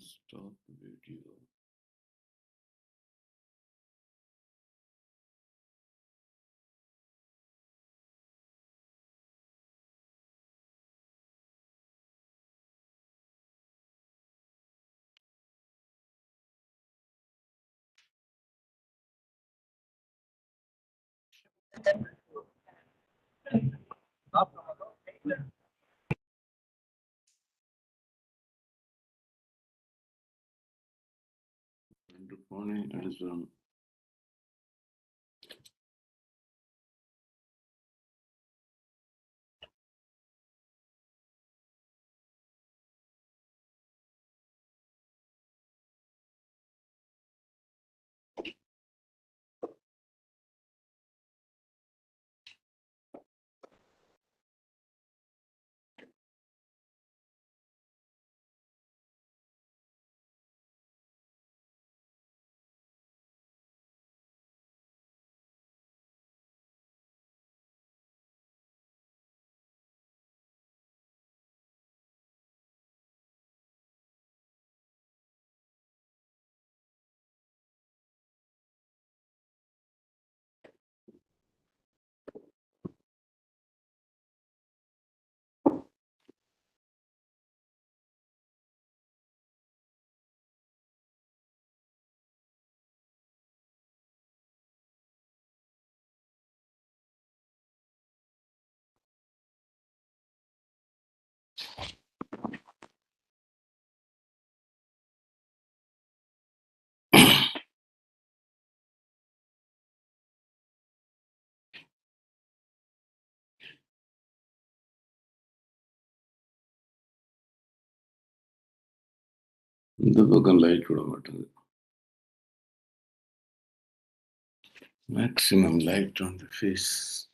Stop video. Into phone, it is the book and light maximum light on the face.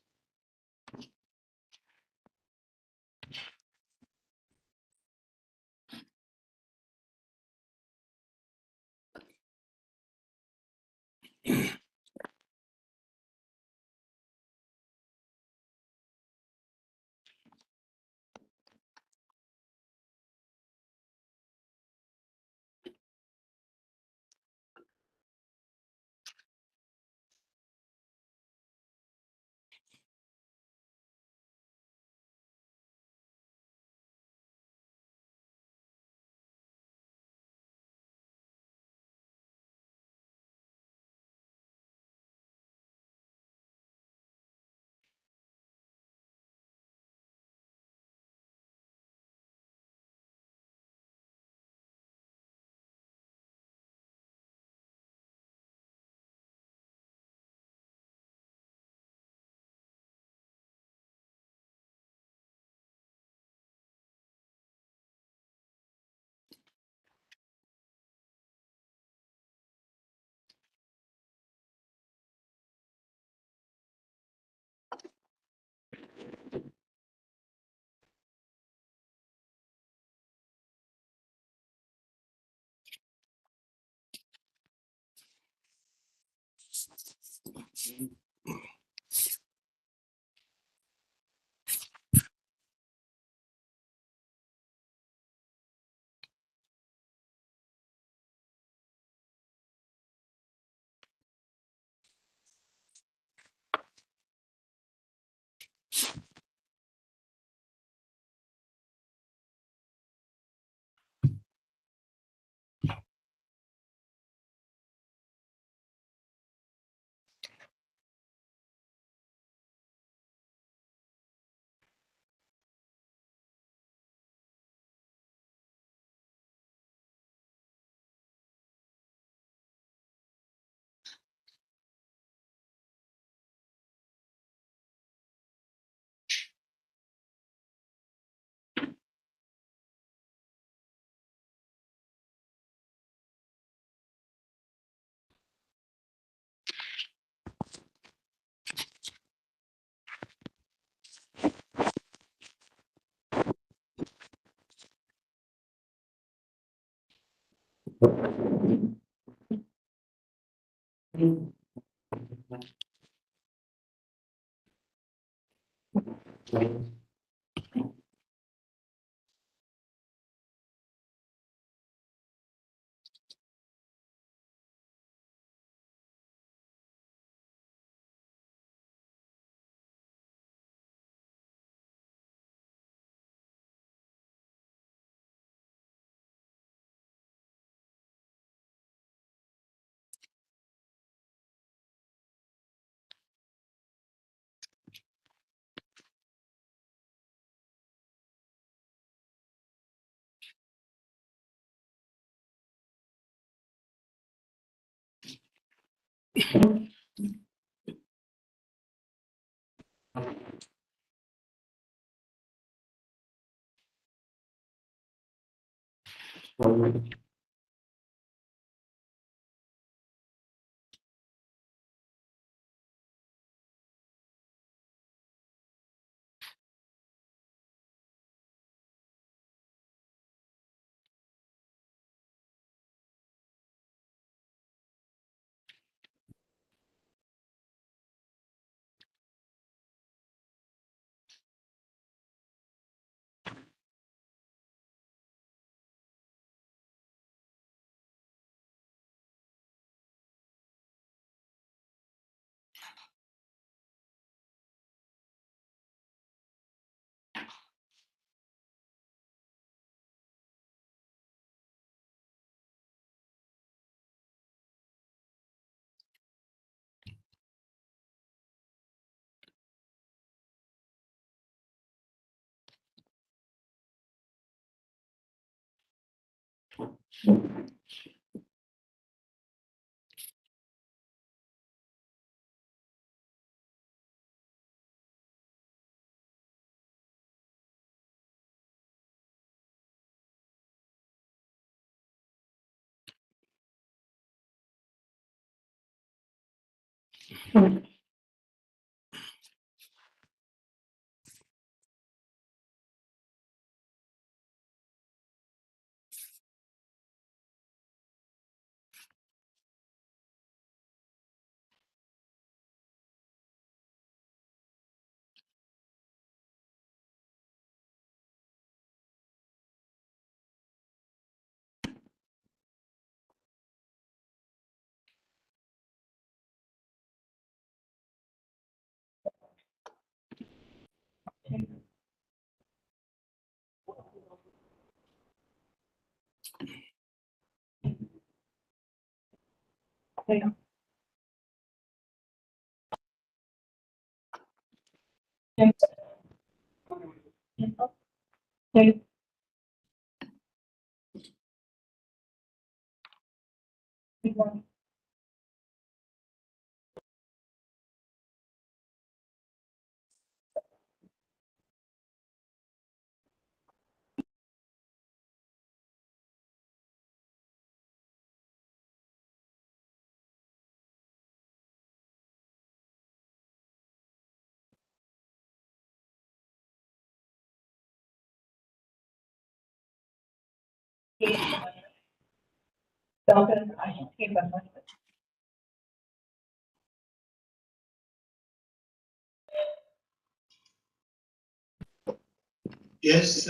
Yes,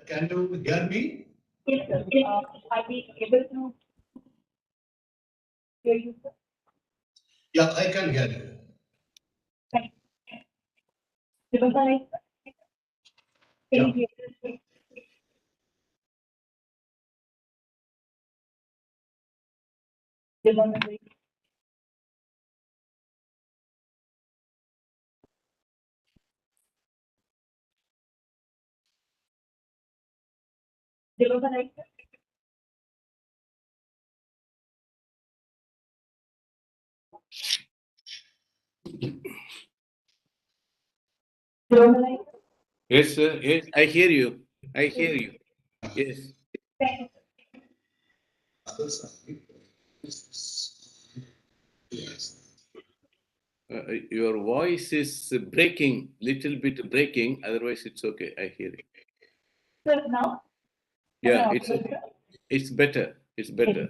can you hear me? Yeah, I can hear you. Yeah. Yes, sir. Yes, I hear you. I hear you. Yes. Your voice is breaking, little bit breaking. Otherwise, it's okay. I hear it. Yeah, it's okay. It's better. It's better.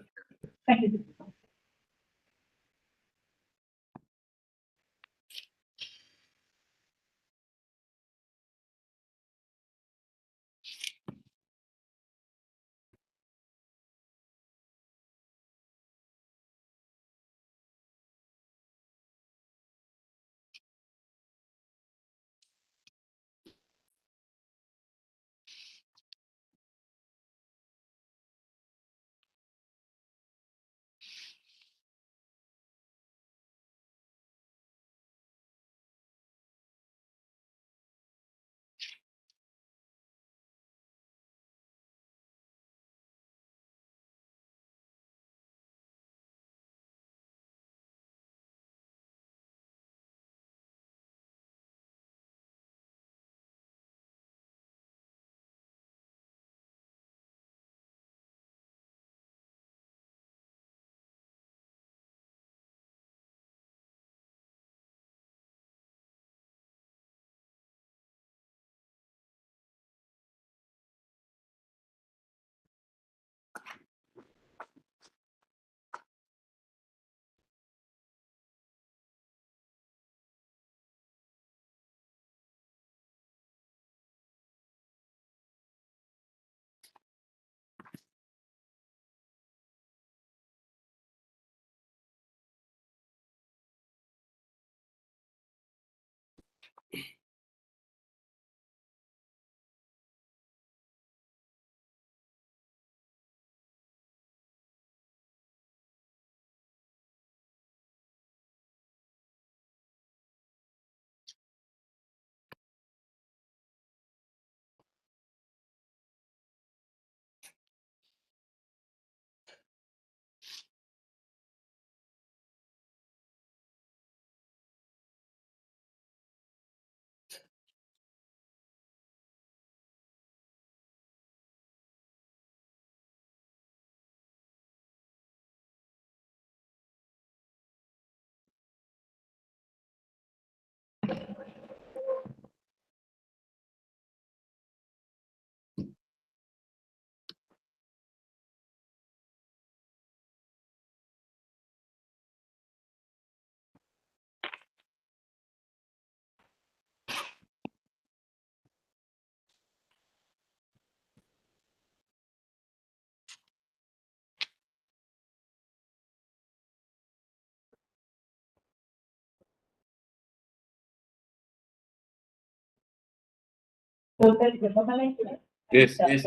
Yes, yes.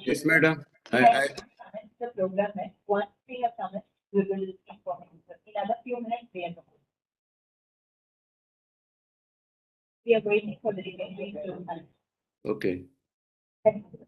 Yes, madam. I The program है. Once we have commenced, we will inform you. In another few minutes, we are going. We are waiting for the remaining. okay. Thank you.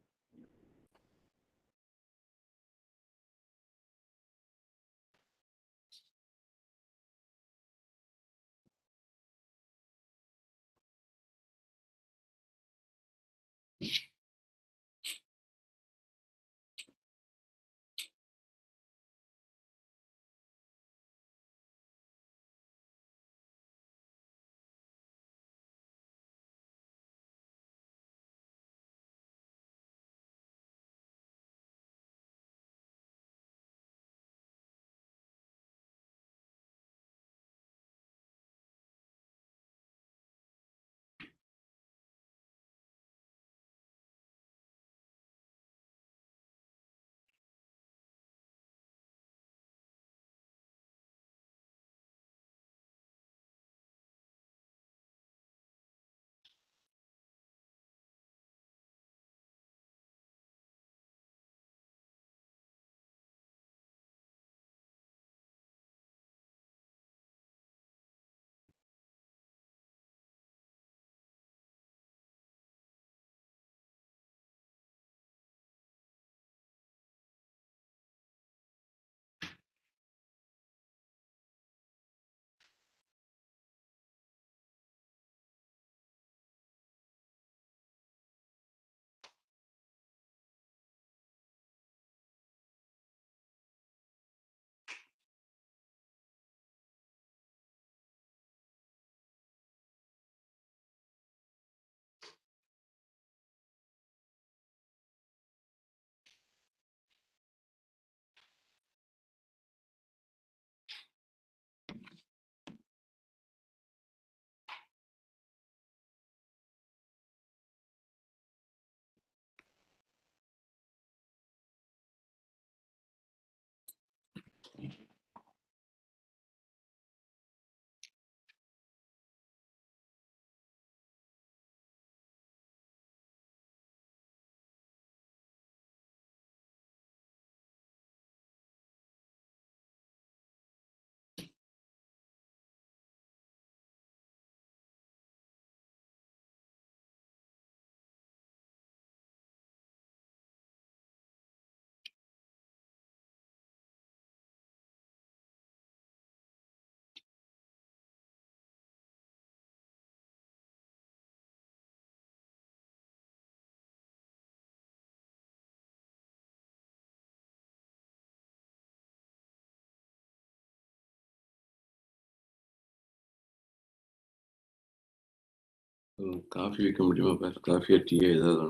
Coffee வைக்க முடியுமா பாரு, காஃபியா டீயா ஏதாவது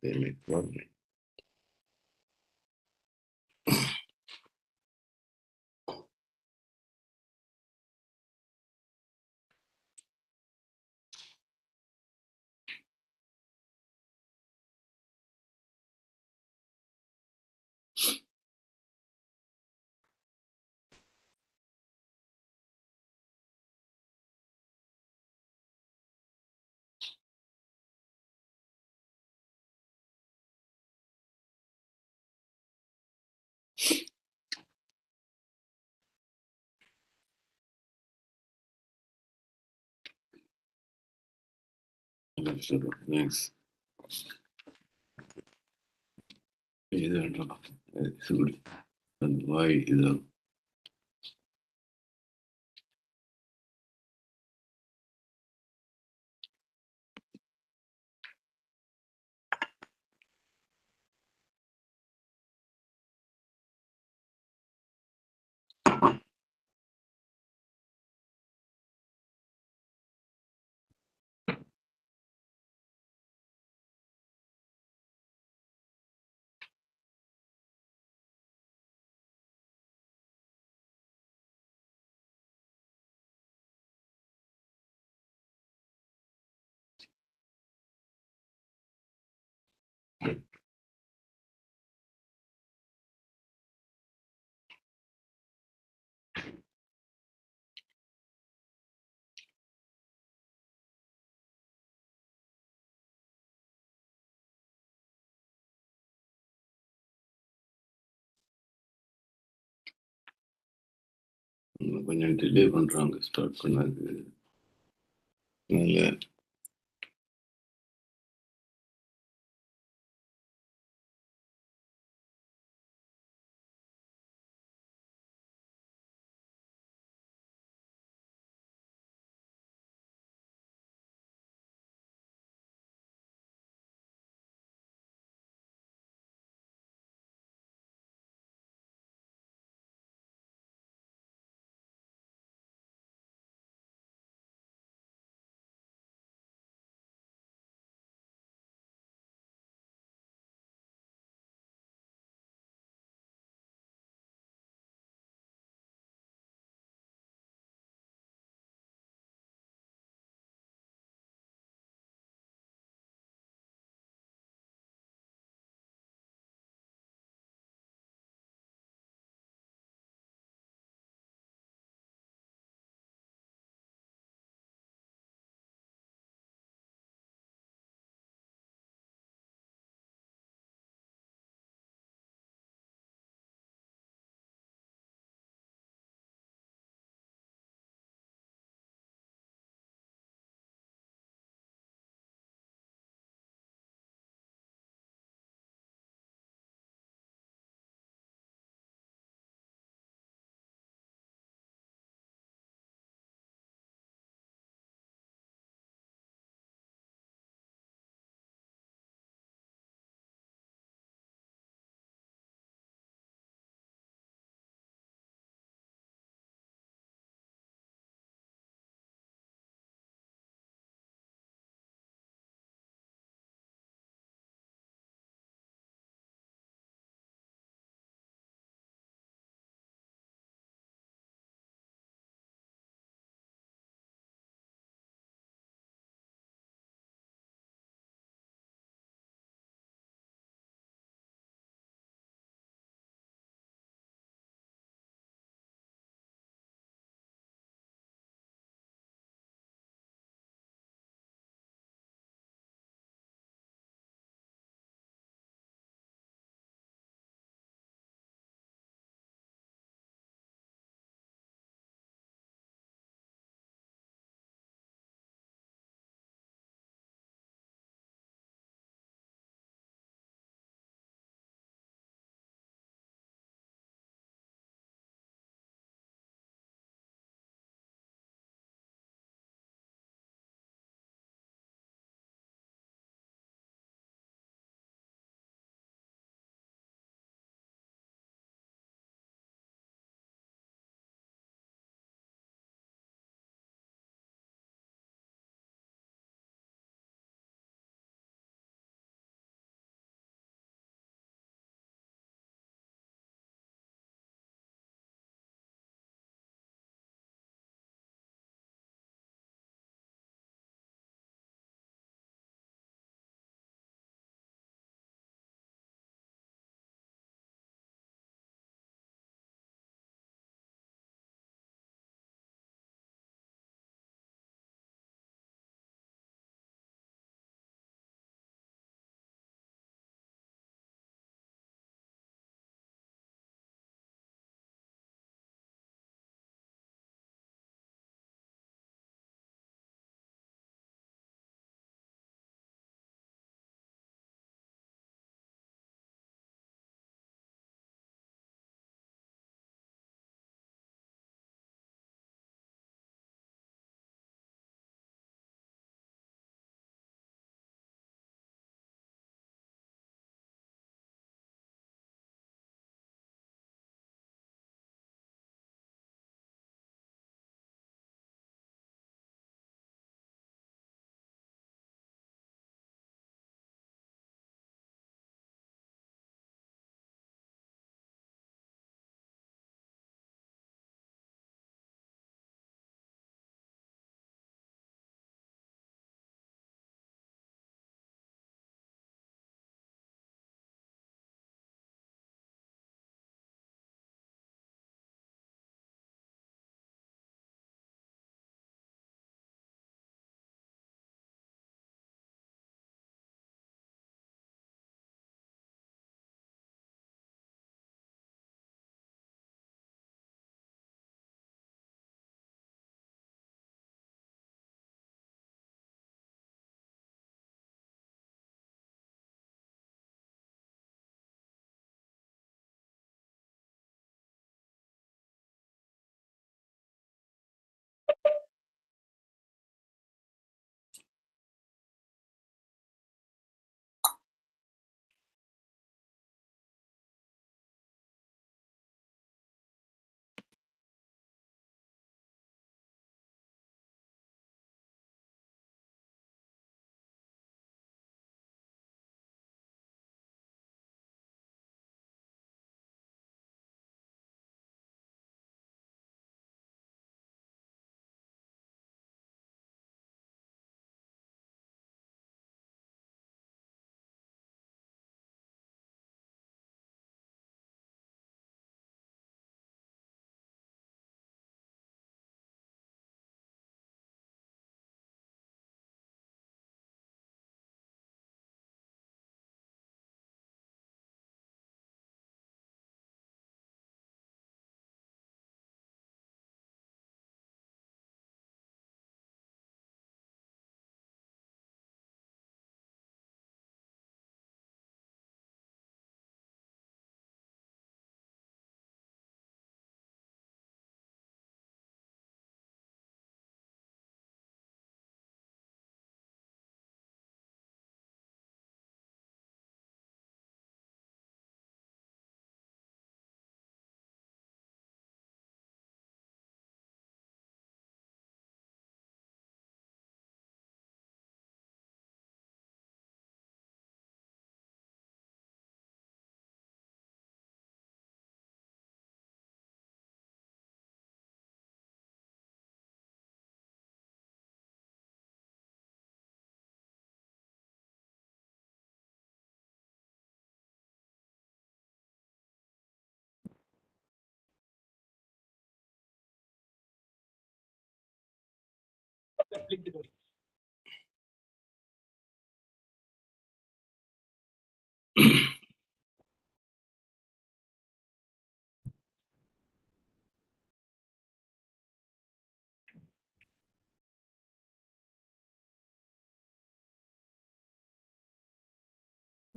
They make problem. Thanks. And why either? கொஞ்சம் delay பண்றாங்க start பண்ணாது. அதனால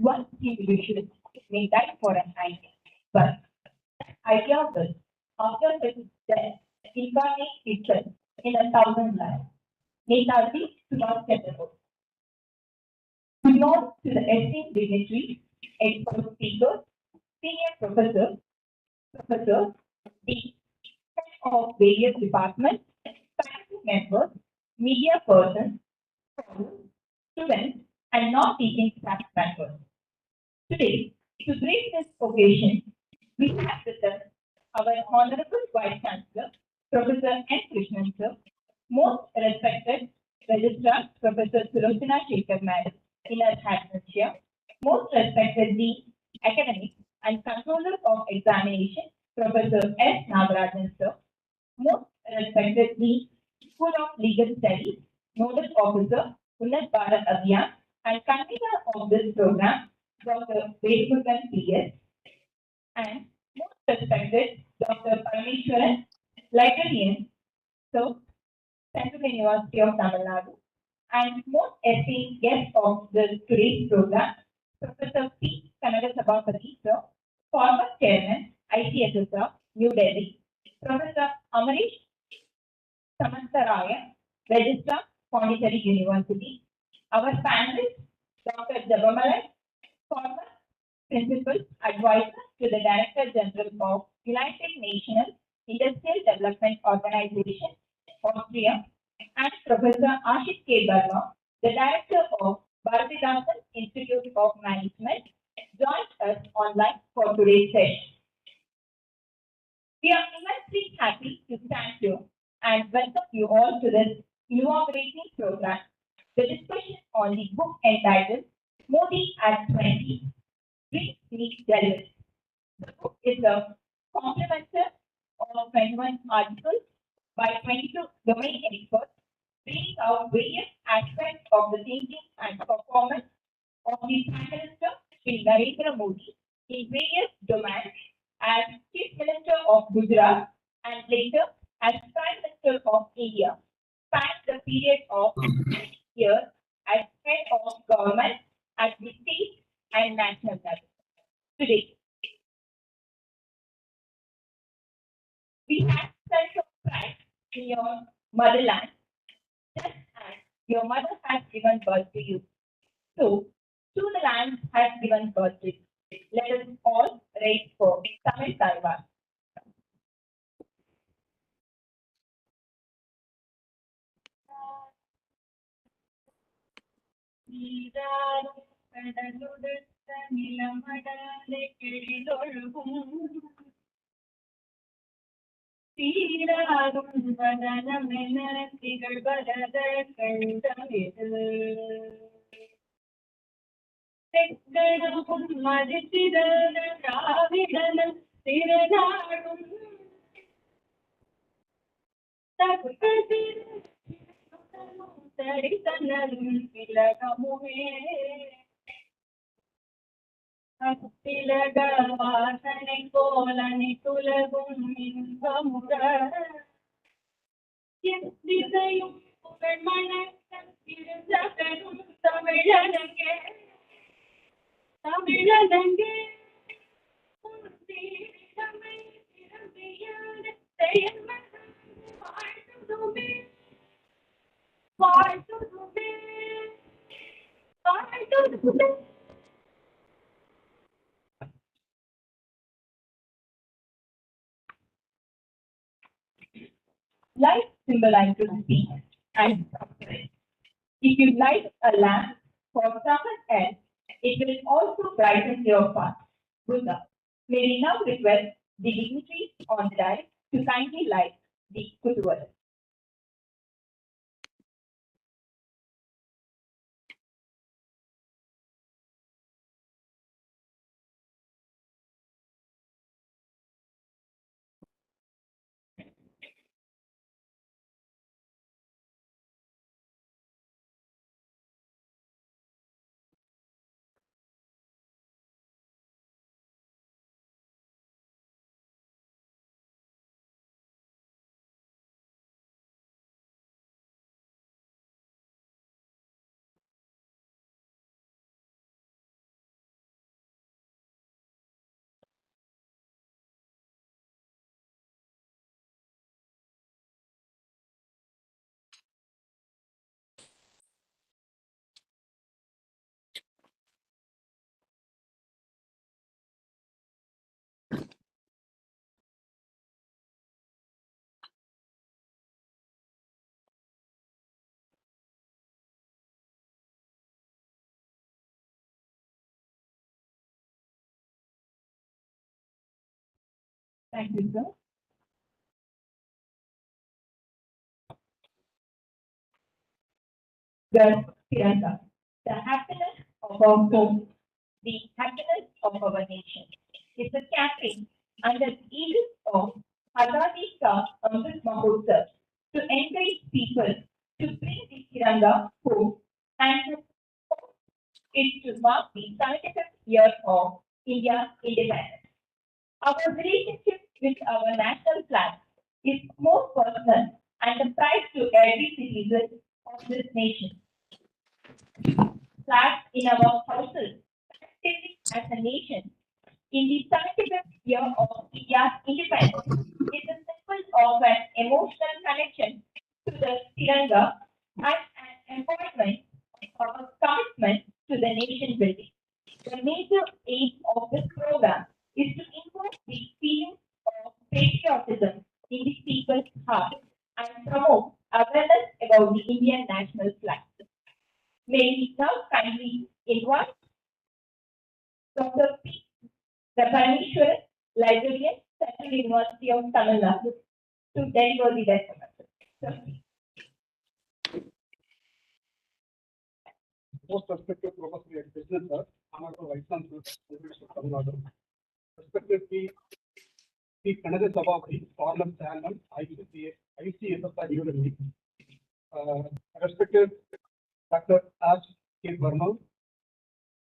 One individual may die for an idea, but idea will, after his death, incarnate itself in 1,000 lives. Netali Subhash Chandra Bose. Belongs to the esteemed dignitaries, expert speakers, senior professors, deans, head of various departments, faculty members, media persons, scholars, students, and non-teaching staff members. Today, to grace this occasion, we have with us our Honorable Vice Chancellor, Professor N. Krishnan Sir, most respected Registrar, Professor Sulochana Shekhar Madam, in her absence here, most respected Dean, Academic, and Controller of Examination, Professor S. Nagarajan Sir, most respected Dean, School of Legal Studies, Nodal Officer, Unnat Bharat Abhiyan, and convener of this program, Dr. Vedamurugan P.S., and most respected Dr. Parameshwaran, librarian, so Central University of Tamil Nadu, and most esteemed guest of today's program, Professor P. Kannada Sabhapati, sir, former chairman, ICSSR, New Delhi, Professor Amarish Samantaraya, Registrar, Pondicherry University, our panelist, Dr. Jabamalai, former Principal Advisor to the Director General of United Nations Industrial Development Organization, Austria, and Professor Ashish K. Verma, the Director of Bharatidasan Institute of Management, joined us online for today's session. We are immensely happy to stand here and welcome you all to this inaugurating program, the discussion on the book entitled Modi at 20, Brings Me Deliverance. The book is a complement of 21 articles by 22 domain experts, bringing out various aspects of the thinking and performance of the Prime Minister Shri Narendra Modi in various domains as Chief Minister of Gujarat and later as Prime Minister of India, spanned the period of 8 years as head of government at the state and national level. Today, we have sense of pride in your motherland, just as your mother has given birth to you. So, to the land has given birth to you. Let us all raise for Tamil Taiwan. சீராரும் வதனமென திகழ்வரத கண்டமிது தெக்கடவும் மதித்திரன திராவிடனும் திருநாடும் தரிசனரும் திலகமுமே அத்திலக வாசனை போலனை துலகும் இன்பமுற எத்திசையும் புகழ் மணக்கம் இருந்த பெரும் தமிழனங்கே தமிழனங்கே Tamil திரும்பியான செயல்மன் வாழ்த்துதுமே வாழ்த்துதுமே வாழ்த்துதுமே. Light symbolizes peace and prosperity. If you light a lamp for someone else, it will also brighten your path. Buddha, may we now request the dignitaries on the dais to kindly light the Kutuvala. Thank you, sir. The Tiranga, the happiness of our home, the happiness of our nation, is a campaign under the aegis of Azadi Ka Amrit Mahotsav to encourage people to bring the Tiranga home and to it to mark the 75th year of India's independence. Our relationship with our national flag is more personal and a pride to every citizen of this nation. Flags in our houses, actively as a nation, in the 75th year of India's independence, is a symbol of an emotional connection to the Tiranga and an embodiment of our commitment to the nation building. The major aim of this program is to invoke the feeling of patriotism in the people's heart and promote awareness about the Indian national flag. May we now kindly invite Dr. P. Parameshwaran, librarian, Central University of Tamil Nadu, to deliver the rest. Most respected Professor at Business, sir, Honorable Vice Chancellor, University of Tamil Nadu. Respected P. Kanada Sabhapati, former Chairman, ICSSR New Delhi. Respected Dr. S. K. Verma,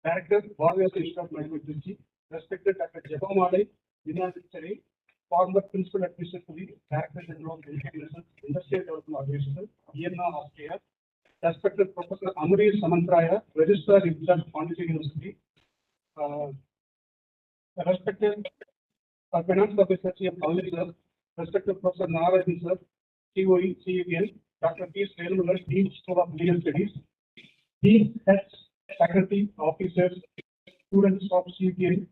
Director, Warriors Institute of Management Trichy. Respected Dr. Jabamale, Vinay, former Principal Administrator, Director General of Education, Industrial Development Organization, Vienna, Austria. Respected Professor Amari Samantraya, Registrar in charge of Pondicherry University. Respected Finance Officer, CM College, sir. Respected Professor Narayan, sir, COE, CAPN, Dr. P. Sreelmuller, Dean School of Legal Studies, Dean Heads, Faculty, Officers, students of CPN.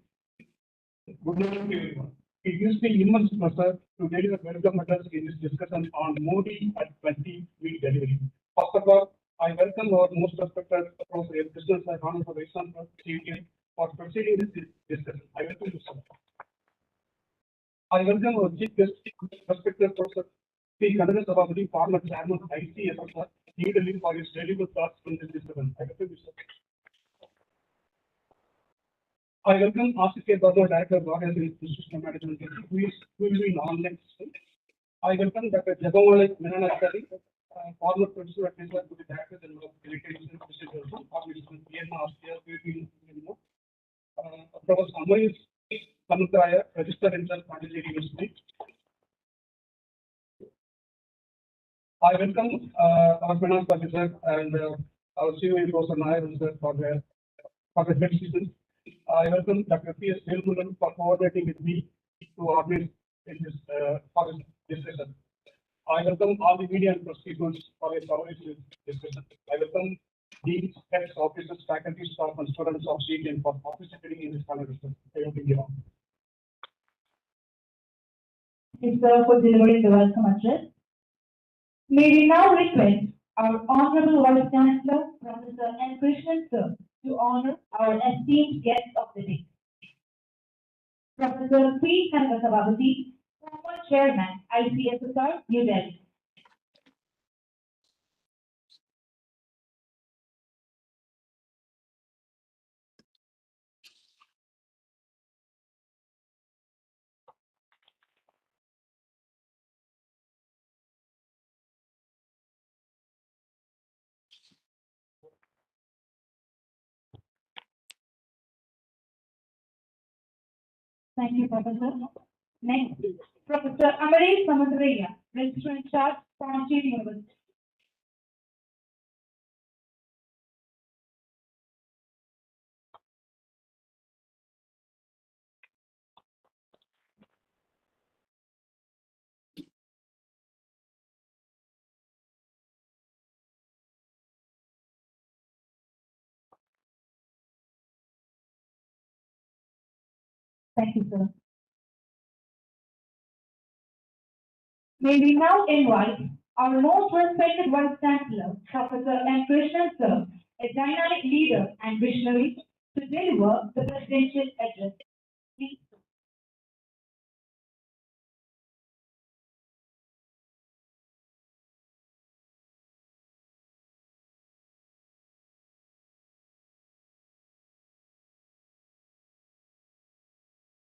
Good morning to everyone. It gives me immense pleasure to deliver welcome address in this discussion on Modi at 20-week delivery. First of all, I welcome our most respected Professor Business and Honorable Vice Chancellor CPN for proceeding this discussion. I welcome you, sir. I welcome our Chief Guest, respected Professor P. Kanada Sabhapati, former Chairman ICSSR, New Delhi, for his valuable thoughts in this discussion. I welcome you, sir. I welcome R.C.K. Verma, Director of Warriors Institutional Management, who will be in online system. I welcome Dr. Jabamale Minanakari, former Professor at Research to the Director General of Education, Organization, Vienna, Austria, Professor Amari Samantraya, Registered in charge of Pondicherry University. I welcome our Finance Officer and our COE Professor Nair for the decision. I welcome Dr. P. S. Sreelmuller for coordinating with me to organize in this for this discussion. I welcome all the media and press people for a coverage discussion. I welcome deans, heads, officers, faculty, staff, and students of CTN for participating in this conversation. Thank you. Thank you, sir, for delivering the welcome address. May we now request our Honorable Vice Chancellor, Professor N. Krishnan, sir, to honor our esteemed guest of the day. Professor P. Kanada Sabhapati, former Chairman, ICSSR, New Delhi. Thank you, Professor. Next, Professor Amari Samantraya, Registrar in charge, Pondicherry University. Thank you, sir. May we now invite our most respected Vice Chancellor, Professor N. Krishnan, sir, a dynamic leader and visionary, to deliver the presidential address. Please.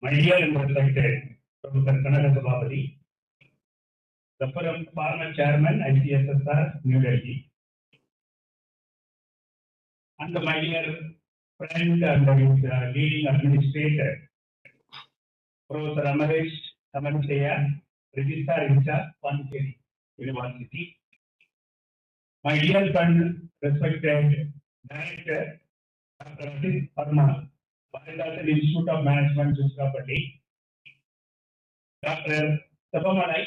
My dear and respected Professor Kannada Sabapati, the former chairman, ICSSR, New Delhi, and my dear friend and his leading administrator, Professor Amaresh Samanthaya, Registrar in charge, Pondicherry University. My dear friend, respected Director, Dr. Asit Parma, Bharatanagar Institute of Management, Jusrapati, Dr. Sabamalai,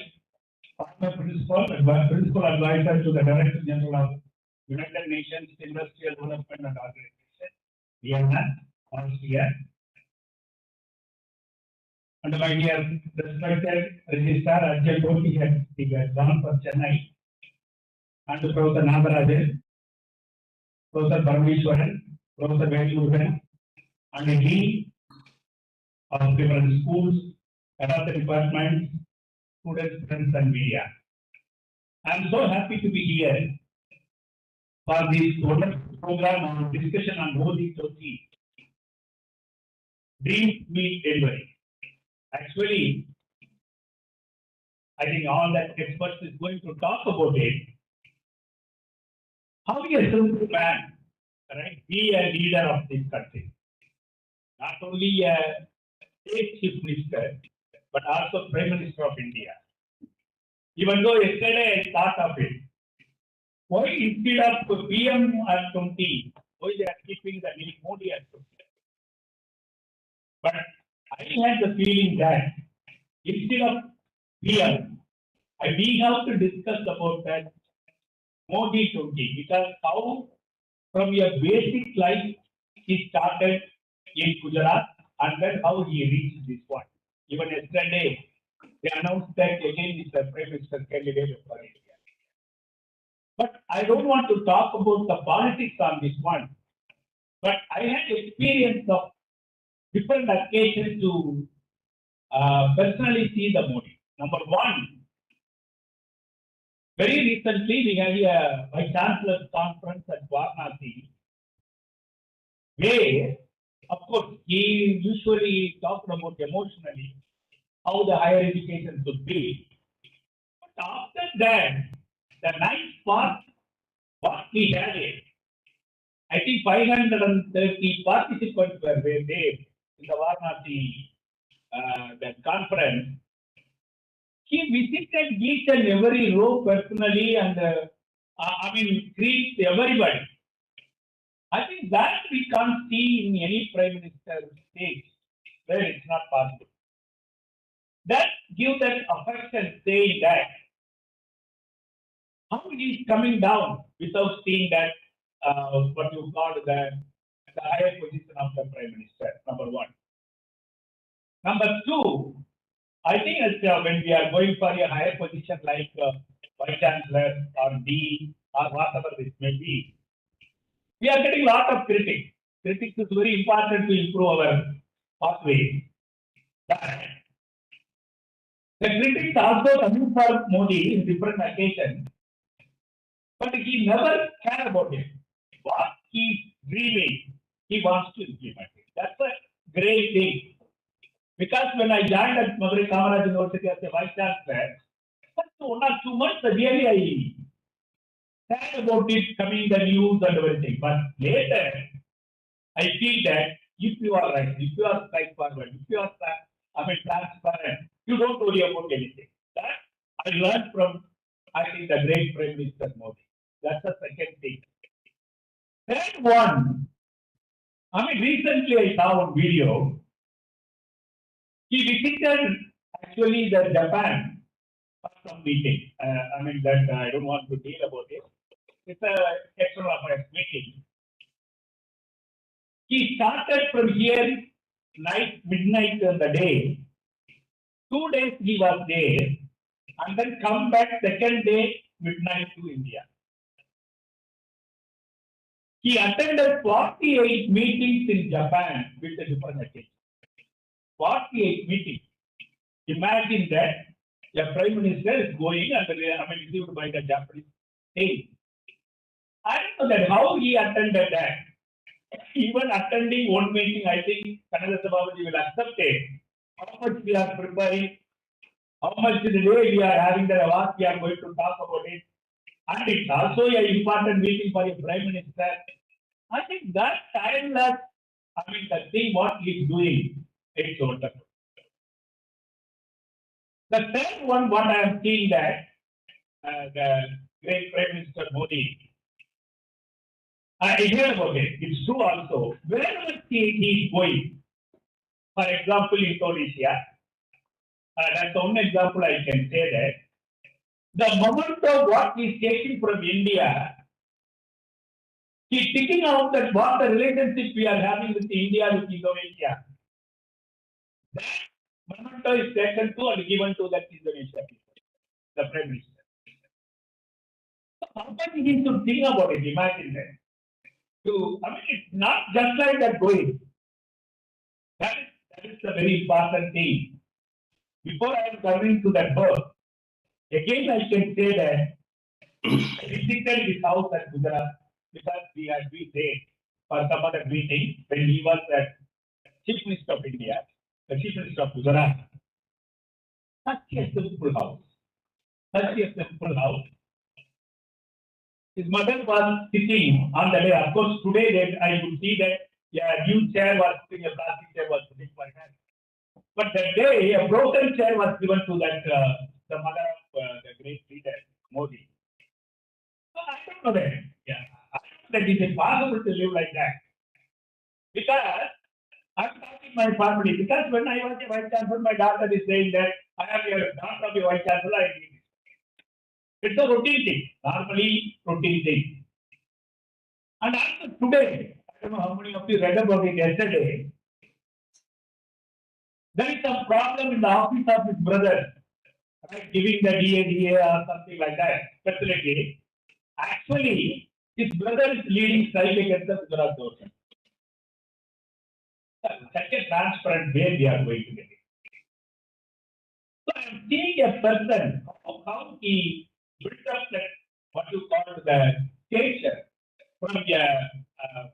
former principal advisor to the Director General of United Nations Industrial Development and Organization, Vienna, Austria. And my dear respected Registrar Ajay Koti had gone for Chennai, and Professor Nagarajan, Professor Parameshwaran, Professor Venurugan, and the Dean of different schools, head of the departments, students, friends, and media. I am so happy to be here for this wonderful program on discussion on Modi Turkey. Dream meet delivery. Actually, I think all that experts is going to talk about it. How a simple man, right, be a leader of this country. Not only a state chief minister, but also Prime Minister of India. Even though yesterday I thought of it, why instead of PM at 20, why they are keeping the name Modi at 20? But I had the feeling that instead of PM, we have to discuss about that Modi 20, because how from your basic life he started in Gujarat and then how he reached this one. Even yesterday, they announced that again is the Prime Minister candidate for India. But I don't want to talk about the politics on this one. But I had experience of different occasions to personally see the Modi. Number one, very recently we had a Vice Chancellor's conference at Varanasi, where, of course, he usually talked about emotionally how the higher education should be. But after that, the nice part, what we had it, I think 530 participants were there in the Varanasi that conference. He visited each and every row personally and greet everybody. I think that we can't see in any Prime Minister stage where it's not possible. That gives that affection, saying that how he is coming down without seeing that what you call the higher position of the Prime Minister, number one. Number two, I think when we are going for a higher position like Vice Chancellor or Dean or whatever it may be, we are getting a lot of critics. Critics is very important to improve our pathway. The critics also coming for Modi in different occasions, but he never cared about it. What he's dreaming, he wants to implement it. That's a great thing. Because when I joined at Madurai Kamaraj University as a Vice Chancellor, for 1 or 2 months, really I cared about it coming the news and everything. But later, I feel that if you are right, if you are straightforward, if you are transparent, you don't worry about anything. That I learned from, I think, the great Prime Minister Modi. That's the second thing. Third one, recently I saw a video. He visited actually the Japan for some meeting. That I don't want to deal about it. It's a extra affairs meeting. He started from here midnight in the day. 2 days he was there, and then come back second day midnight to India. He attended 48 meetings in Japan with the different occasions. 48 meetings. Imagine that the Prime Minister is going and received by the Japanese state. I don't know that how he attended that. Even attending one meeting, I think Kannada Sabapati will accept it. how much we are preparing, how much in the day we are having the what we are going to talk about it. And it's also an important meeting for a Prime Minister. I think that timeless, the thing what he is doing, it's wonderful. The third one, what I am seeing that the great Prime Minister Modi, I hear about it. It's true also. Wherever he is going, for example, Indonesia, that's the only example I can say that. The moment of what he is taking from India, he is thinking out that what the relationship we are having with India, with Indonesia. That memento is taken to and given to that Indonesia people, the Prime Minister. So how much he needs to think about it, imagine that. It's not just like that going. That is the very important thing. Before I am coming to that verse, again I can say that I visited his house at Gujarat because we had been there for some other meeting when he was at Chief Minister of India, the Chief Minister of Gujarat. Such a simple house. Such a simple house. His mother was sitting on the day. Of course, today I would see that a new chair was sitting, a plastic chair was sitting for her. But that day, a broken chair was given to that the mother of the great leader, Modi. So I don't know that. Yeah, I don't know that it is possible to live like that. Because I'm talking my family. Because when I was a vice chancellor, my daughter is saying that I am a daughter of a vice chancellor. It's a routine thing, normally routine thing. And also today, I don't know how many of you read about it yesterday. There is some problem in the office of his brother, right, giving the DA or something like that facility. Actually, his brother is leading strike against the Gujarat government. Such a transparent way we are going to get it. So I am seeing a person, how he built up that, what you call the stature from a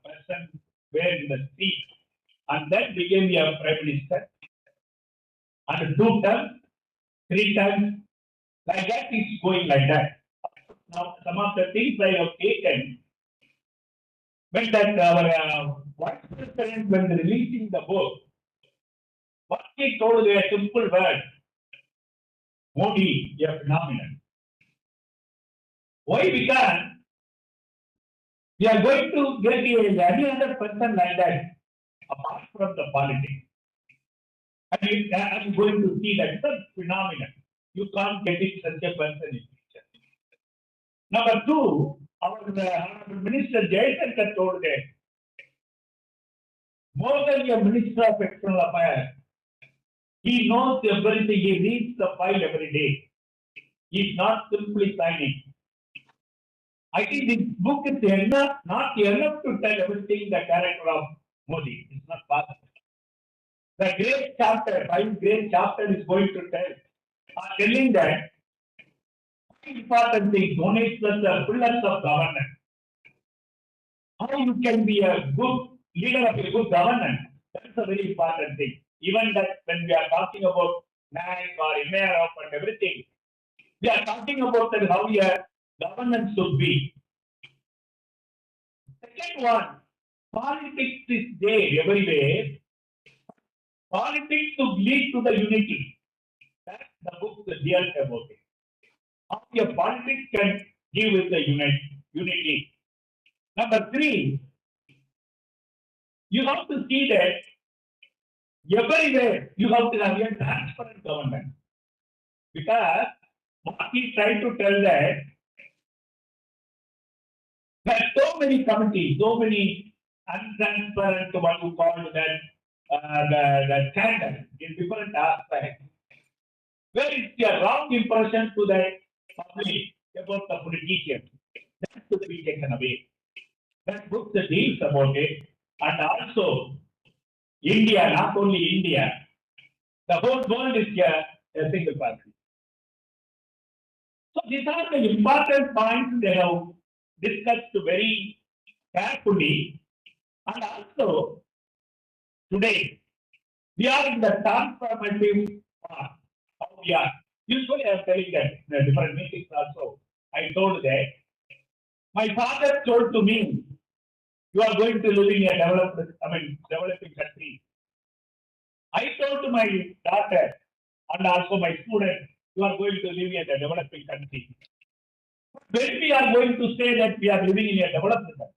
person where in the street, and then became a Prime Minister. And 2 terms, 3 terms, like that it's going like that. Now, some of the things I have taken, when that our Vice President, when releasing the book, what he told a simple word, Modi, a phenomenon. Why? Because we are going to get any other person like that, apart from the politics. And I'm going to see that it's a phenomenon. You can't get it such a person in future. Number 2, our Minister Jaishankar told that more than a Minister of External Affairs, he knows everything. He reads the file every day. He's not simply signing. I think this book is not enough to tell everything the character of Modi. It's not possible. The great chapter, 5 great chapter is going to telling that important things, one is the pillars of governance. How you can be a good leader of a good governance, that's a very important thing. Even that when we are talking about NAC or MARF and everything, we are talking about that how your governance should be. Second one, politics is there everywhere. Politics to lead to the unity. That's the book deals about it. How your politics can give with the unity. Number 3, you have to see that everywhere you have to have a transparent government. Because what he tried to tell that there are so many committees, so many untransparent, what you call that, the scandal in different aspects, where it's a wrong impression to the public about the politician. That should be taken away. That book deals about it, and also India, not only India, the whole world is a single country. So these are the important points they have discussed very carefully, and also today We are in the transformative part. How we are. Usually I am telling that in the different meetings also. I told that my father told to me, you are going to live in a developing country. I told to my daughter and also my student, you are going to live in a developing country. When we are going to say that we are living in a developed country,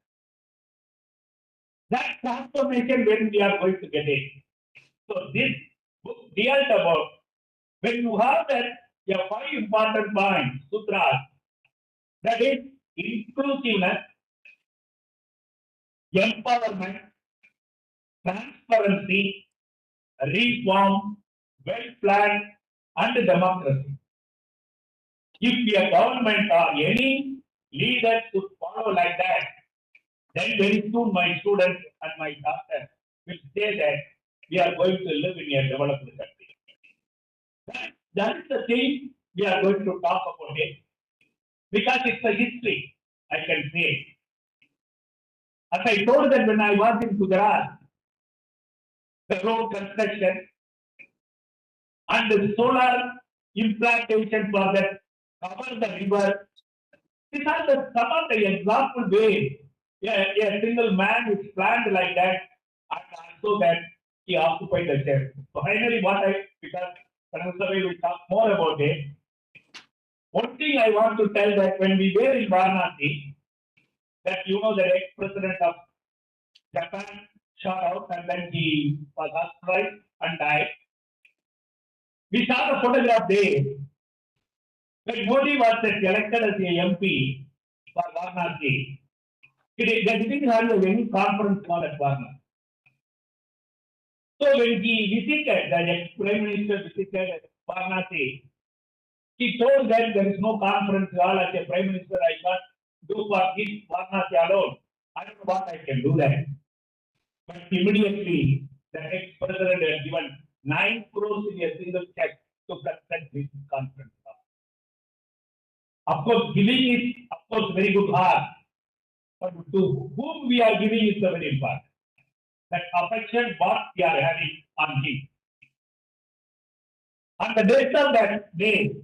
that transformation when we are going to get it. So this book deals about when you have that five important points, sutras, that is inclusiveness, empowerment, transparency, reform, well-planned, and democracy. If a government or any leader should follow like that, then very soon my students and my doctor will say that we are going to live in a developed country. That is the thing we are going to talk about it. Because it's a history, I can say. As I told that when I was in Gujarat, the road construction and the solar implantation for that cover the river. These are some of the example ways a single man is planned like that, and also that he occupied the chair. So finally, because Pranasabhi will talk more about it. One thing I want to tell that when we were in Varanasi, that the ex-president of Japan shot out and then he was hospitalized and died. We saw the photograph there. When Modi was elected as a MP for Varanasi, they didn't have any conference call at Varanasi. So when he visited, the ex-prime minister visited Varanasi, he told that there is no conference call as a prime minister. I can't do for this Varanasi alone. I don't know what I can do that. But immediately, the ex-president had given 9 crores in a single check to conduct this conference. Of course, giving is, of course, very good heart. But to whom we are giving is the very important. That affection, what we are having on him. On the date of that day,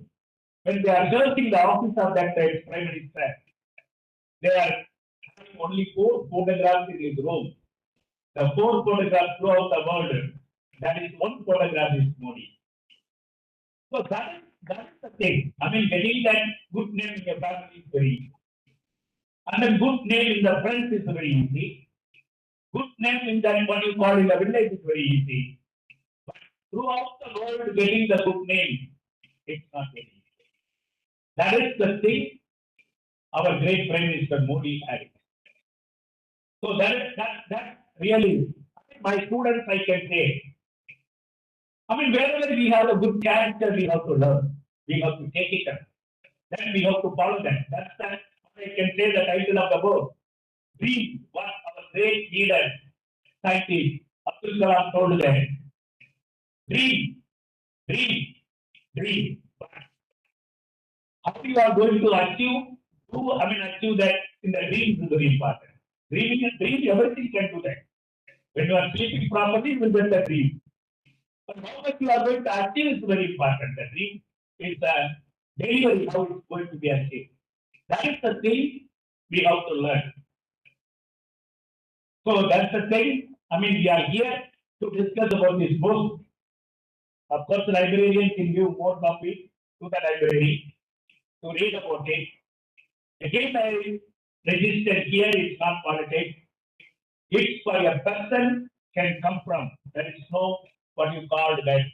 when they are searching the office of that prime minister, they are having only 4 photographs in his room. The 4 photographs throughout the world, that is 1 photograph is Modi. So that is the thing. I mean, getting that good name in your family is very easy. And a good name in the friends is very easy. Good name in that what you call in the village is very easy. But throughout the world, getting the good name, it's not very easy. That is the thing our great Prime Minister Modi had. So that really, my students, I can say, I mean, wherever we have a good character, we have to learn. We have to take it up. Then we have to follow that. That's that. I can say the title of the book. Dream, what our great leader, scientist, Abdul Kalam told them. Dream, dream, dream. How you are going to achieve that in the dreams is very important. Dreaming and dream, everything can do that. When you are sleeping properly, you will get the dream. But how much you are going to achieve is very important. The dream is delivery, how it's going to be achieved. That is the thing we have to learn. So that's the thing. I mean, we are here to discuss about this book. Of course, the librarian can give more copies to the library to read about it. Again, I registered here, it's not politics. It's for a person can come from. There is no what you call that,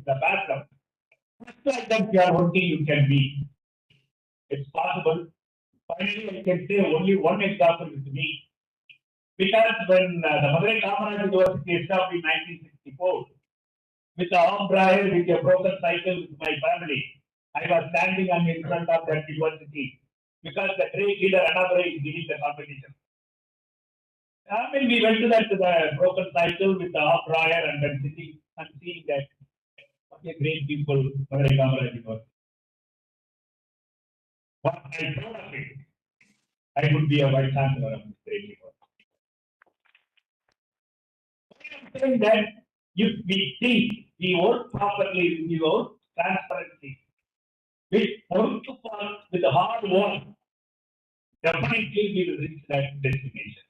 the background. Just like that you are working, you can be. It's possible. Finally, I can say only one example with me. Because when the Madurai Kamaraj University established in 1964, with the arm dryer, with a broken cycle with my family, I was standing in front of that university because the great leader Annadurai is giving the competition. I mean, we went to the broken cycle with the arm dryer and then sitting and seeing that what a great people Madurai Kamaraj University. What I proud of it, I would be a vice chancellor of this great university. saying that if we think we work properly, we work transparently, with work with hard work, definitely we will reach that destination.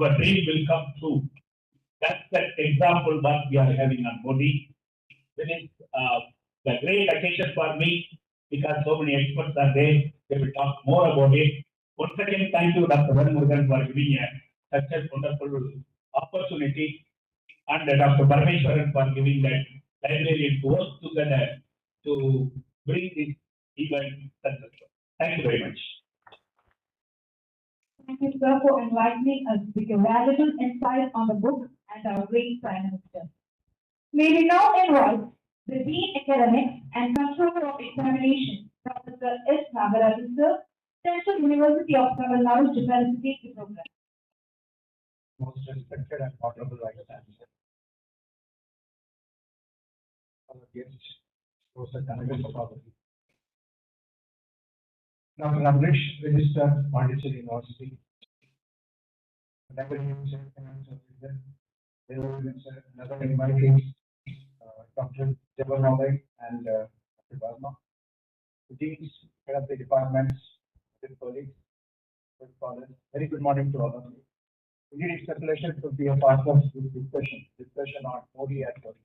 Our dream will come true. That's the example what we are having on Modi. This is the great occasion for me because so many experts are there. They will talk more about it. Once again, thank you, Dr. Murugan, for giving such a wonderful opportunity, and Dr. Parameshwaran for giving that librarian to work together to bring this event successful. Thank you very much. Thank you, sir, for enlightening us with your valuable insight on the book and our great Prime Minister. May we now invite the Dean Academics and Controller of Examination, Professor S. Nagarajan, sir, Central University of Tamil Nadu, to facilitate the program. Most respected and honorable Vice Chancellor, our guest, Professor Kanagal Sabhavati, Dr. Amrish, Register, Pondicherry University, Librarian Sir, Finance Officer, Librarian Sir, another invitees, Dr. Jabanawai and Dr. Verma, the deans, head of the departments, good colleagues, good scholars. Very good morning to all of you. Indeed, it's a pleasure to be a part of this discussion on Modi at 40.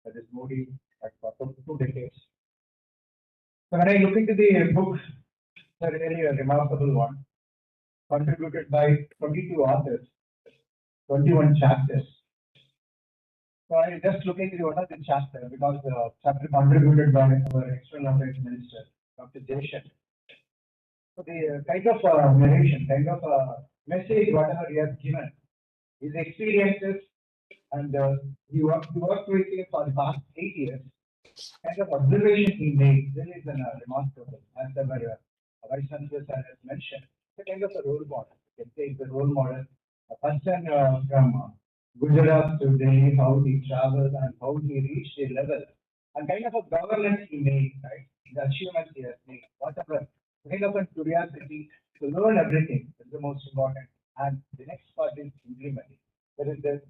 That is Modi at 2 decades. So when I look into the book, it's a really a remarkable one, contributed by 22 authors, 21 chapters. So I just looking into one of the chapter because the chapter contributed by our External Affairs Minister, Dr. Jaishankar. So the kind of narration, kind of message, whatever he has given, his experiences, and he worked with him for the past 8 years. Kind of observation he made really is remarkable. As our Vice Chancellor has mentioned, it's a kind of a role model. You can say it's a role model. A person from Gujarat to Delhi, how he traveled and how he reached a level, and kind of a governance he made, right? The achievements he has made, whatever, kind of a curiosity to learn everything is the most important. And the next part is implementing. There is the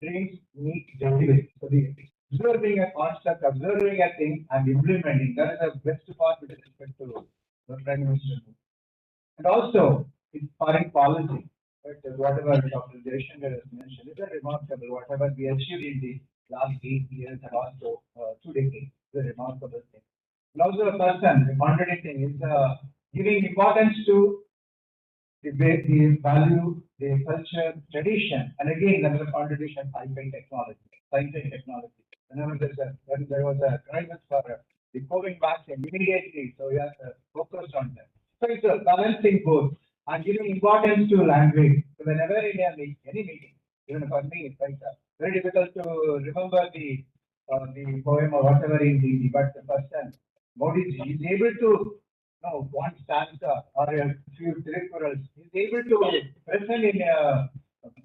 dreams meet delivery. So the observing a concept, observing a thing, and implementing, that is the best part with respect to the Prime Minister. And also, in foreign policy, right, whatever Dr. Jaishankar has mentioned, is a remarkable, whatever we achieved in the last 8 years and also 2 decades, is a remarkable thing. And also a person, the contradicting is giving importance to the value, the culture, tradition, and again, another contradiction, scientific technology. Whenever there was a crisis for the COVID vaccine, immediately, so we have focused on that. So it's a balancing both and giving importance to language. So whenever in any meeting, even for me, it's like very difficult to remember the poem or whatever in the but the person, Modi is able to one stanza or a few tirupurals. He's able to present in a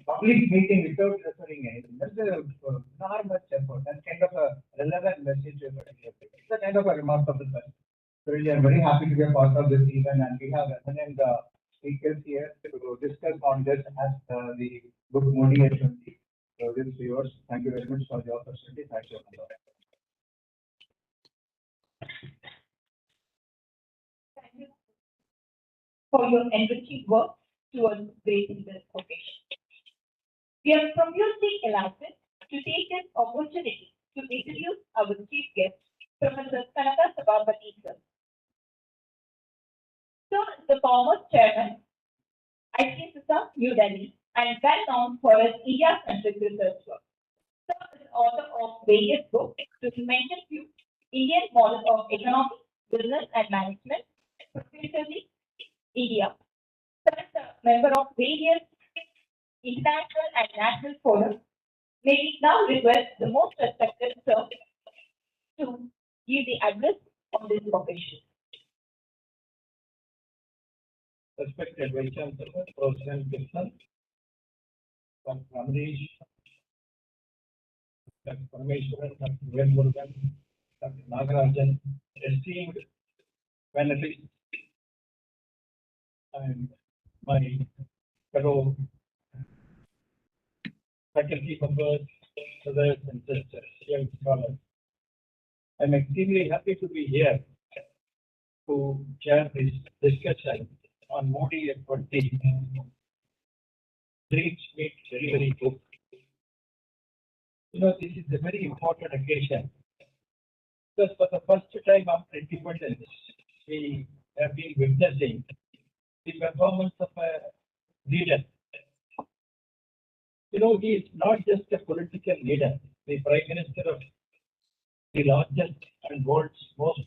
public meeting without referring anything. That's not much effort. That's kind of a relevant message to a particular thing. It's a kind of a remarkable person. So really, I'm very happy to be a part of this event, and we have eminent speakers here to discuss on this as the book Modi at 20. So this viewers, thank you very much for the opportunity. Thank you. Thank you for your enriching work towards creating this occasion. We are profusely elated to take this opportunity to introduce our chief guest, Professor Kanagal Sabhavati, sir. Sir is the former chairman, ICSSR, New Delhi, and well known for his India-centric research work. Sir is author of various books, to mention few: Indian Model of Economy, Business and Management, particularly India. Sir is a member of various international and national forums. May we now request the most respected sir to give the address on this occasion. Respected Vice Chancellor, President Gibson, Dr. Amrish, Dr. Parameshwaran, Dr. Murugan, Dr. Nagarajan, esteemed benefits, and my fellow faculty members, brothers and sisters, young scholars. I'm extremely happy to be here to share this discussion on Modi at 20 Dreams Meet Delivery book. You know, this is a very important occasion because for the first time after independence, we have been witnessing the performance of a leader. You know, he is not just a political leader, the Prime Minister of the largest and world's most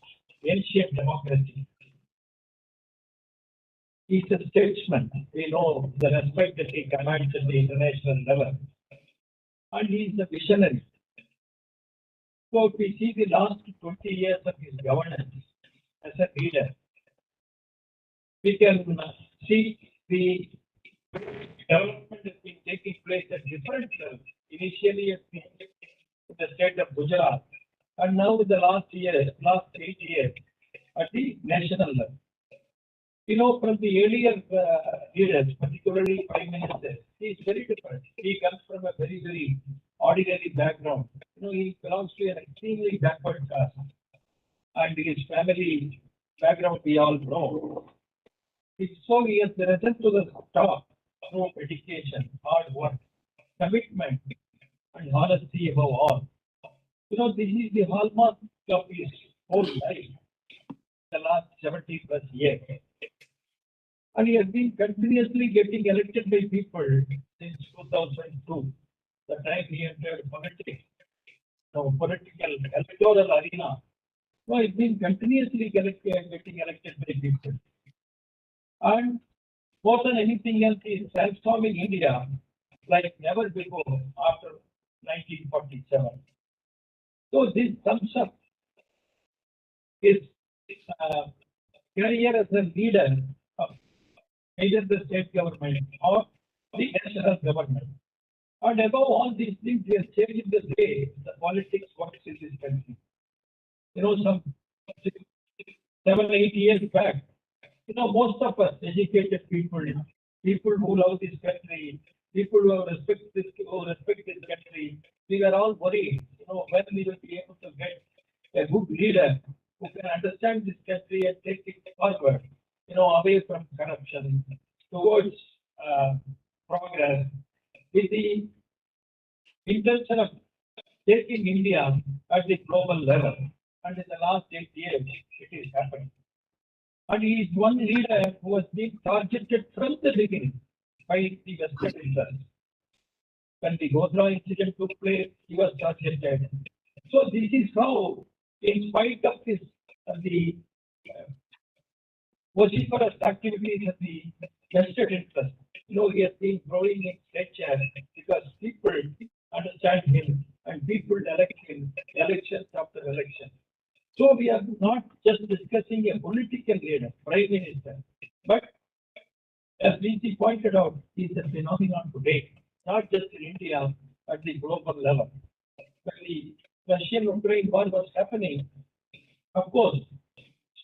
ancient democracy. He's a statesman. We know the respect that he commands at the international level. And he's a visionary. So if we see the last 20 years of his governance as a leader, we can see the development has been taking place at different levels. Initially at the state of Gujarat, and now in the last 8 years, at the national level. You know, from the earlier leaders, particularly prime ministers, he is very different. He comes from a very, very ordinary background. You know, he belongs to an extremely backward caste. And his family background we all know. So he has risen to the top through education, hard work, commitment, and honesty above all. You know, this is the hallmark of his whole life, the last 70 plus years. And he has been continuously getting elected by people since 2002, the time he entered politics, political electoral arena. So he's been continuously getting elected by people. And more than anything else, he is transforming India like never before after 1947. So this sums up his career as a leader of either the state government or the national government. And above all these things, he has changed the way the politics works in this country. You know, some 7, 8 years back, you know, most of us educated people who love this country, people who respect this country, we were all worried, you know, when we will be able to get a good leader who can understand this country and take it forward, you know, away from corruption, towards progress, with the intention of taking India at the global level. And in the last 8 years, it is happening. And he is one leader who has been targeted from the beginning by the Western interests. When the Godhra incident took place, he was targeted. So this is how, in spite of this, the vociferous activities of the vested interest, you know, he has been growing in stature because people understand him and people elect him election after election. So we are not just discussing a political leader, prime minister, but as VC pointed out, he is a phenomenon today, not just in India, at the global level. When the Russian-Ukraine war was happening, of course,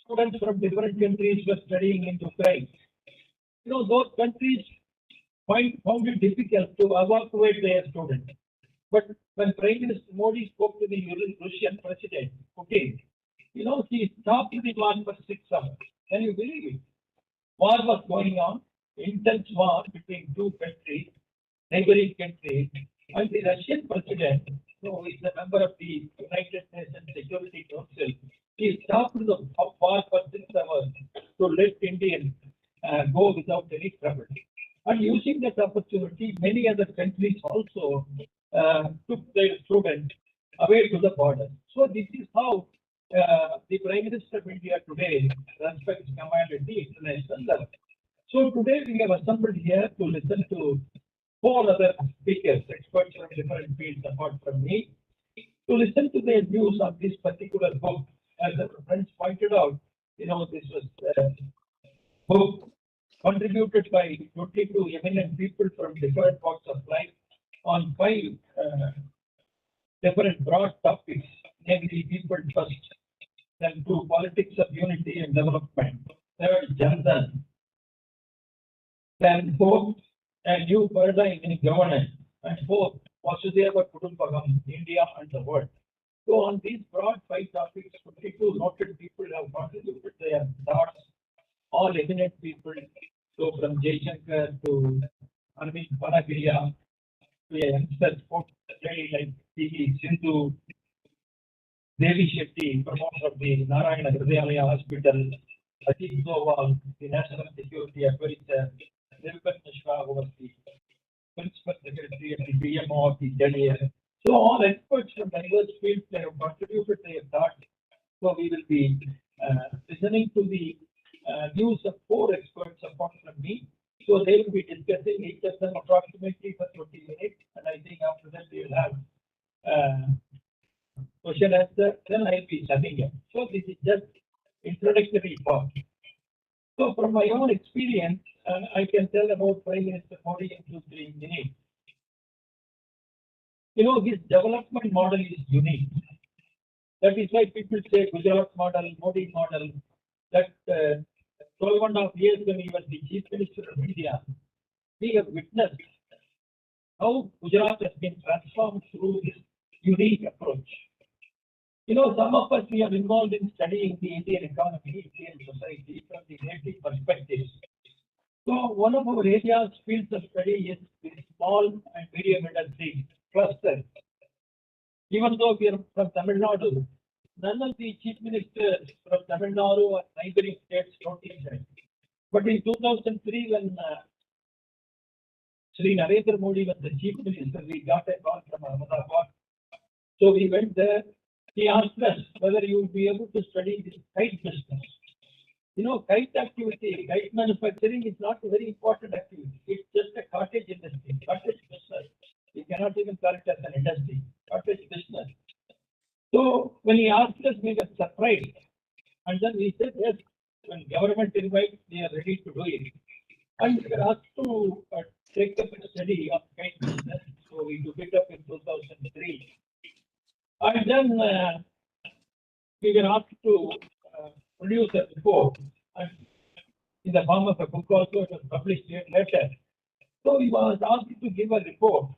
students from different countries were studying in Ukraine. You know, those countries found it difficult to evacuate their students. But when Prime Minister Modi spoke to the Russian President Putin, you know, he stopped the war for 6 hours. Can you believe it? War was going on, intense war between two countries, neighboring countries, and the Russian President, who is a member of the United Nations Security Council, he stopped the war for 6 hours to let Indians go without any trouble. And using that opportunity, many other countries also took their students away to the border. So this is how the Prime Minister of India today respects command at the international level. So today we have assembled here to listen to 4 other speakers, experts from different fields apart from me, to listen to their views on this particular book. As the friends pointed out, you know, this was a book contributed by 22 eminent people from different walks of life on 5 different broad topics, namely people first, then 2, politics of unity and development, 3rd, Jandan, then 4th, a new paradigm in governance, and 4th, Vasudeva Kutumbakam, India and the world. So on these broad 5 topics, 22 noted people have contributed their thoughts, all eminent people. So from Jaishankar to Arvind Panagiriya to a youngster sport lady like P.V. Sindhu, Devi Shetty, promoter of the Narayana Hridayalaya Hospital, Ajit Doval, the National Security Advisor, Nirban Mishra, who was the Principal Secretary and the BMO of the Delhi. So all experts from diverse fields, they have contributed their thoughts. So we will be listening to the views of 4 experts apart from me. So they will be discussing each of them approximately for 20 minutes. And I think after that we will have question answer, then I will be summing up. So this is just introductory part. So from my own experience, I can tell about Prime Minister Modi in 2-3 minutes. You know, his development model is unique. That is why people say Gujarat model, Modi model, that 12.5 years when he was the Chief Minister of India, we have witnessed how Gujarat has been transformed through this unique approach. You know, some of us, we are involved in studying the Indian economy, Indian society from the native perspective. So one of our areas, fields of study is the small and medium industry cluster. Even though we are from Tamil Nadu, none of the chief ministers from Tamil Nadu or neighboring states noticed that. But in 2003, when Sri Narendra Modi was the chief minister, we got a call from Ahmedabad. So we went there. He asked us whether you would be able to study this kite business. You know, kite activity, kite manufacturing is not a very important activity. It's just a cottage industry, cottage business. We cannot even call it as an industry, cottage business. So when he asked us, we were surprised. And then we said, yes, when government invites, we are ready to do it. And we were asked to take up a study of kite business. So we took it up in 2003. And then we were asked to produce a report, and in the form of a book also, it was published later. So we was asked to give a report,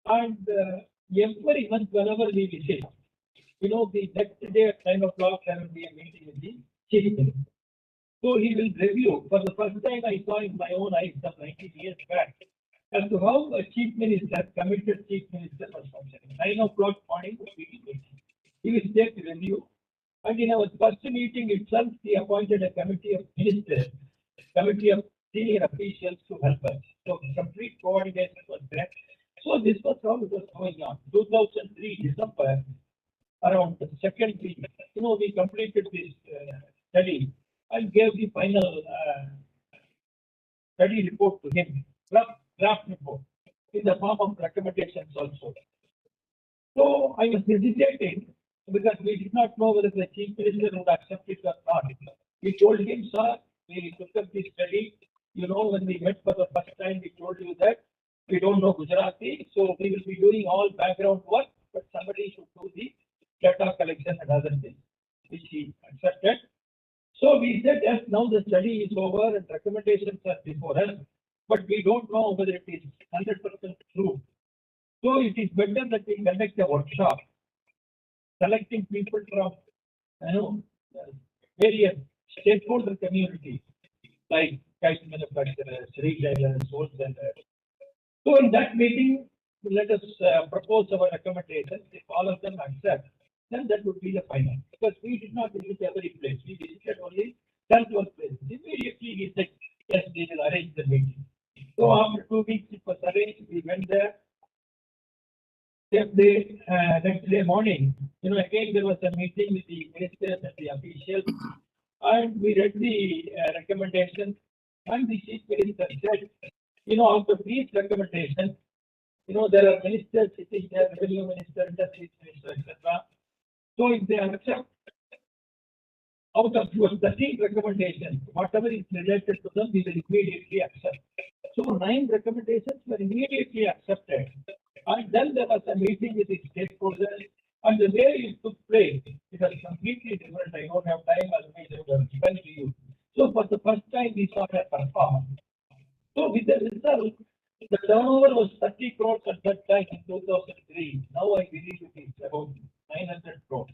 and every month whenever we visit, you know, the next day at 9 o'clock there will be a meeting with the chief minister. So he will review. For the first time I saw in my own eyes some 19 years back as to how a chief minister, committed chief minister was functioning. 9 o'clock morning meeting. He will take review. And in our first meeting itself, he appointed a committee of ministers, committee of senior officials to help us. So complete coordination was there. So this was how it was going on. 2003 December, around the second week, you know, we completed this study and gave the final study report to him, draft report, in the form of recommendations also. So I was hesitating because we did not know whether the chief minister would accept it or not. We told him, sir, we took up this study. You know, when we met for the first time, we told you that we don't know Gujarati, so we will be doing all background work, but somebody should do the data collection and other things, which he accepted. So we said, yes, now the study is over and recommendations are before us, but we don't know whether it is 100% true. So it is better that we conduct a workshop, selecting people from, you know, various stakeholder communities, like kite manufacturers, retailers, wholesalers. So in that meeting, let us propose our recommendations. If all of them accept, then that would be the final. Because we did not visit every place. We visited only 10 places. Immediately we said, yes, we will arrange the meeting. So after 2 weeks it was arranged, we went there. Next day morning, you know, again there was a meeting with the ministers and the officials, and we read the recommendations, and the chief minister said, you know, out of these recommendations, you know, there are ministers sitting there, revenue minister, industry minister, etc. So if they accept out of your 13 recommendations, whatever is related to them, we will immediately accept. So 9 recommendations were immediately accepted. And then there was a meeting with the stakeholders, and the way it took place, it was completely different. I don't have time, otherwise I would have explained to you. So for the first time, we saw a performance. So with the result, The turnover was 30 crores at that time in 2003. Now I believe it is about 900 crores.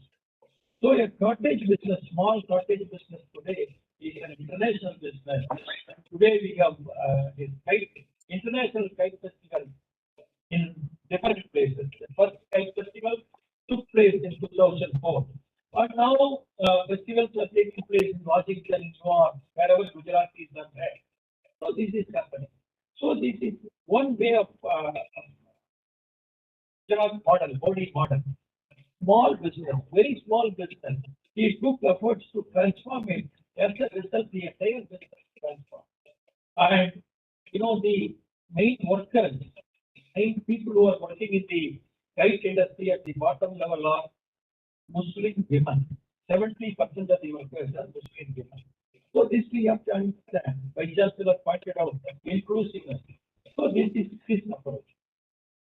So a cottage business, small cottage business today is an international business. Today we have this international kite festival in different places. The first kite festival took place in 2004. But now festivals are taking place in Washington, New York, wherever Gujaratis are there. So this is happening. So this is one way of Gujarat model, body model. Small business, very small business. He took efforts to transform it. As a result, the entire business transformed. And the main workers, main people who are working in the kite industry at the bottom level are Muslim women. 70% of the workers are Muslim women. So this we have to understand. Vice Chancellor pointed out inclusiveness. So this is his approach.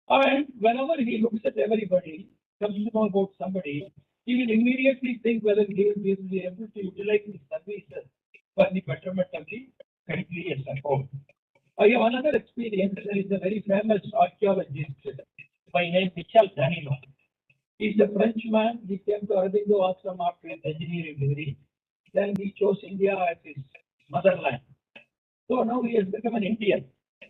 And whenever he looks at everybody, comes to know about somebody, he will immediately think whether he will be able to utilize his services for the betterment of the country as a whole. I have another experience. There is a very famous archaeologist by name Michel Danilo. He's a Frenchman. He came to Aurobindo Ashram after his engineering degree. Then he chose India as his motherland. So now he has become an Indian.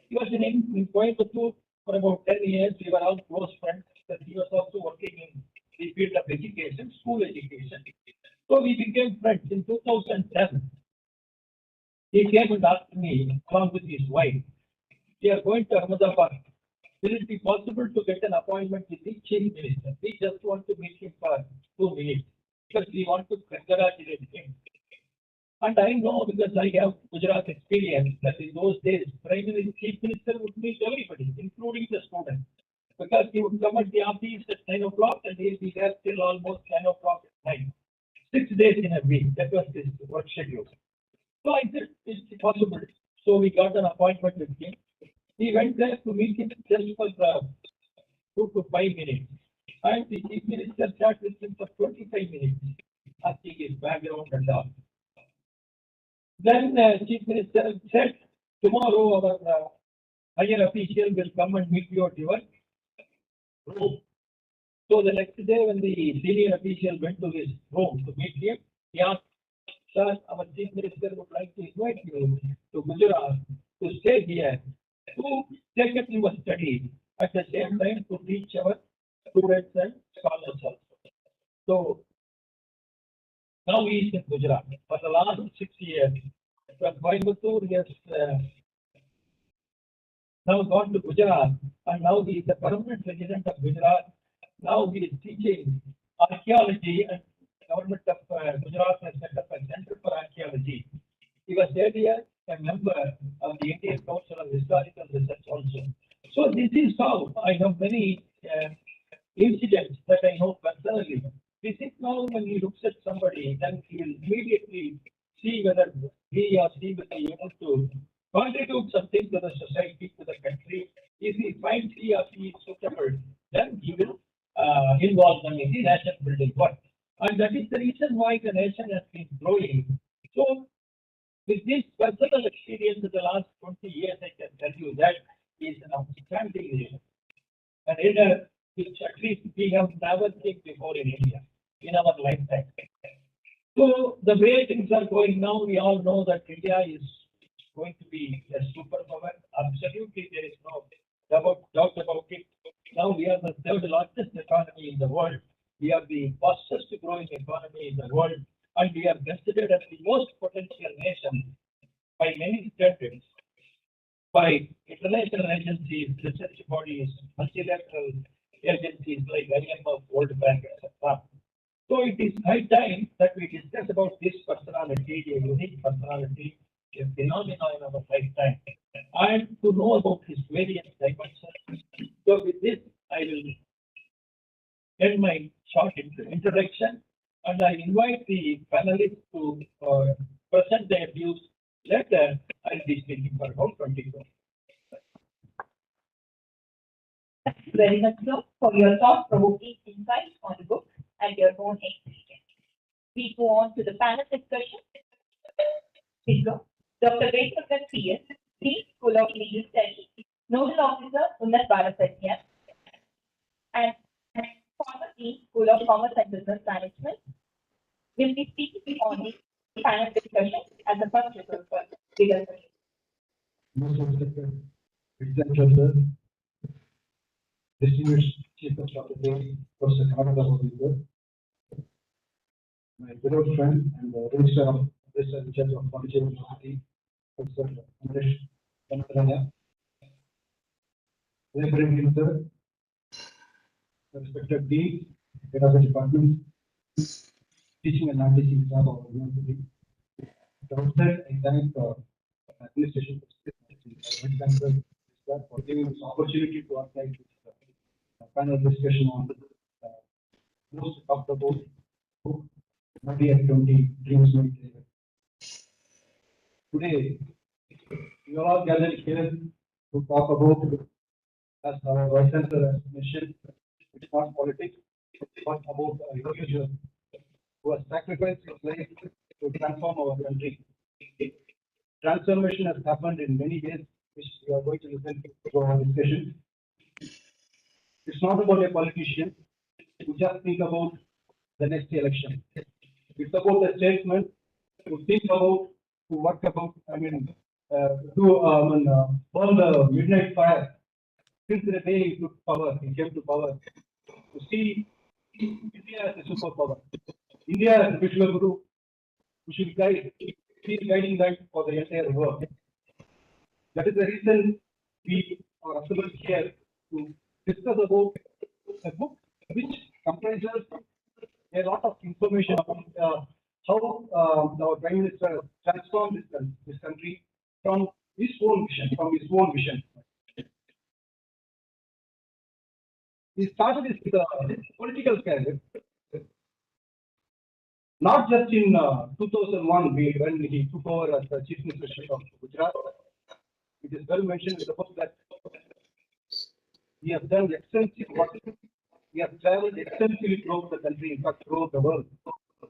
He was in Coimbatore for about 10 years. We were all close friends. But he was also working in the field of education, school education. So we became friends in 2007. He came and asked me, along with his wife, they are going to Ahmedabad. Will it be possible to get an appointment with the chief minister? We just want to meet him for 2 minutes because we want to congratulate him. And I know because I have Gujarat experience that in those days, chief minister would meet everybody, including the students. Because he would come at the office at 9 o'clock and he'll be there till almost 10 o'clock at night. 6 days in a week. That was his work schedule. So I said, it's possible. So we got an appointment with him. He went there to meet him just for 2 to 5 minutes. And the chief minister sat with him for 25 minutes, asking his background and all. Then chief minister said, tomorrow our higher official will come and meet you at your room. So the next day when the senior official went to his room to meet him, he asked, sir, our chief minister would like to invite you to Gujarat to stay here, to take up your study, at the same time to teach our students and scholars also. So now he is in Gujarat. For the last 6 years, from Coimbatore, he has now gone to Gujarat, and now he is a permanent resident of Gujarat. Now he is teaching archaeology, and government of Gujarat has set up a center for archaeology. He was earlier a member of the Indian Council of Historical Research also. So this is how I have many incidents that I know personally. This is now when he looks at somebody, then he will immediately see whether he or she will be able to contribute something to the society, to the country. If he finds he or she is suitable, then he will involve them in the nation building work. And that is the reason why the nation has been growing. So with this personal experience of the last 20 years, I can tell you that is an outstanding leader. A leader which at least we have never seen before in India in our lifetime. So the way things are going now, we all know that India is going to be a superpower. Absolutely, there is no doubt about it. Now we are the third largest economy in the world. We are the fastest growing economy in the world, and we are considered as the most potential nation by many standards, by international agencies, research bodies, multilateral agencies like IMF, World Bank, etc. So it is high time that we discuss about this personality, a unique personality, a phenomenon in our lifetime, and to know about his various dimensions. So with this, I will end my short introduction, and I invite the panelists to present their views. Later, I'll be speaking for about 20 minutes. Thank you very much, sir, for your thought-provoking insights on the book and your own experience. We go on to the panel discussion. Speaker, Dr. Venkatan P.S., Dean School of Legal Studies, Nodal Officer, Untitled and former Dean, School of Commerce and Business Management, will be speaking on the panel discussion as the first resource for legal session. Most respected representative, distinguished chief of staff of the Professor Canada Officer, my beloved friend and the registrar of this and judge of Pondicherry University, Professor Anish Kanadanya, Reverend Minister, respected dean, head of the department, teaching and non-teaching staff of our university. At the outset, I thank the administration for giving us opportunity to organize this panel discussion on most of the book, 20 and 20 Dreams Made Clear. Today, we are all gathered here to talk about, as our Vice Chancellor has mentioned, it's not politics, but about a individual who has sacrificed his life to transform our country. Transformation has happened in many ways, which we are going to listen to our discussion. It's not about a politician who just think about the next election. It's about a statesman who think about, who work about, burn the midnight fire since the day he took power, he came to power, to see India as a superpower. India as a visual guru who should guide, be guiding light for the entire world. That is the reason we are assembled here to discuss about a book which comprises a lot of information about how our Prime Minister transformed this country from his own vision, He started his political career not just in 2001 when he took over as the Chief Minister of Gujarat. It is well mentioned in the book that he has done extensive work. He has traveled extensively throughout the country, in fact, throughout the world.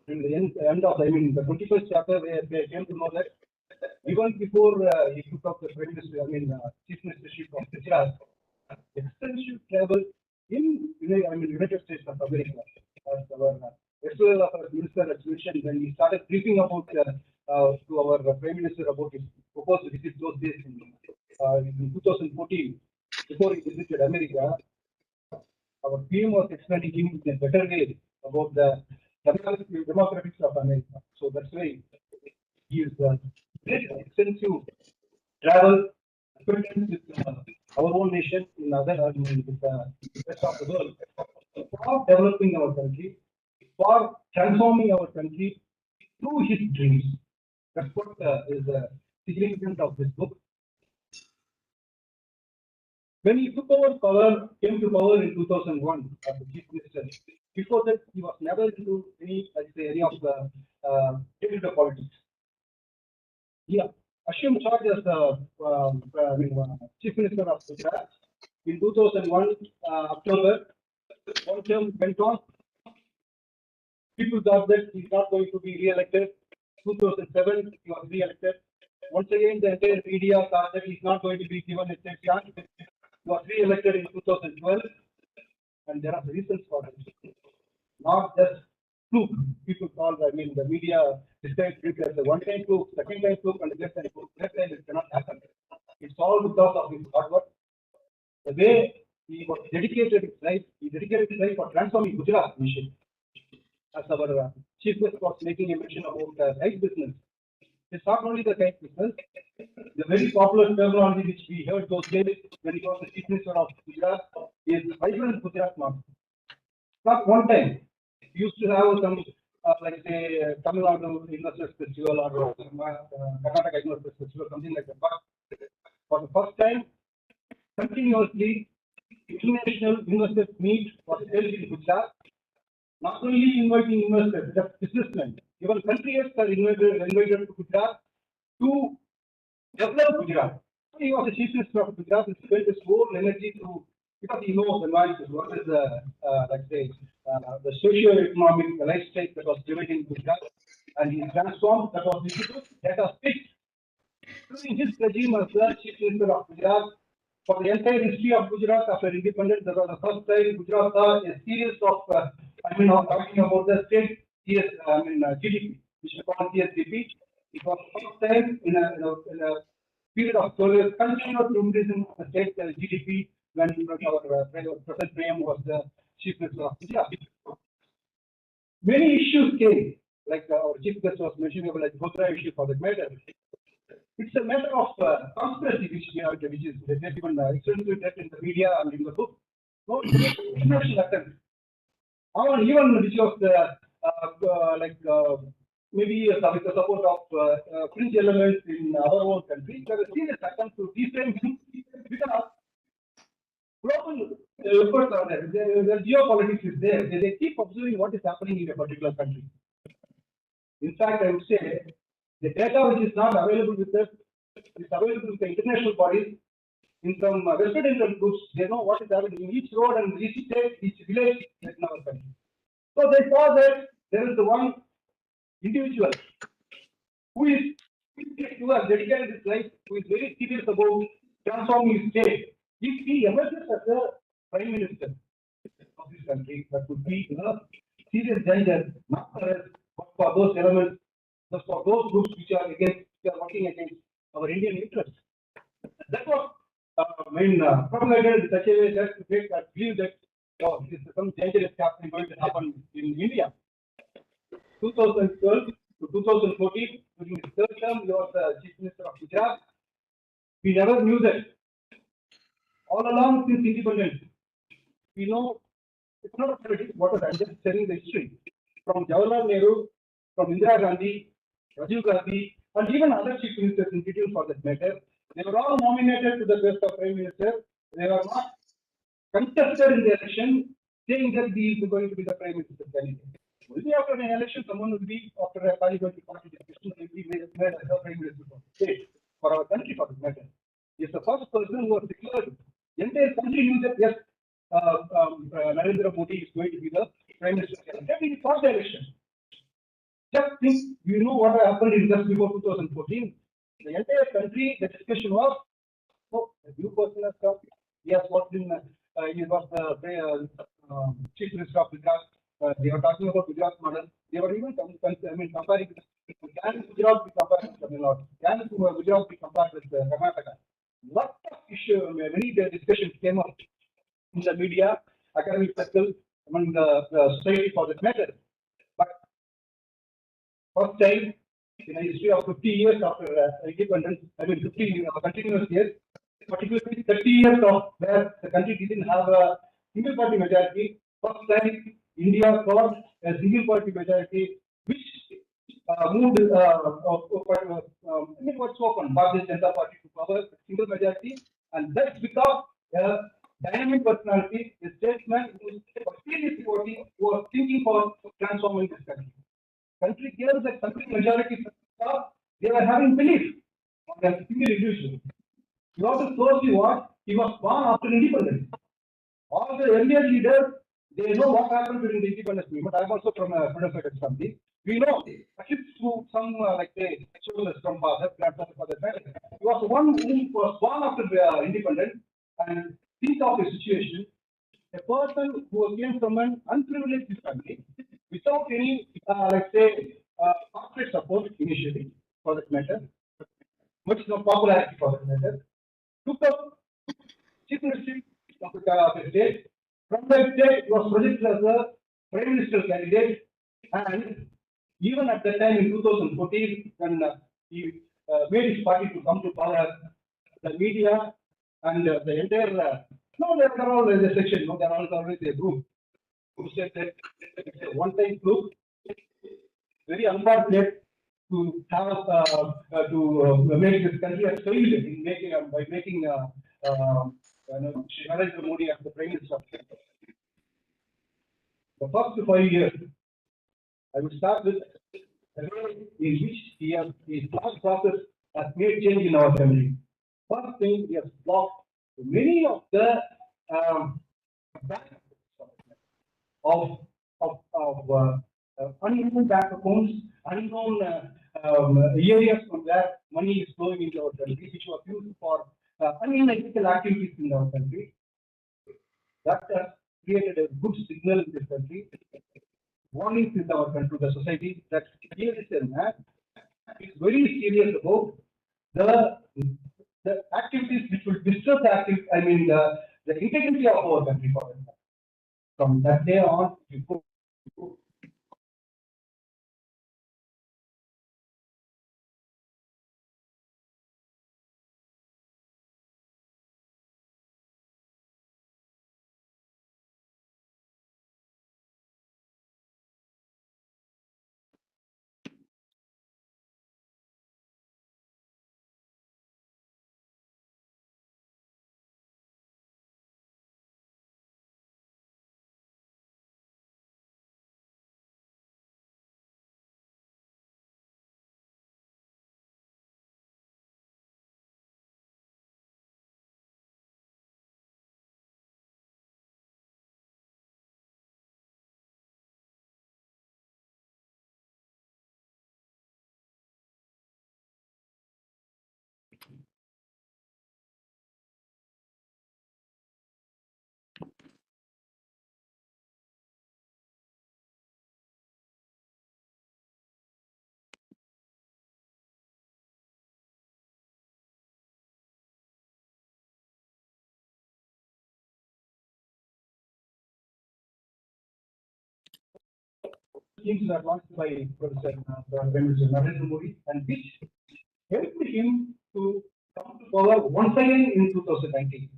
In the end of, the 21st chapter, they came to know that even before he took up the Chief Ministership of Gujarat, extensive travel in United States of America. As our external affairs minister has mentioned, when he started briefing about to our Prime Minister about his proposed visit those days in 2014, before he visited America, our PM was explaining him in a better way about the demographics of America. So that's why he is very extensive travel acquaintance with our own nation in other with the rest of the world for developing our country, for transforming our country through his dreams. That's what is the significance of this book. When he took over power, came to power in 2001 as the Chief Minister, before that he was never into any, any of the politics. Yeah, assumed charge as Chief Minister of Gujarat in 2001 October. One term went on. People thought that he's not going to be re-elected. 2007 he was re-elected. Once again, the entire media thought that he's not going to be given a second chance. He was re-elected in 2012, and there are reasons for this. Not just fluke. People call, the media describes it as a one-time fluke, second-time fluke, and the third time it cannot happen. It's all because of his hard work. The way he was dedicated his life, for transforming Gujarat nation. As our Chief Minister was making a mention about the rice business. It's not only the rice business, the very popular terminology which we heard those days when he was the Chief Minister of Gujarat is vibrant Gujarat market. Not one time. We used to have some, Tamil Nadu Investors Festival or Karnataka Investors Festival, something like that. But for the first time, continuously, international investors meet was held in Gujarat. Not only inviting investors, but businessmen. Even countries are invited to Gujarat to develop Gujarat. So he was the Chief Minister of Gujarat and spent his whole energy to, because he knows the nuances, what is the socio-economic lifestyle that was prevailing in Gujarat, and he transformed, that was visible, that was fixed. During his regime as the Chief Minister of Gujarat, For the entire history of Gujarat after independence, that was the first time Gujarat saw a series of, talking about the state GDP, which is called CSDP. It was the first time in a period of 12 years, continuous increase in the state GDP when our President PM was the Chief Minister of Gujarat. Many issues came, like our Chief Minister was mentioning about like Godra issue for that matter. It's a matter of conspiracy which is even extensively read in the media and in the book. No, it's an international attempt. Even which was maybe with the support of fringe elements in our own country, there is a serious attempt to defame him because global efforts are there. The geopolitics is there. They keep observing what is happening in a particular country. In fact, I would say the data which is not available with us is available with the international bodies. In some vested interest groups, they know what is happening in each road and each state, each village in our country. So they saw that there is the one individual who has dedicated his life, who is very serious about transforming his state. If he emerges as a prime minister of this country, that would be a serious danger, not for us, but for those elements, but for those groups which are working against our Indian interests. That was propagated in such a way that to make us believe that this is some dangerous happening going to happen in India. 2012 to 2014, during his third term, he was the Chief Minister of Gujarat. We never knew that. All along since independence, we know it's not a politics, I'm just telling the history. From Jawaharlal Nehru, from Indira Gandhi, Rajiv Gandhi, and even other chief ministers in detail for that matter, they were all nominated to the post of prime minister. They were not contested in the election, saying that he is going to be the prime minister candidate. Only after an election, someone will be, after a parliamentary party discussion, will be made as the prime minister for the state, for our country for that matter. He is the first person who was declared. The entire country knew that yes, Narendra Modi is going to be the prime minister candidate. He fought the election. Just think, you know what happened in just before 2014. The entire country, the discussion was, oh, a new person has come. He has worked in, he was the Chief Minister of Gujarat. They were talking about Gujarat model. They were even comparing, can Gujarat be compared with Tamil Nadu? Can Gujarat be compared with Karnataka? Lot of issues, many discussions came up in the media, academic circle, among the society for that matter. But first time in the history of 50 years after independence, 50 continuous years, particularly 30 years of where the country didn't have a single party majority. First time India got a single party majority, which moved what's open, Bharatiya Janata Party to power, single majority, and that's because a dynamic personality, a statesman who was seriously working, who was thinking for transforming this country. Country gave the country majority, they were having belief on that single individual. You have to closely watch, he was born after independence. All the earlier leaders, they know what happened during the independence movement. I'm also from a Prosperous family. We know, at least through some, socialists from father, grandfather, father, he was the one who was born after independence, and think of the situation. A person who came from an unprivileged family, without any, corporate support initially, for that matter, much no popularity for that matter, took up chief ministry of the state. From that state, was projected as a prime minister candidate, and even at that time in 2014, when he made his party to come to power, the media and the entire, there are always a section, there are always a group who said that it's a one-time group, very unfortunate to have to make this country a failed in making by making Narendra Modi as the prime minister. The first 5 years, I would start with the way in which his thought process has made change in our family. First thing, he has blocked many of the unknown bank accounts, unknown areas from where money is flowing into our country, which was used for unethical activities in our country. That has created a good signal in this country. Warning in our country, the society, that here is a man is very serious about the activities which will disturb the integrity of our country. For example. From that day on, we put schemes that launched by Professor Narendra Modi, and which helped him to come to power once again in 2019.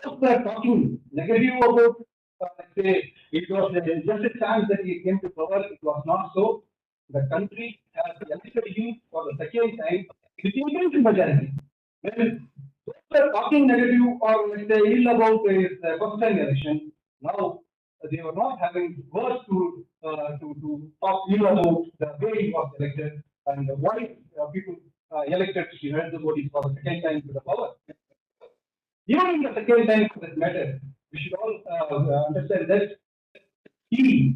Those were talking negative about, let's say, it was just a chance that he came to power. It was not so. The country has elected him for the second time with increasing majority. When those were talking negative or let's say ill about his first time election, now they were not having words to talk ill about the way he was elected and why people elected Narendra Modi for the second time to the power. Even in the second time for that matter, we should all understand that he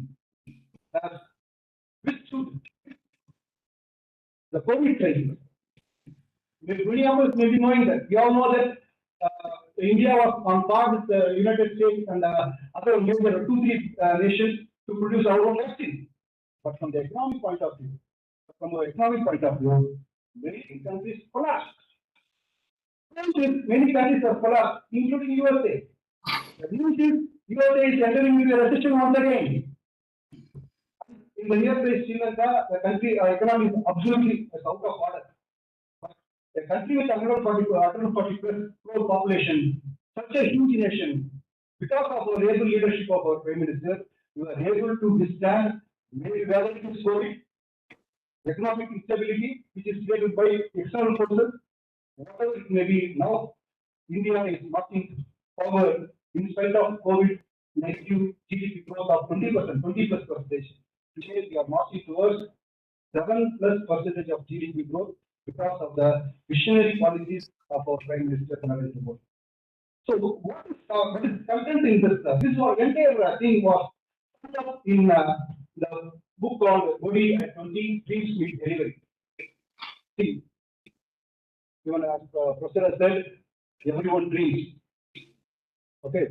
has withstood the COVID crisis. Many of us may be knowing that. We all know that India was on par with the United States and other major 2-3 nations to produce our own vaccine. But from the economic point of view, many countries collapsed. Many countries have collapsed, including USA. The news is USA is entering into a recession once again. In the nearby Sri Lanka, the country economy is absolutely out of order. A country with 140 crore population, such a huge nation, because of the able leadership of our Prime Minister, we are able to withstand maybe whether it is COVID, economic instability, which is created by external forces, whatever it may be. Now, India is marching forward in spite of COVID negative GDP growth of 20%, 20+%. Today, we are marching towards 7+% of GDP growth because of the visionary policies of our Prime Minister Narendra Modi. So, what is content in this? This entire thing was put up in the book called Modi at 20 Dreams Meet Delivery. See, even as Professor said, everyone dreams. Okay.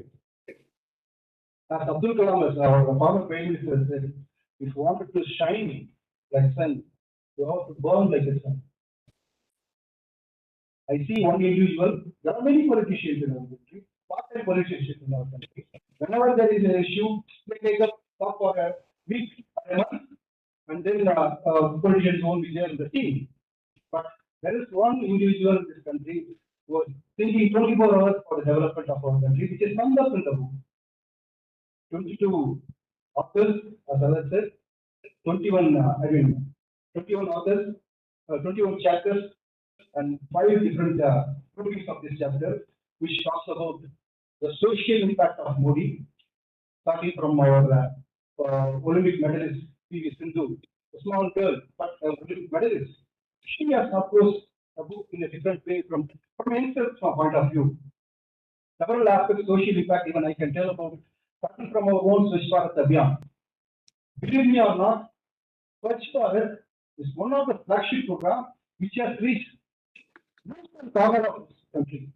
As Abdul Kalam, as our former Prime Minister said, if you wanted to shine like sun, you have to burn like a sun. I see one individual, there are many politicians in our country, part-time politicians in our country. Whenever there is an issue, they take up talk for a week or a month, and then politicians won't be there in the team. But there is one individual in this country who is thinking 24 hours for the development of our country, which is summed up in the book. 22 authors, as I said, 21 authors, 21 chapters, and 5 different topics of this chapter, which talks about the social impact of Modi, starting from our Olympic medalist P.V. Sindhu, a small girl, but Olympic medalist. She has approached a book in a different way from youngsters' point of view. Several aspects, social impact, even I can tell about, starting from our own Swachh Bharat Abhiyan. Believe me or not, Swachh Bharat is one of the flagship programs which has reached national power of country.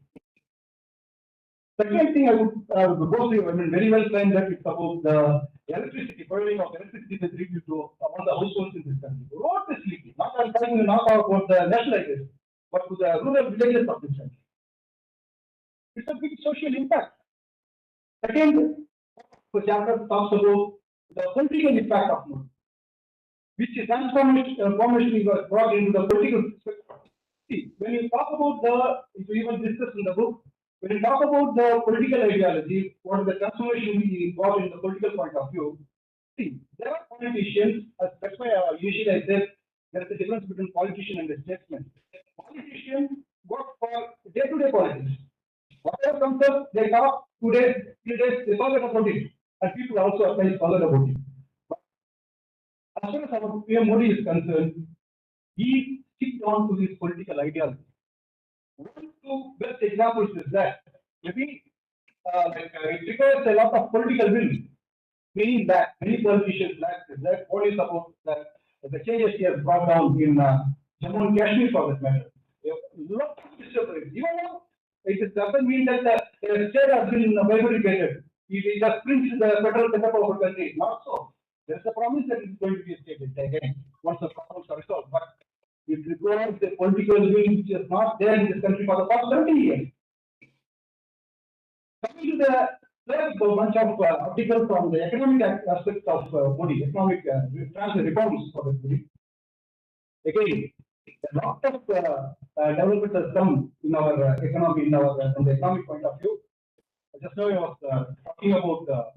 Second thing I would go through, I mean, very well claimed that it's about the electricity, providing of electricity facility to all the households in this country. Road facility, not I'm talking not about the national highways, but to the rural villages of this country. It's a big social impact. Second, the chapter talks about the political impact of money, which is transformation was brought into the political spectrum. See, when you talk about if you even discuss in the book, when you talk about the political ideology, what is the transformation we brought in the political point of view, see, there are politicians, that's why usually I said there is a difference between politician and a statesman. Politicians work for day-to-day politics. Whatever comes up, they talk 2 days, 3 days, they forget about it. And people also forget about it. But as far as our PM Modi is concerned, he sticks on to his political ideology. One of the best examples is that maybe it requires a lot of political will, meaning that many politicians lack that. What is about the changes he has brought down in Jammu and Kashmir for that matter? A lot of disturbance. Even though it doesn't mean that the state has been fabricated. It has printed the federal setup of the country. Not so. There is a promise that it is going to be a state again once the problems are resolved. But it requires a political will which is not there in this country for the past 30 years. Coming to the third bunch of articles on the economic aspects of Modi, economic reforms for the Modi. Again, a lot of development has come in our economy, from the economic point of view. Just now I was talking about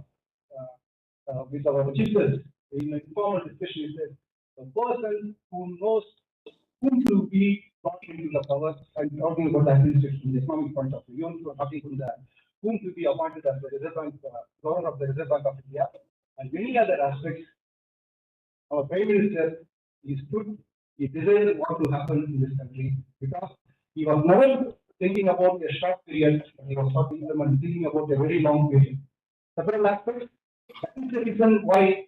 with our chief guest in an informal discussion. He said, the person who knows whom to be brought into the power, and talking about the administration from the economic point of view. You are talking from the whom to be appointed as the Reserve Bank, governor of the Reserve Bank of India, and many other aspects. Our Prime Minister, he stood, he decided what to happen in this country because he was never thinking about a short period, he was thinking about a very long period. Several aspects. That is the reason why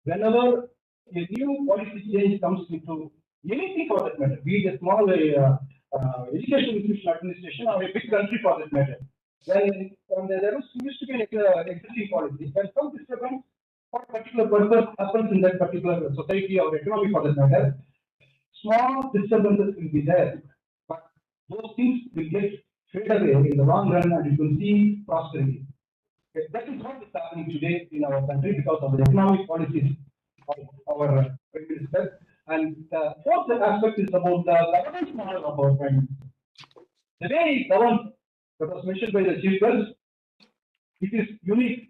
whenever a new policy change comes into anything for that matter, be it a small education institution administration or a big country for that matter, when there used to be an existing policy, when some disturbance for a particular purpose happens in that particular society or economy for that matter, small disturbances will be there, but those things will get fade away in the long run and you will see prosperity. Okay, that is what is happening today in our country because of the economic policies of our Prime Minister. And the fourth aspect is about the governance model of our Prime Minister. The way he governs, that was mentioned by the chief guest, it is unique.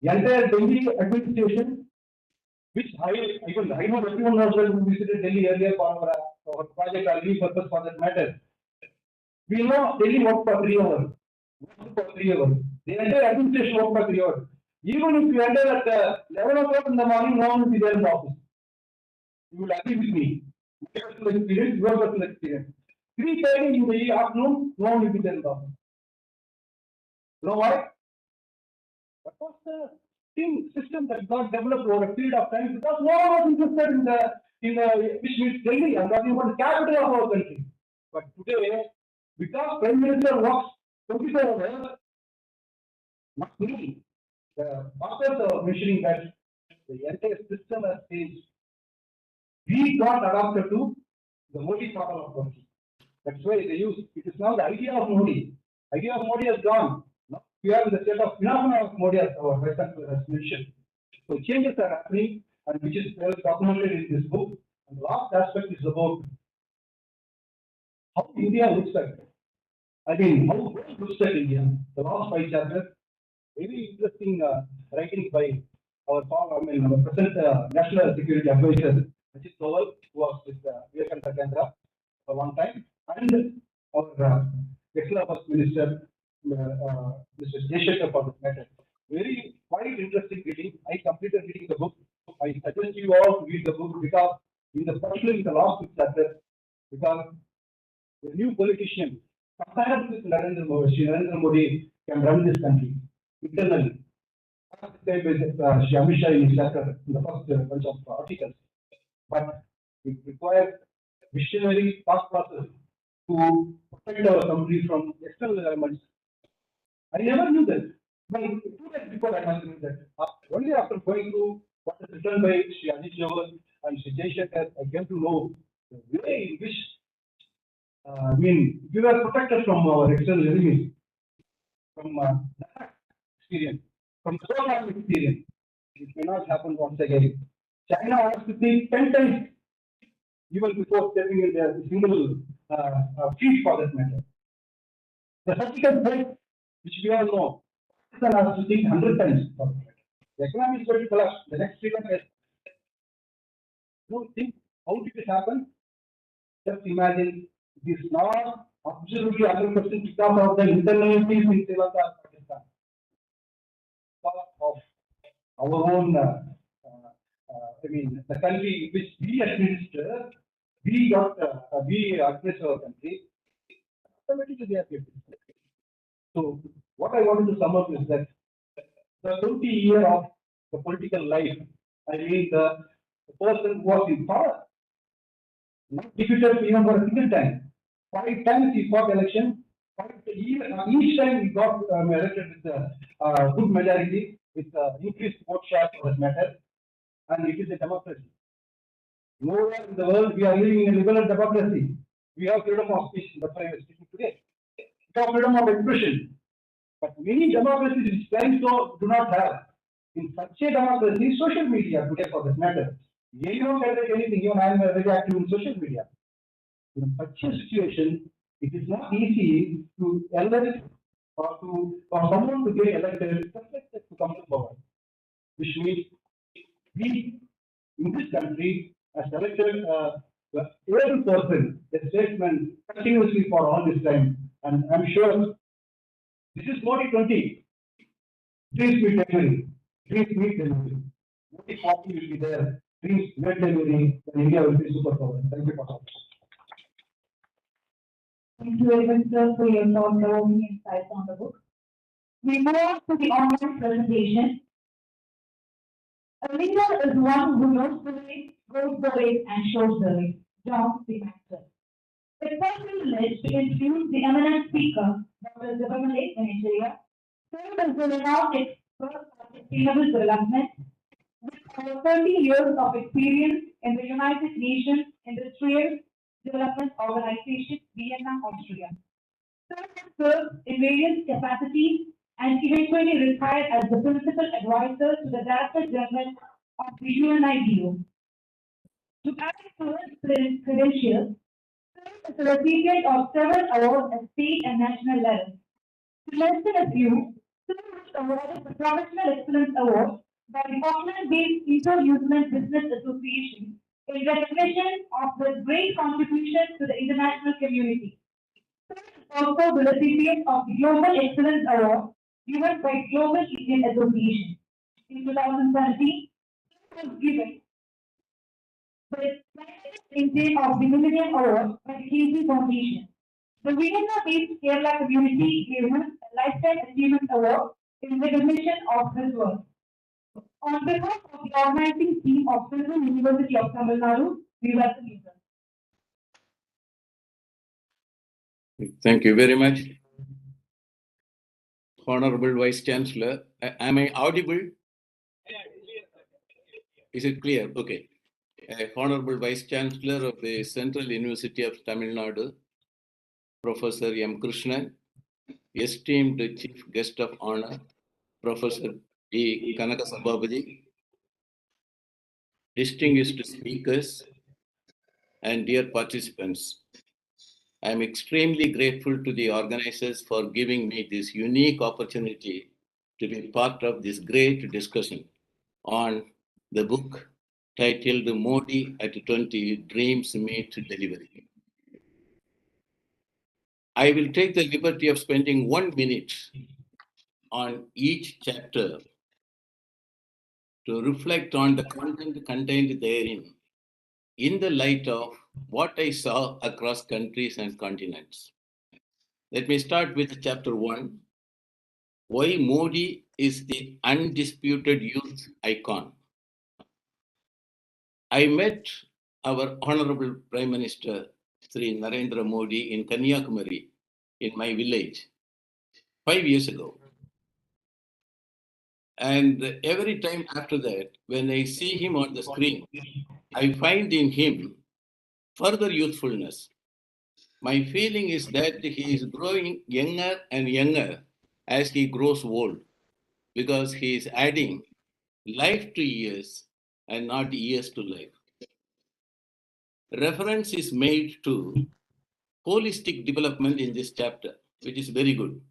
The entire Delhi administration, which I know everyone knows that we visited Delhi earlier for our project or any purpose for that matter. We know Delhi worked for 3 hours. The entire administration worked for 3 hours. Even if you enter at 11 o'clock in the morning, no one will be there in the office. You will agree with me. My personal experience, your personal experience. 3:30 in the afternoon, no one will be there in the office. You know why? What was the system that got developed over a period of time? Because no one was interested in the which means Delhi. I'm talking about the capital of our country. But today, because Prime Minister works 24 hours, not me. The authors are mentioning that the entire system has changed. We got adapted to the Modi model of working. That's why they use it is now the idea of Modi. Idea of Modi has gone. Now we are in the state of phenomena of Modi, as our president has mentioned. So changes are happening, and which is well documented in this book. And the last aspect is about how India looks like. I mean, how it looks like India. The last 5 chapters, very interesting writing by our present National Security Advisor, Ajit Doval, who was with Vivekananda Kendra for one time, and our ex-First Minister, Mr. Jayashankar for this matter. Very quite interesting reading. I completed reading the book. I suggest you all to read the book because particularly in the last 6 chapters, because the new politician, compared with Narendra Modi, can run this country internally. As said by Amit Shah in his chapter in the first bunch of articles. But it requires visionary thought process to protect our country from external elements. I never knew that. But 2 days before I must knew that. Only after going through what is written by Sri Ajit Jawar and Sri Jaishankar, I came to know the way in which, we were protected from our external enemies, from that experience, from so-called experience. It may not happen once again. China has to think 10 times even before stepping in their single feet for that matter. The surgical threat, which we all know, Pakistan has to think 100 times for that matter. The economy is going to collapse. The next Sri Lanka is. Don't think how did it happen? Just imagine it is not absolutely 100% because of the internal peace in Sri Lanka and Pakistan. Because of our own, the country which we administer, we administer our country, automatically they are getting. So, what I wanted to sum up is that the 20 years of the political life, the person who was in power, not defeated even for a single time. 5 times he fought election. Each time he got elected with a good majority, with increased vote share for that matter, and it is a democracy. Nowhere in the world we are living in a liberal democracy. We have freedom of speech. That's why we are speaking today. We have freedom of expression. But many democracies which claim so do not have. In such a democracy, social media today for that matter. Anyone can write anything. Even I am very active in social media. In such a situation, it is not easy to elect or someone to get elected just like that to come to power. Which means we in this country has elected every person, a statesman continuously for all this time. And I'm sure this is Modi 20. Dreams meet delivery. Dreams meet delivery. Modi 40 will be there. Dreams meet delivery. Then India will be superpower. Thank you for that. Thank you very much, sir, for your thought-provoking insights on the book. We move on to the online presentation. A leader is one who knows the way, goes the way, and shows the way. John the Master. It's my privilege to introduce the eminent speaker, Dr. Zibamale Nigeria, served as the renowned expert on sustainable development with over 30 years of experience in the United Nations Industrial Development Organization, Vienna, Austria. Served in various capacities and eventually retired as the principal advisor to the Director General of the UNIDO. To add to his credentials, served as the recipient of several awards at state and national levels. To mention a few, served was awarded the Professional Excellence Award by the Auckland-based Inter-Youthment Business Association in recognition of his great contribution to the international community. Served is also the recipient of the Global Excellence Award given by Global Indian Association. In 2017, it was given the Indian of the Millennium Award by the KG Foundation. The Vienna-based Kerala community gave him a Lifetime Achievement Award in recognition of his work. On behalf of the organizing team of Central University of Tamil Nadu, we welcome you, sir. Thank you very much. Honorable Vice Chancellor, am I audible? Is it clear? Okay. Honorable Vice Chancellor of the Central University of Tamil Nadu, Professor M. Krishnan, esteemed Chief Guest of Honor, Professor E. Kanaka Sabhabadi, distinguished speakers, and dear participants. I am extremely grateful to the organizers for giving me this unique opportunity to be part of this great discussion on the book titled Modi at 20, Dreams Meet Delivery. I will take the liberty of spending 1 minute on each chapter to reflect on the content contained therein in the light of what I saw across countries and continents. Let me start with chapter 1, why Modi is the undisputed youth icon. I met our Honorable Prime Minister Sri Narendra Modi in Kanyakumari, in my village, 5 years ago. And every time after that, when I see him on the screen, I find in him further youthfulness. My feeling is that he is growing younger and younger as he grows old, because he is adding life to years and not years to life. Reference is made to holistic development in this chapter, which is very good.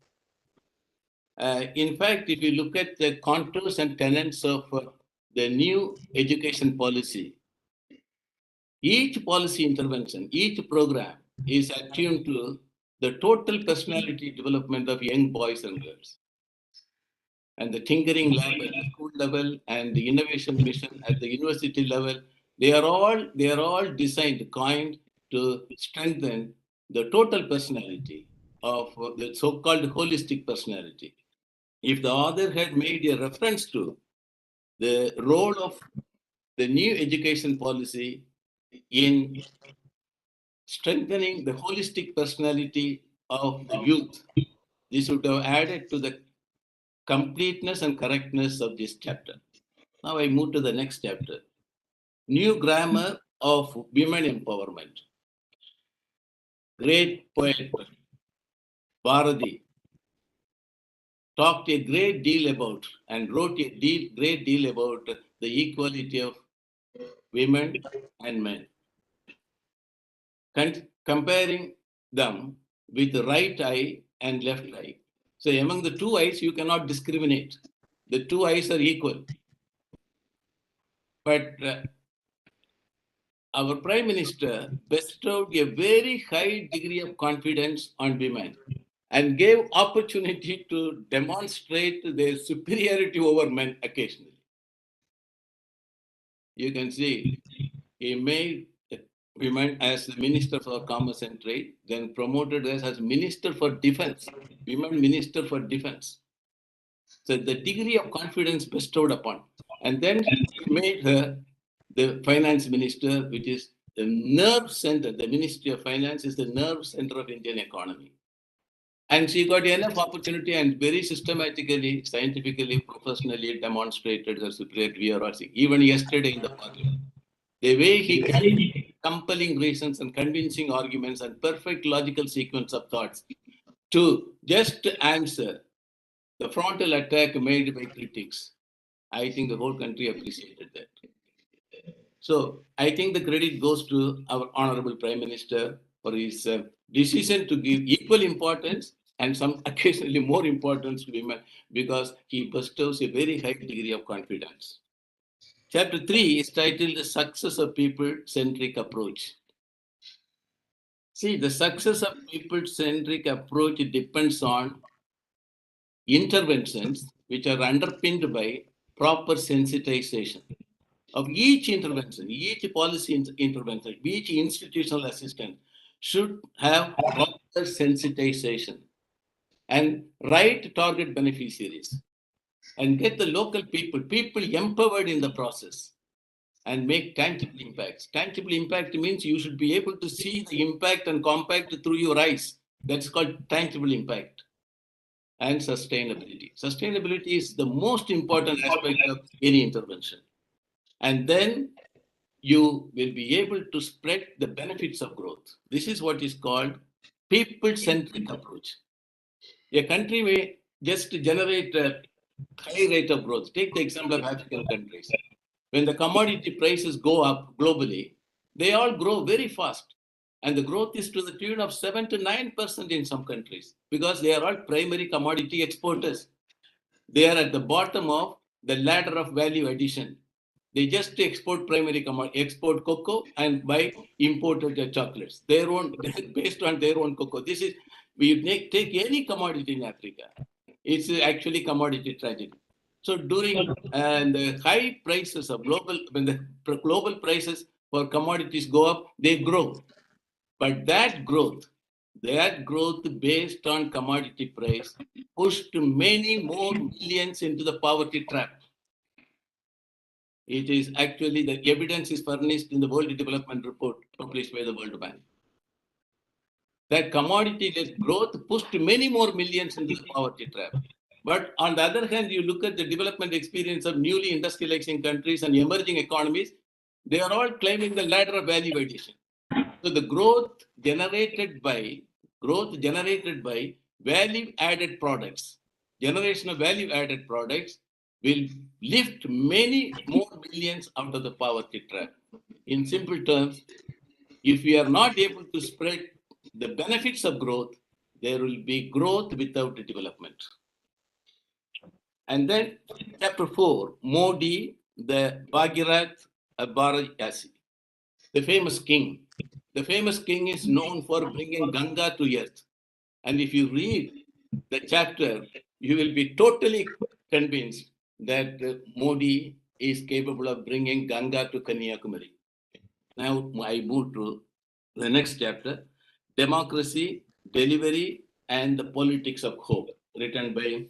In fact, if you look at the contours and tenets of the new education policy, each policy intervention, each program is attuned to the total personality development of young boys and girls. And the tinkering lab at the school level and the innovation mission at the university level, they are all designed, coined to strengthen the total personality of the so-called holistic personality. If the author had made a reference to the role of the new education policy in strengthening the holistic personality of the youth, this would have added to the completeness and correctness of this chapter. Now I move to the next chapter. New grammar of women empowerment. Great poet Bharati talked a great deal about and wrote a great deal about the equality of women and men, comparing them with the right eye and left eye. So among the two eyes, you cannot discriminate. The two eyes are equal. But our Prime Minister bestowed a very high degree of confidence on women and gave opportunity to demonstrate their superiority over men occasionally. You can see he made women as the Minister for Commerce and Trade, then promoted us as Minister for Defense, Women Minister for Defense. So the degree of confidence bestowed upon. And then he made her the Finance Minister, which is the nerve center. The Ministry of Finance is the nerve center of Indian economy. And she got enough opportunity and very systematically, scientifically, professionally demonstrated her superiority, even yesterday in the parliament. The way he carried compelling reasons and convincing arguments and perfect logical sequence of thoughts to just answer the frontal attack made by critics. I think the whole country appreciated that. So I think the credit goes to our Honorable Prime Minister for his decision to give equal importance and some occasionally more importance to women, because he bestows a very high degree of confidence. Chapter 3 is titled The Success of People-Centric Approach. See, the success of people-centric approach depends on interventions which are underpinned by proper sensitization of each intervention, each policy intervention, each institutional assistance should have proper sensitization and right target beneficiaries and get the local people empowered in the process and make tangible impacts. Tangible impact means you should be able to see the impact and compact through your eyes. That's called tangible impact. And sustainability. Sustainability is the most important aspect of any intervention. And then you will be able to spread the benefits of growth. This is what is called people-centric approach. A country may just generate a high rate of growth. Take the example of African countries. When the commodity prices go up globally, they all grow very fast. And the growth is to the tune of 7 to 9% in some countries, because they are all primary commodity exporters. They are at the bottom of the ladder of value addition. They just export primary commodity, export cocoa and buy imported chocolates. Their own, based on their own cocoa. This is, we take any commodity in Africa. It's actually commodity tragedy. So during the high prices of when the global prices for commodities go up, they grow. But that growth based on commodity price pushed many more millions into the poverty trap. It is actually, the evidence is furnished in the World Development Report published by the World Bank. that commodity-led growth pushed many more millions into the poverty trap. But on the other hand, you look at the development experience of newly industrializing countries and emerging economies, they are all climbing the ladder of value addition. So the growth generated by value-added products, generation of value-added products will lift many more millions out of the poverty trap. In simple terms, if we are not able to spread the benefits of growth, there will be growth without development. And then chapter 4, Modi, the Bhagirath Bharayasi, the famous king. The famous king is known for bringing Ganga to earth. And if you read the chapter, you will be totally convinced that Modi is capable of bringing Ganga to Kanyakumari. Now I move to the next chapter, Democracy, Delivery, and the Politics of Hope, written by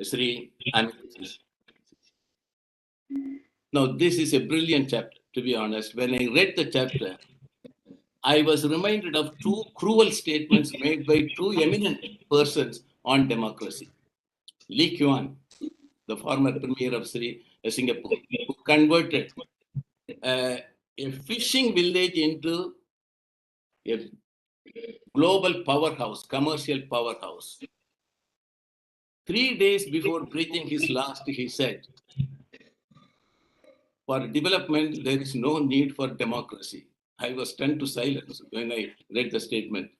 Sri Amit. Now, this is a brilliant chapter, to be honest. When I read the chapter, I was reminded of two cruel statements made by two eminent persons on democracy. Lee Kuan, the former premier of Singapore, who converted a fishing village into a global powerhouse, commercial powerhouse. 3 days before breathing his last, he said, for development, there is no need for democracy. I was stunned to silence when I read the statement.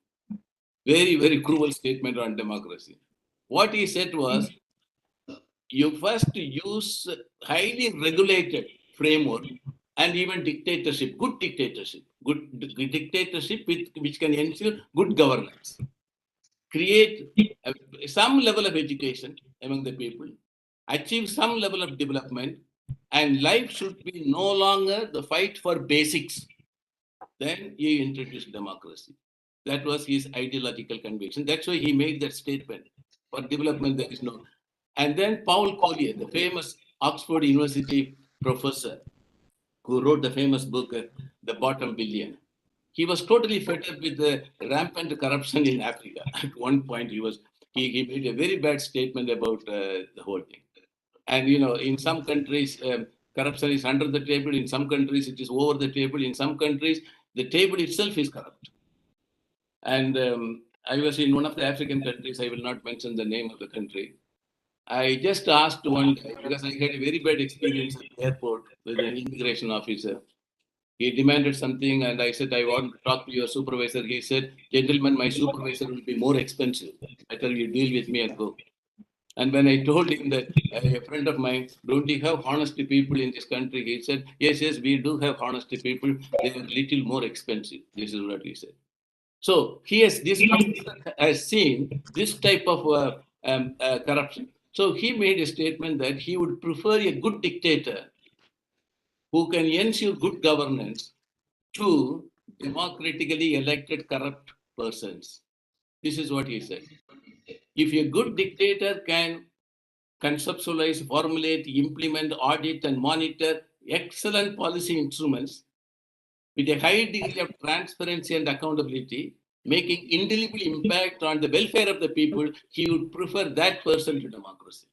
Very, very cruel statement on democracy. What he said was, you first use highly regulated framework and even dictatorship, good dictatorship which can ensure good governance. Create some level of education among the people, achieve some level of development, and life should be no longer the fight for basics. Then he introduced democracy. That was his ideological conviction. That's why he made that statement. For development, there is no. And then Paul Collier, the famous Oxford University professor, who wrote the famous book, The Bottom Billion. He was totally fed up with the rampant corruption in Africa. At one point, he made a very bad statement about the whole thing. And in some countries, corruption is under the table. In some countries, it is over the table. In some countries, the table itself is corrupt. And I was in one of the African countries. I will not mention the name of the country. I just asked one guy, because I had a very bad experience at the airport with an immigration officer. He demanded something, and I said, I want to talk to your supervisor. He said, gentlemen, my supervisor will be more expensive. Better you deal with me and go. And when I told him that a friend of mine, don't you have honest people in this country? He said, yes, we do have honest people. They are a little more expensive. This is what he said. So this officer has seen this type of corruption. So he made a statement that he would prefer a good dictator who can ensure good governance to democratically elected corrupt persons. This is what he said. If a good dictator can conceptualize, formulate, implement, audit, and monitor excellent policy instruments with a high degree of transparency and accountability, making indelible impact on the welfare of the people, he would prefer that person to democracy.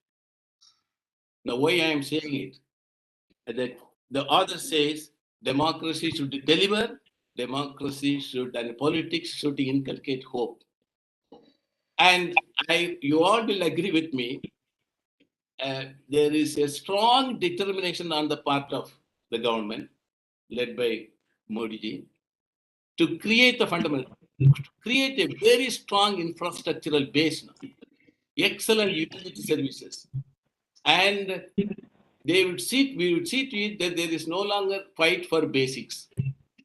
Now, why I am saying it? That the author says democracy should deliver, and politics should inculcate hope. And you all will agree with me, there is a strong determination on the part of the government, led by Modi ji, to create create a very strong infrastructural base now, excellent utility services. And we would see to it that there is no longer fight for basics.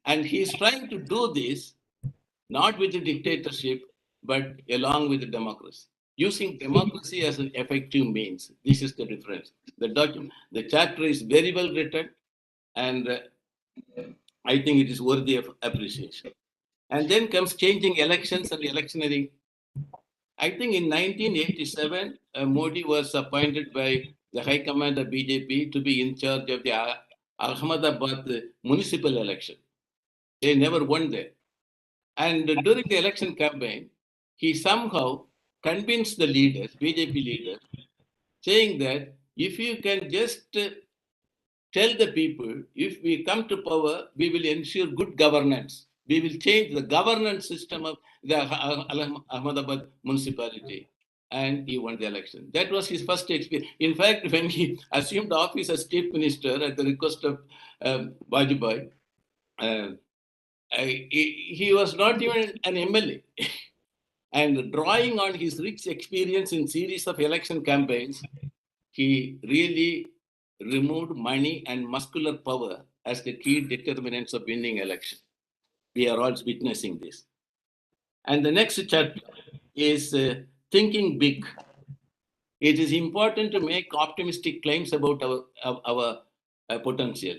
And he is trying to do this, not with the dictatorship, but along with the democracy, using democracy as an effective means. This is the difference. The chapter is very well written, and I think it is worthy of appreciation. And then comes changing elections and electioneering. I think in 1987, Modi was appointed by the High Command of BJP to be in charge of the Ahmedabad municipal election. They never won there. And during the election campaign, he somehow convinced the leaders, BJP leaders, saying that if you can just tell the people, if we come to power, we will ensure good governance. We will change the governance system of the Ahmedabad municipality. And he won the election. That was his first experience. In fact, when he assumed office as chief minister at the request of Vajpayee, he was not even an MLA. And drawing on his rich experience in series of election campaigns, he really removed money and muscular power as the key determinants of winning election. We are all witnessing this. And the next chapter is thinking big. It is important to make optimistic claims about our potential.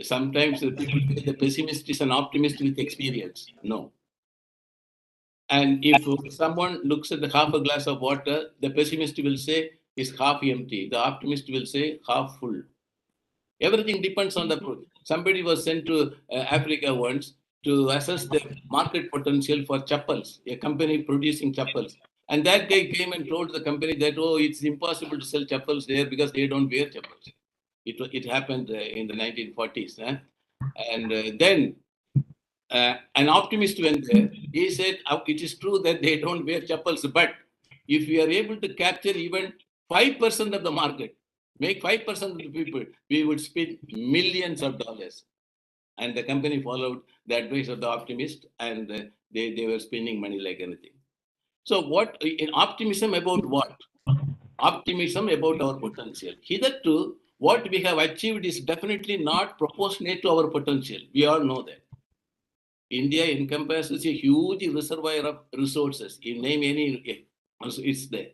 Sometimes people say the pessimist is an optimist with experience. No. And if someone looks at the half a glass of water, the pessimist will say is half empty. The optimist will say half full. Everything depends on the approach. Somebody was sent to Africa once to assess the market potential for chappals, a company producing chappals. And that guy came and told the company that, oh, it's impossible to sell chappals there because they don't wear chappals. It happened in the 1940s. And then an optimist went there. He said, it is true that they don't wear chappals, but if we are able to capture even 5% of the market, make 5% of the people, we would spend millions of dollars. And the company followed the advice of the optimist, and they were spending money like anything. So what, in optimism about what? Optimism about our potential. Hitherto, what we have achieved is definitely not proportionate to our potential. We all know that. India encompasses a huge reservoir of resources. You name any, it's there.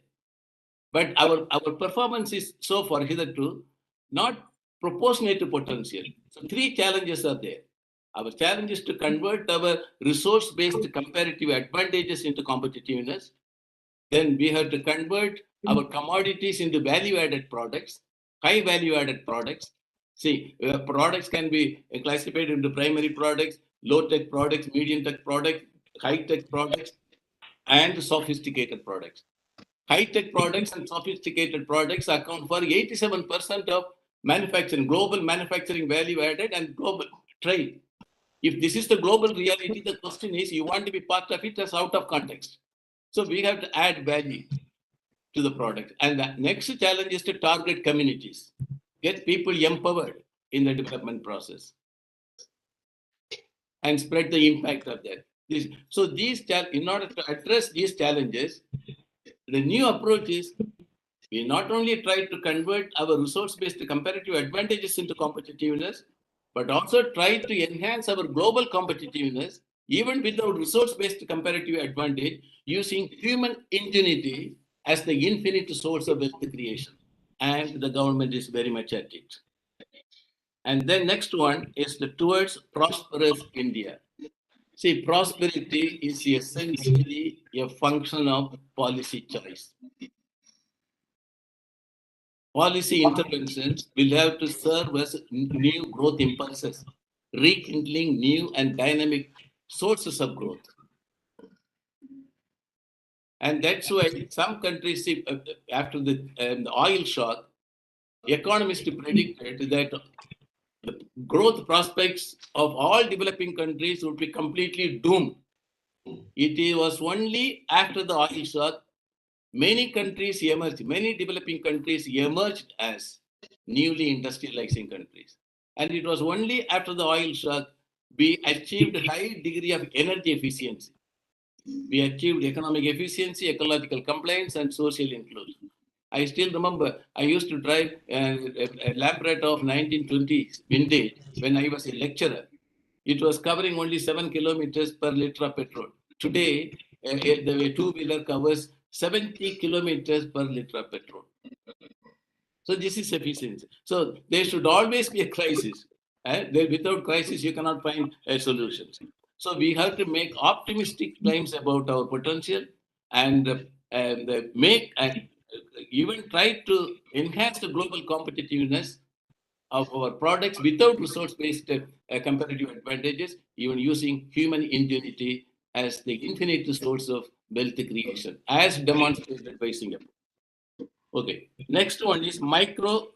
But our performance is so far hitherto not proportionate to potential. So three challenges are there. Our challenge is to convert our resource-based comparative advantages into competitiveness. Then we have to convert our commodities into value-added products, high value-added products. See, products can be classified into primary products, low-tech products, medium-tech products, high-tech products, and sophisticated products. High-tech products and sophisticated products account for 87% of manufacturing, global manufacturing value added and global trade. If this is the global reality, the question is, you want to be part of it as out of context. So we have to add value to the product. And the next challenge is to target communities, get people empowered in the development process, and spread the impact of that. So in order to address these challenges, the new approach is we not only try to convert our resource-based comparative advantages into competitiveness, but also try to enhance our global competitiveness, even without resource-based comparative advantage, using human ingenuity as the infinite source of wealth creation. And the government is very much at it. And then next one is towards prosperous India. See, prosperity is essentially a function of policy choice. Policy interventions will have to serve as new growth impulses, rekindling new and dynamic sources of growth. And that's why some countries, after the oil shock, economists predicted that the growth prospects of all developing countries would be completely doomed. It was only after the oil shock many countries emerged, many developing countries emerged as newly industrializing countries. And it was only after the oil shock we achieved a high degree of energy efficiency. We achieved economic efficiency, ecological compliance, and social inclusion. I still remember I used to drive a Lambretta of 1920s vintage when I was a lecturer. It was covering only 7 kilometers per liter of petrol. Today, the two-wheeler covers 70 kilometers per liter of petrol. So this is efficiency. So there should always be a crisis. Without crisis, you cannot find solutions. So we have to make optimistic claims about our potential and even try to enhance the global competitiveness of our products without resource-based comparative advantages, even using human ingenuity as the infinite source of wealth creation, as demonstrated by Singapore. Okay, next one is micro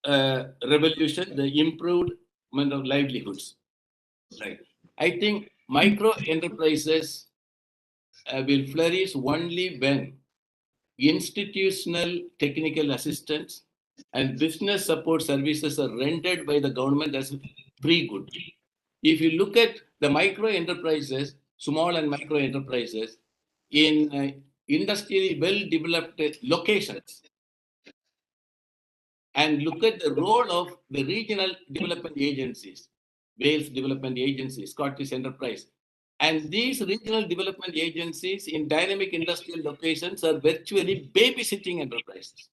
revolution, the improvement of livelihoods. Right. I think micro enterprises will flourish only when institutional technical assistance and business support services are rendered by the government as free good. If you look at the micro enterprises, small and micro enterprises in industrially well developed locations, and look at the role of the regional development agencies, Wales Development Agency, Scottish Enterprise. And these regional development agencies in dynamic industrial locations are virtually babysitting enterprises.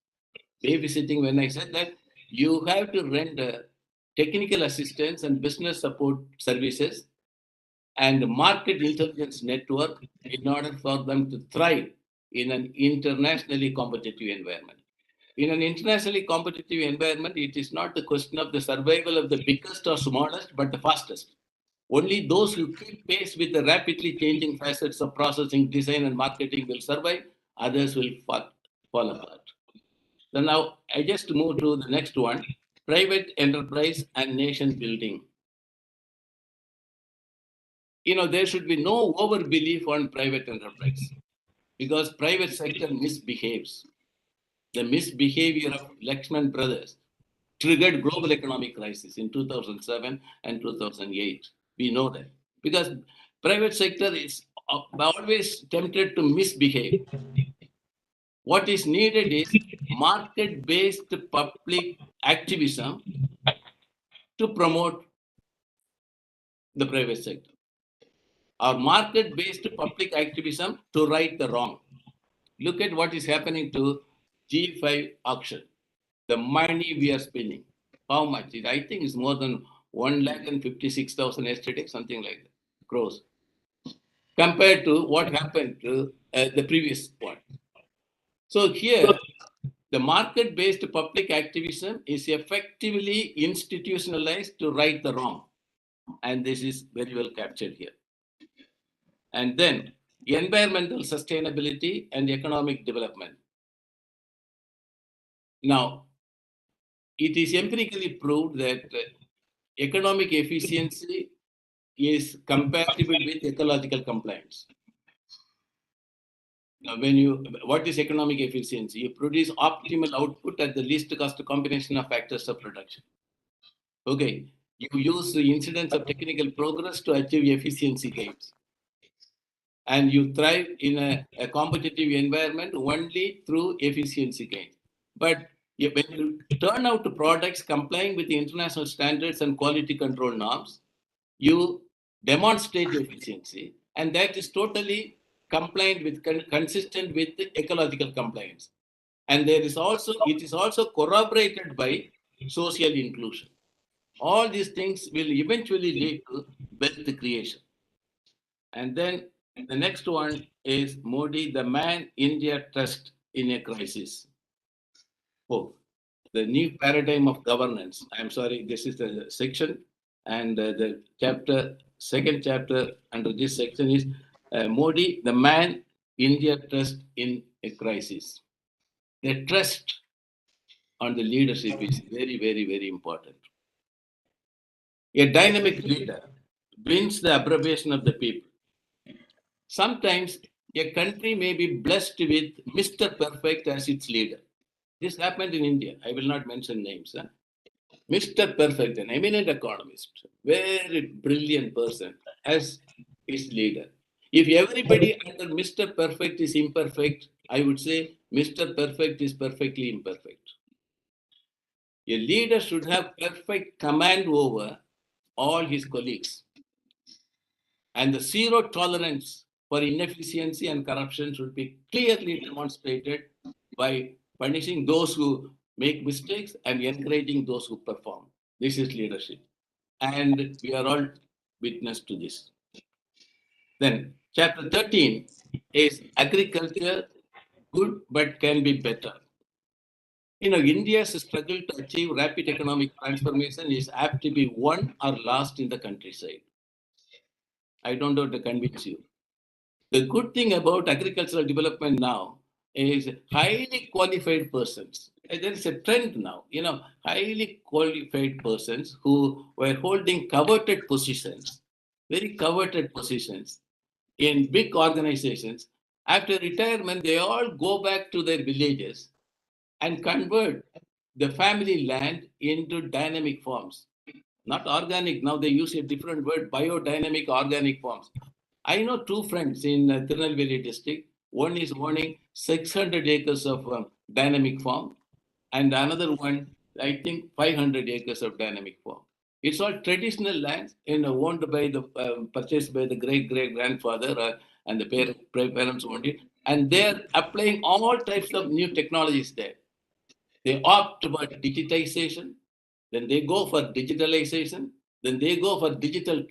Babysitting, when I said that, you have to render technical assistance and business support services and market intelligence network in order for them to thrive in an internationally competitive environment. In an internationally competitive environment, it is not the question of the survival of the biggest or smallest, but the fastest. Only those who keep pace with the rapidly changing facets of processing, design, and marketing will survive. Others will fall apart. So now I just move to the next one, private enterprise and nation building. There should be no overbelief on private enterprise because private sector misbehaves. The misbehavior of Lexman Brothers triggered global economic crisis in 2007 and 2008. We know that because private sector is always tempted to misbehave. What is needed is market-based public activism to promote the private sector, or market-based public activism to right the wrong. Look at what is happening to G5 auction. The money we are spending. How much? I think it's more than 1,56,000 yesterday, something like that, crores, compared to what happened to the previous one. So here, the market-based public activism is effectively institutionalized to right the wrong. And this is very well captured here. And then environmental sustainability and economic development. Now, it is empirically proved that economic efficiency is compatible with ecological compliance. Now, what is economic efficiency? You produce optimal output at the least cost combination of factors of production. Okay, you use the incidence of technical progress to achieve efficiency gains. And you thrive in a competitive environment only through efficiency gains. But when you turn out to products complying with the international standards and quality control norms, you demonstrate efficiency, and that is totally compliant with, consistent with the ecological compliance. And it is also corroborated by social inclusion. All these things will eventually lead to wealth creation. And then the next one is Modi, the man India trust in a crisis. Oh, the new paradigm of governance. I'm sorry, this is the section, and the second chapter under this section is Modi, the man India trust in a crisis. The trust on the leadership is very, very, very important. A dynamic leader wins the approbation of the people. Sometimes a country may be blessed with Mr. Perfect as its leader. This happened in India. I will not mention names. Mr. Perfect, an eminent economist, very brilliant person, as its leader. If everybody under Mr. Perfect is imperfect, I would say Mr. Perfect is perfectly imperfect. A leader should have perfect command over all his colleagues. And the zero tolerance for inefficiency and corruption should be clearly demonstrated by punishing those who make mistakes and encouraging those who perform. This is leadership. And we are all witness to this. Then chapter 13 is agriculture, good but can be better. India's struggle to achieve rapid economic transformation is apt to be won or lost in the countryside. I don't know to convince you. The good thing about agricultural development now is highly qualified persons. And there is a trend now, highly qualified persons who were holding coveted positions, very coveted positions in big organizations. After retirement, they all go back to their villages and convert the family land into dynamic forms. Not organic, now they use a different word, biodynamic organic forms. I know two friends in Tirunelveli district. One is owning 600 acres of dynamic farm, and another one, I think, 500 acres of dynamic farm. It's all traditional lands, owned by purchased by the great grandfather and the parents owned it, and they're applying all types of new technologies there. They opt for digitization, then they go for digitalization, then they go for digital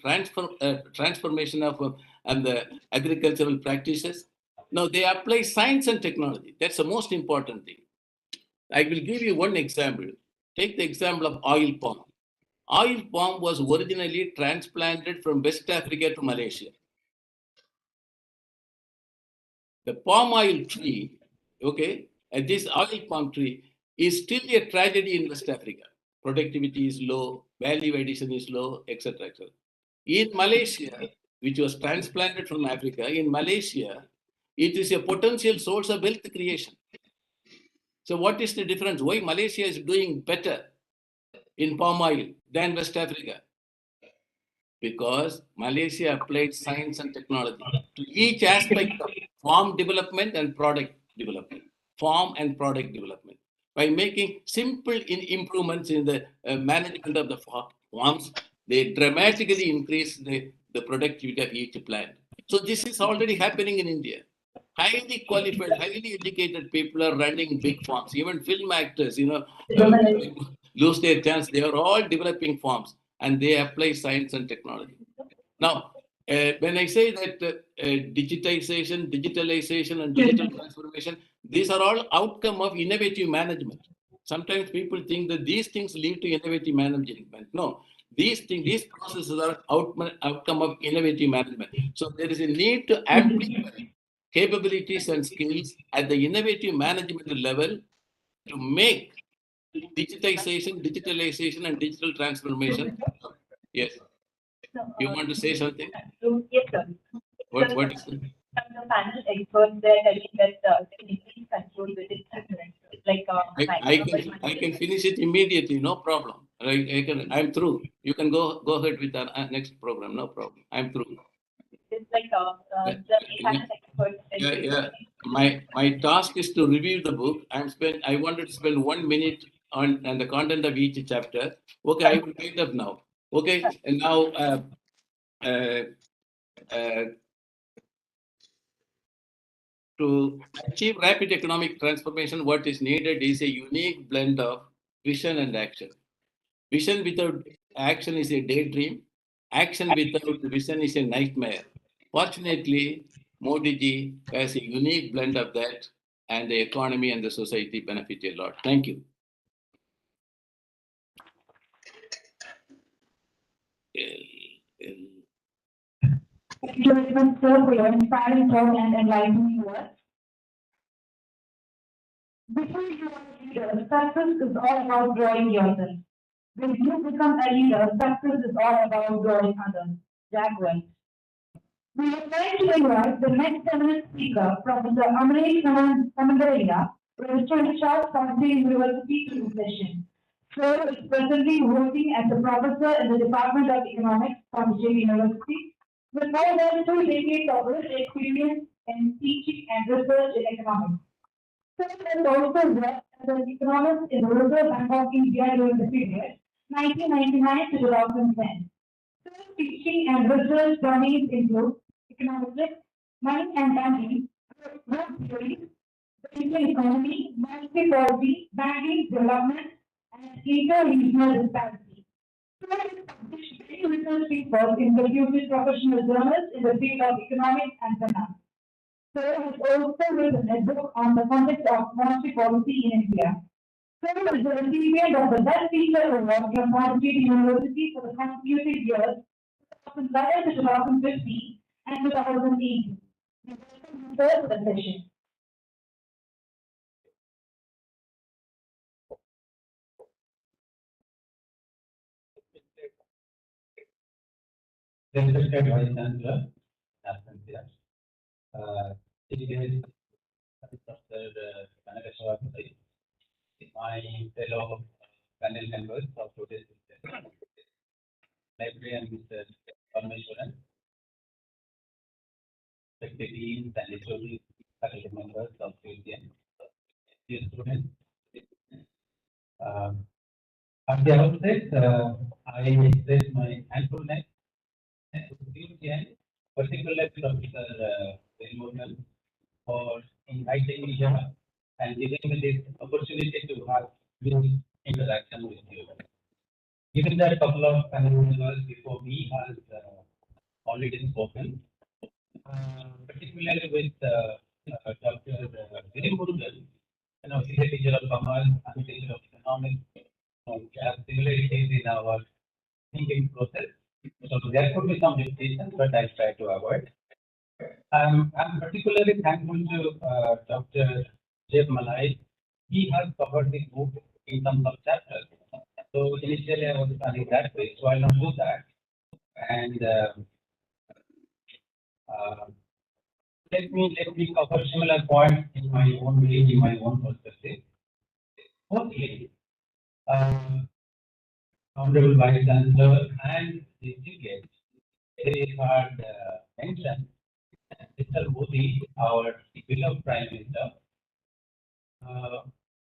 transformation of and the agricultural practices. Now they apply science and technology. That's the most important thing. I will give you one example. Take the example of oil palm. Oil palm was originally transplanted from West Africa to Malaysia. The palm oil tree, okay, and this oil palm tree is still a tragedy in West Africa. Productivity is low, value addition is low, etc. etc. In Malaysia, which was transplanted from Africa, in Malaysia, it is a potential source of wealth creation. So what is the difference? Why Malaysia is doing better in palm oil than West Africa? Because Malaysia applied science and technology to each aspect of farm development and product development. Farm and product development. By making simple improvements in the management of the farms, they dramatically increase the productivity of each plant. So this is already happening in India. Highly qualified, highly educated people are running big farms. Even film actors, lose their chance. They are all developing farms and they apply science and technology. Now, when I say that digitization, digitalization, and digital transformation, these are all outcome of innovative management. Sometimes people think that these things lead to innovative management. No, these processes are outcome of innovative management. So there is a need to amplify capabilities and skills at the innovative management level to make digitalization, and digital transformation. Yes. You want to say something? Yes, sir. What is it? From the panel experts, they're telling that they can increase control with it, like I can finish it immediately, no problem. I'm through. You can go ahead with the next program, no problem. I'm through. it's like the panel experts. Yeah. My task is to review the book. I wanted to spend 1 minute on the content of each chapter. Okay, I will wait up now. Okay, and now to achieve rapid economic transformation, what is needed is a unique blend of vision and action. Vision without action is a daydream. Action without vision is a nightmare. Fortunately, Modi ji has a unique blend of that, and the economy and the society benefit a lot. Thank you. Thank you very much, sir, for your inspiring talk and enlightening words. Before you are a leader, success is all about growing yourself. When you become a leader, success is all about growing others. Jack Welch. We would like to invite the next eminent speaker, Professor Amresh Samandaraya, Registrar from the University to the session. Sir is presently working as a professor in the Department of Economics from Yale University, with more than 2 decades of rich experience in teaching and research in economics. Sir has also worked as an economist in the Reserve Bank of India during the period 1999 to 2010. Sir's teaching and research domains include economics, money and banking, growth theory, the Indian economy, monetary policy, banking development, and inter-regional disparity. Sir has published many research papers in the professional journals in the field of economics and finance. Sir has also written a book on the context of monetary policy in India. Sir was the recipient of the Best Teacher Award from Undisputed University for the consecutive years 2011 to 2015 and 2018. Third session. Respected Vice Chancellor, National it is Dr. Kanakeshwar, my fellow panel members of today's session, librarian Mr. Parmeshwaran, respected deans and associate faculty members of UGM, dear students. At the outset, I express my thankfulness to UGM, particularly Professor Velmurugan, for inviting me here and giving me this opportunity to have this interaction with you. Given that a couple of panel members before me has already spoken, particularly with Dr. Velmurugan, he's a teacher of commerce, I'm a teacher of economics, we have similarities in our thinking process. So there could be some limitations, but I'll try to avoid. I'm particularly thankful to Dr. Jeff Malai. He has covered the book in terms of chapters. So initially I was planning that way, so I'll not do that. And let me cover similar points in my own way, in my own perspective. Okay. Honorable Vice Chancellor and the Chief, they had mentioned Mr. Modi, our beloved Prime Minister.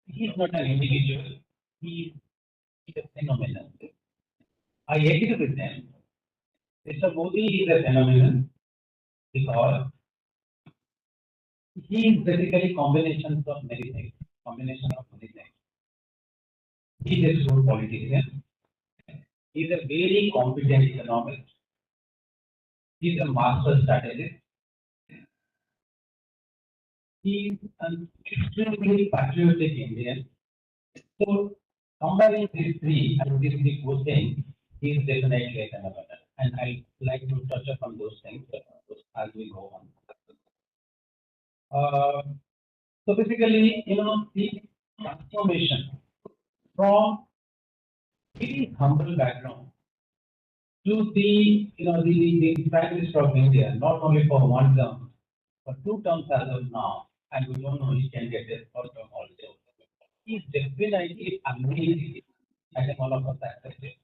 He is not an individual, he is a phenomenon. I agree with them. Mr. Modi is a phenomenon because he is basically combinations of many things. He is a true politician. He is a very competent economist. He is a master strategist. He is an extremely patriotic Indian. So, combining these three and these three four things, he is definitely a phenomenon. And I like to touch upon those things as we go on. So basically, the transformation from very humble background to the Prime Minister of India, not only for one term, but 2 terms as of now, and we don't know he can get a 3rd term also. He's definitely amazing. I think all of us accept it.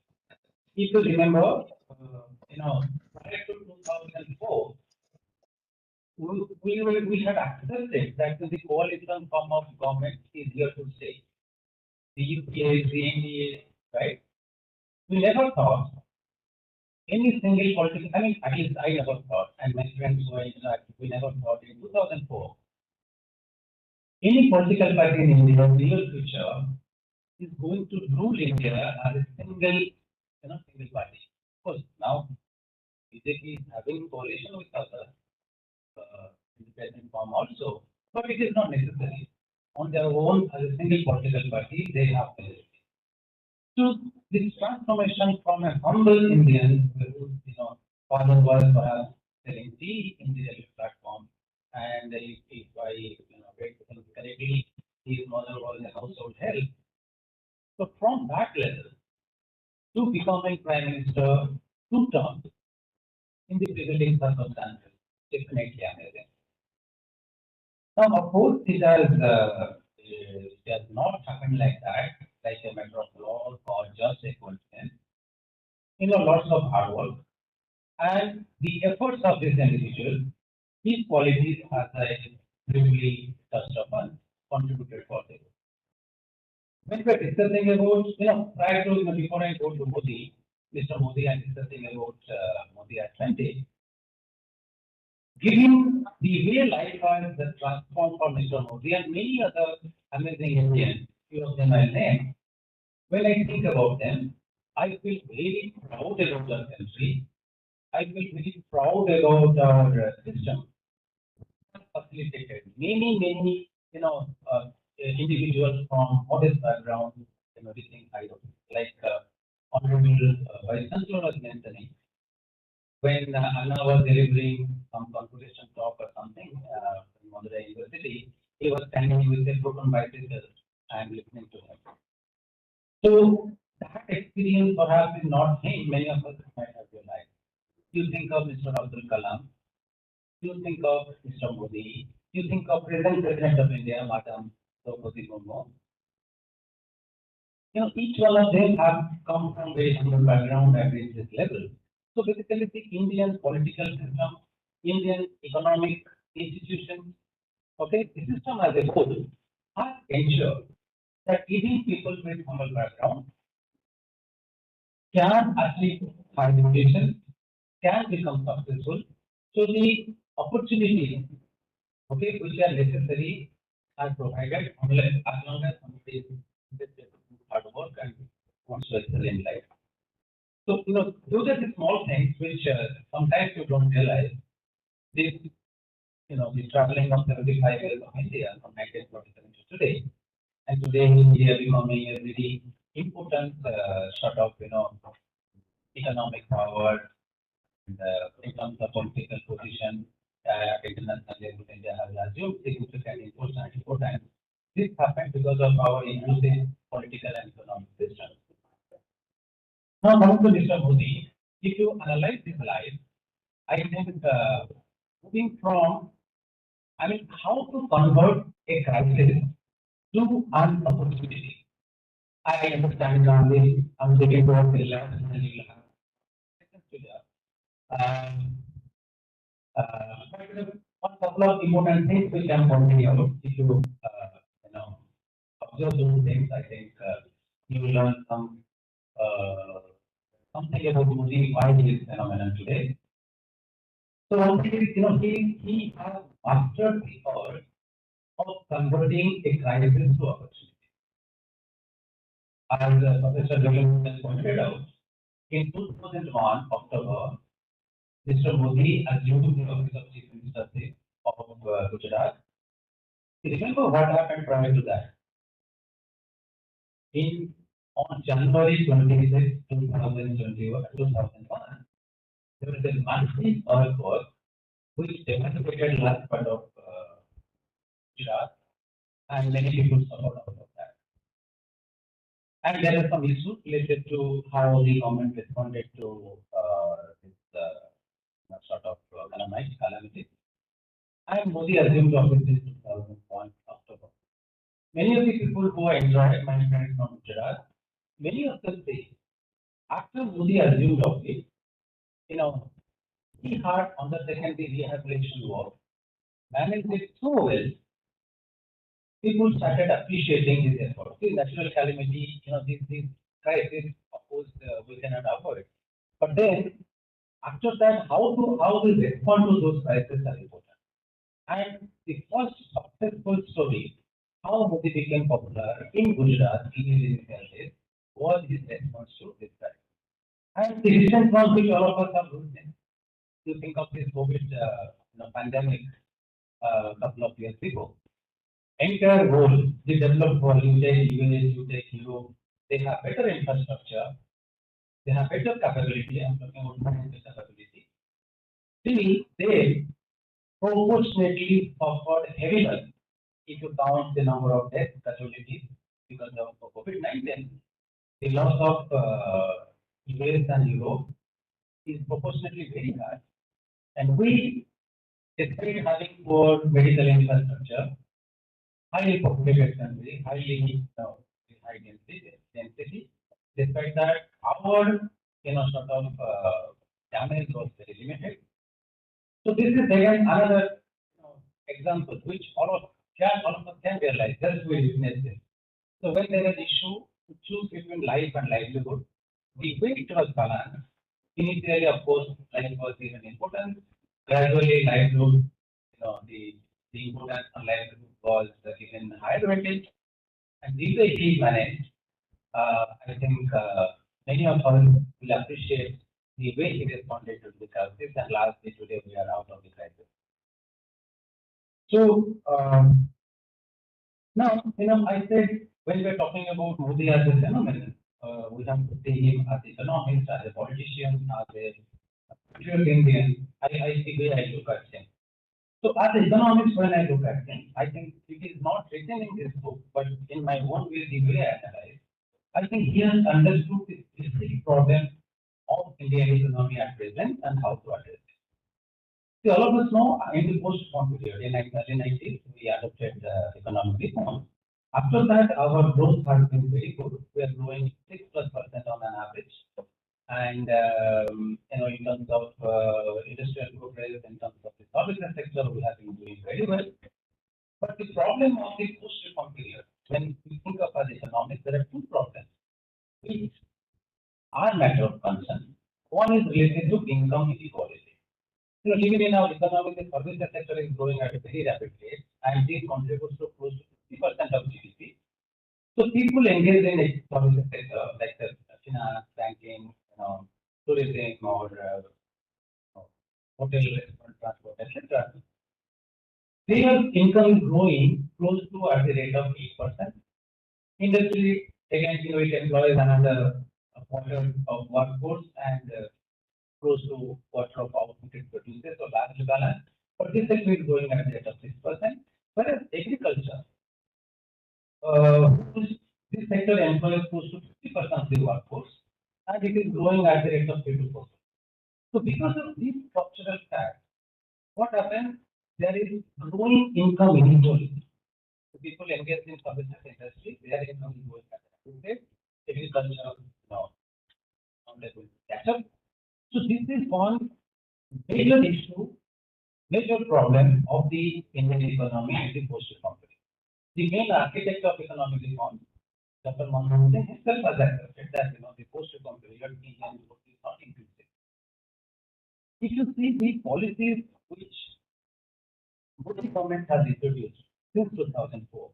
If you remember, prior to 2004, we had accepted that the coalition form of government is here to stay. The UPA, the NDA, right? We never thought any single political, I mean, at least I never thought, and my friends who I interact, we never thought in 2004, any political party in India, near future, is going to rule India as a single party. Of course, now BJP is having coalition with others, independent form also, but it is not necessary. On their own, as a single political party, they have to. So this transformation from a humble Indian, whose father was selling tea in the railway platform, and if I read things correctly, his mother was a household help. So from that level to becoming Prime Minister 2 terms in the prevailing circumstances, definitely amazing. Now, of course, it has not happened like that, like a matter of law or just a coincidence. Lots of hard work and the efforts of this individual, his qualities, as I briefly touched upon, contributed for this. When we are discussing about, prior to, before I go to Modi, Mr. Modi, I'm discussing about Modi at 20. Given the way life has transformed for Mr. Modi and many other amazing Indians, few of them I name, when I think about them, I feel very proud about our country. I feel very proud about our system. Facilitated many, individuals from modest background, different kind of like Honorable Vice Chancellor was mentioning when Anna was delivering some conversation talk or something, standing with a broken bicycle and listening to him. So that experience perhaps is not him, many of us might have realized. You think of Mr. Abdul Kalam, you think of Mr. Modi, you think of present President of India, Madam Draupadi Murmu. Each one of them have come from very humble background and reached this level. So basically, the Indian political system, Indian economic institutions, okay, the system as a whole has ensured that even people with humble background can achieve high education, can become successful. So the opportunities, okay, which are necessary are provided unless as long as somebody is interested in hard work and wants to excel in life. So, those are the small things which sometimes you don't realize. This, the traveling of 75 years of India from 1947 to today, and today India becoming a very important sort of, economic power and in terms of political position, international level, India has assumed significant importance. This happened because of our inclusive political and economic system. Now, coming to Mr. Modi, if you analyze his life, I think moving from, how to convert a crisis to an opportunity. I understand only I'm taking about the last and you have but a couple of important things which I'm pointing out. If you observe those things, I think you will learn something about Modi, why he is phenomenon today. So one thing is, he has mastered the art of converting a crisis to opportunity. As Professor Jagan has pointed out, in 2001 October, Mr. Modi assumed the office of Chief Minister of Gujarat. Remember what happened prior to that? On January 26, 2001, there was a massive earthquake which devastated large part of Gujarat, and many people suffered out of that. And there are some issues related to how the government responded to this sort of calamity. And Modi assumed office in 2001 October. Many of the people who enjoyed my friends from Gujarat, many of them say, after Modi assumed office, he had undertaken the rehabilitation work, managed it so well, people started appreciating his efforts. See, natural calamity, this crisis, of course, we cannot avoid. But then, after that, how we respond to those crises are important. And the first successful story, how Modi became popular in Gujarat in his initial days, was his response to this crisis. And the recent one which all of us have witnessed, you think of this COVID pandemic a couple of years ago. Entire world, the developed world, you take US, you take Europe, they have better infrastructure, they have better capability, I'm talking about financial capability. Still, they proportionately suffered heavily if you count the number of deaths, casualties because of COVID-19. The loss of US and Europe is proportionately very high. And we, despite having poor medical infrastructure, highly populated country, highly high density, despite that, our sort of damage was very limited. So this is again another example which all of us can realize, just we witness this. So when there is an issue to choose between life and livelihood, the way it was balanced, initially of course life was given importance, gradually livelihood, the importance on livelihood was given higher weightage, and the way he managed, I think many of us will appreciate the way he responded to the crisis, and lastly today we are out of the crisis. So now, I said when we are talking about Modi as a phenomenon, we have to see him as an economist, as a politician, as a pure Indian. I see the way I look at him. So as economics, when I look at things, I think it is not written in this book, but in my own way, the way I analyze, I think he has understood the basic problem of Indian economy at present and how to address it. See, all of us know in the post-war period, in the early 90s, we adopted economic reform. After that, our growth has been very good. We are growing 6+% on an average. And in terms of industrial progress, in terms of the services sector, we have been doing very well. But the problem of the post-reform period, when we think of as economics, there are two problems which are matter of concern. One is related to income inequality. Even in our economy, the services sector is growing at a very rapid rate, and this contributes to close to 50% of GDP. So people engaged in the services sector, like the finance, banking, tourism, or hotel, restaurant, transport, etc. Their income is growing close to at the rate of 8%. Industry, again, it employs another quarter of workforce and close to quarter of output it produces, so largely balanced. But this sector is growing at the rate of 6%. Whereas agriculture, this sector employs close to 50% of the workforce, and it is growing at the rate of 3 to 4%. So because of these structural facts, what happens? There is growing income inequality. The people engaged in services industry, their income is growing at a rapid rate. Agriculture, not able to catch up. So this is one major issue, major problem of the Indian economy and the post-reform period. The main architect of economic reform, Dr. Manmohan Singh himself has accepted that the post-reform period Indian growth is not increasing. If you see the policies which Modi government has introduced since 2004,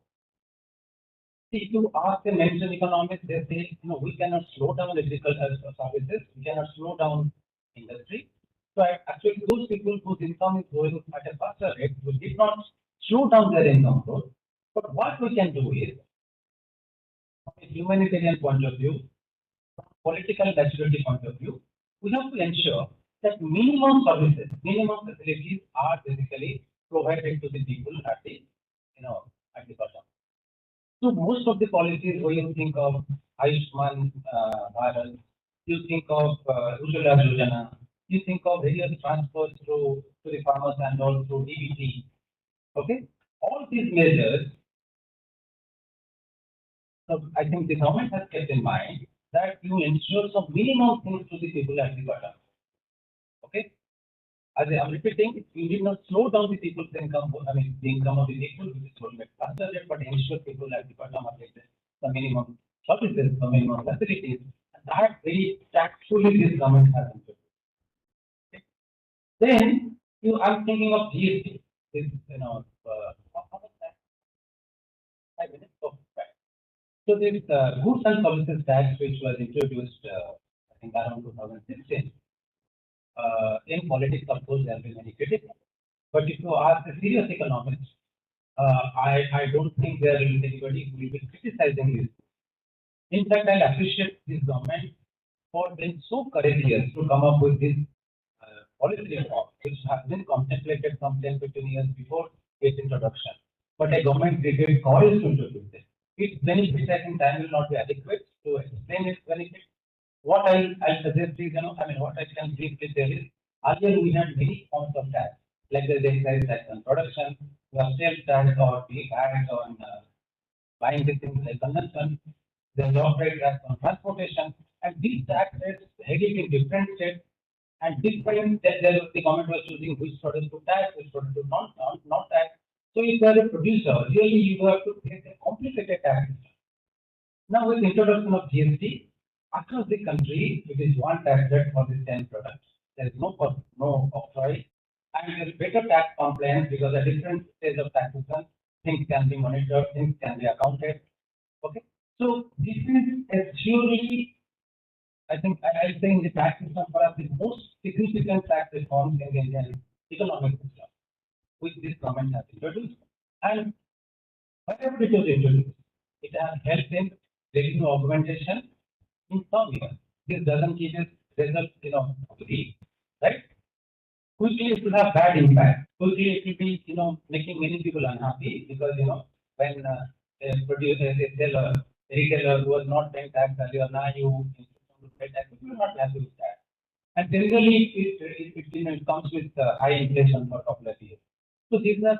if you ask the mainstream economists, they say, we cannot slow down agricultural services, we cannot slow down industry. So actually, those people whose income is growing at a faster rate, we did not slow down their income growth. But what we can do is, from a humanitarian point of view, from a political maturity point of view, we have to ensure that minimum services, minimum facilities are basically provided to the people at the, at the bottom. So most of the policies, when you think of Ayushman Bharat, you think of Ujjwala Yojana, you think of various transfers to the farmers and also DBT. Okay, all these measures. So I think the government has kept in mind that you ensure some minimum things to the people at the bottom. Okay, as I am repeating, you did not slow down the people's income. The income of the people, which is growing at faster rate, but ensure people at the bottom are getting the minimum services, the minimum facilities. That very tactfully this government has introduced. Okay. Then I'm thinking of GST. This, So this goods and services tax, which was introduced, I think around 2016. In politics, of course, there have been many critics. But if you ask a serious economist, I don't think there is anybody who will be criticizing this. In fact, I appreciate this government for being so courageous to come up with this policy reform, which has been contemplated some 10-15 years before its introduction. But a government did courage to introduce it. Its benefits, I think, time will not be adequate to explain its benefits. What I'll suggest is, what I can briefly tell is, earlier we had many forms of tax, like the excise tax on production, we have sales tax or tax on buying the things like consumption, the job rate tax on transportation, and these taxes headed in different states and different. The government was choosing which products to tax, which products to not tax. So if you are a producer, really you have to create a complicated tax system. Now with the introduction of GST, across the country, it is one tax rate for the same products. There is no octroi, and there is better tax compliance because at different stages of taxation, things can be monitored, things can be accounted. Okay, so this is surely, I think I'll say in the tax system for us the most significant tax reforms in the Indian economic system, which this government has introduced. And whatever it was introduced, it has helped in revenue augmentation in some years. This doesn't give us results, free, right? quickly it will have bad impact. Quickly it will be, making many people unhappy because, when a producer, a seller, a retailer who was not paying tax earlier, now you insist on to pay tax, people are not happy with that. And generally, it comes with high inflation for popular years. So these are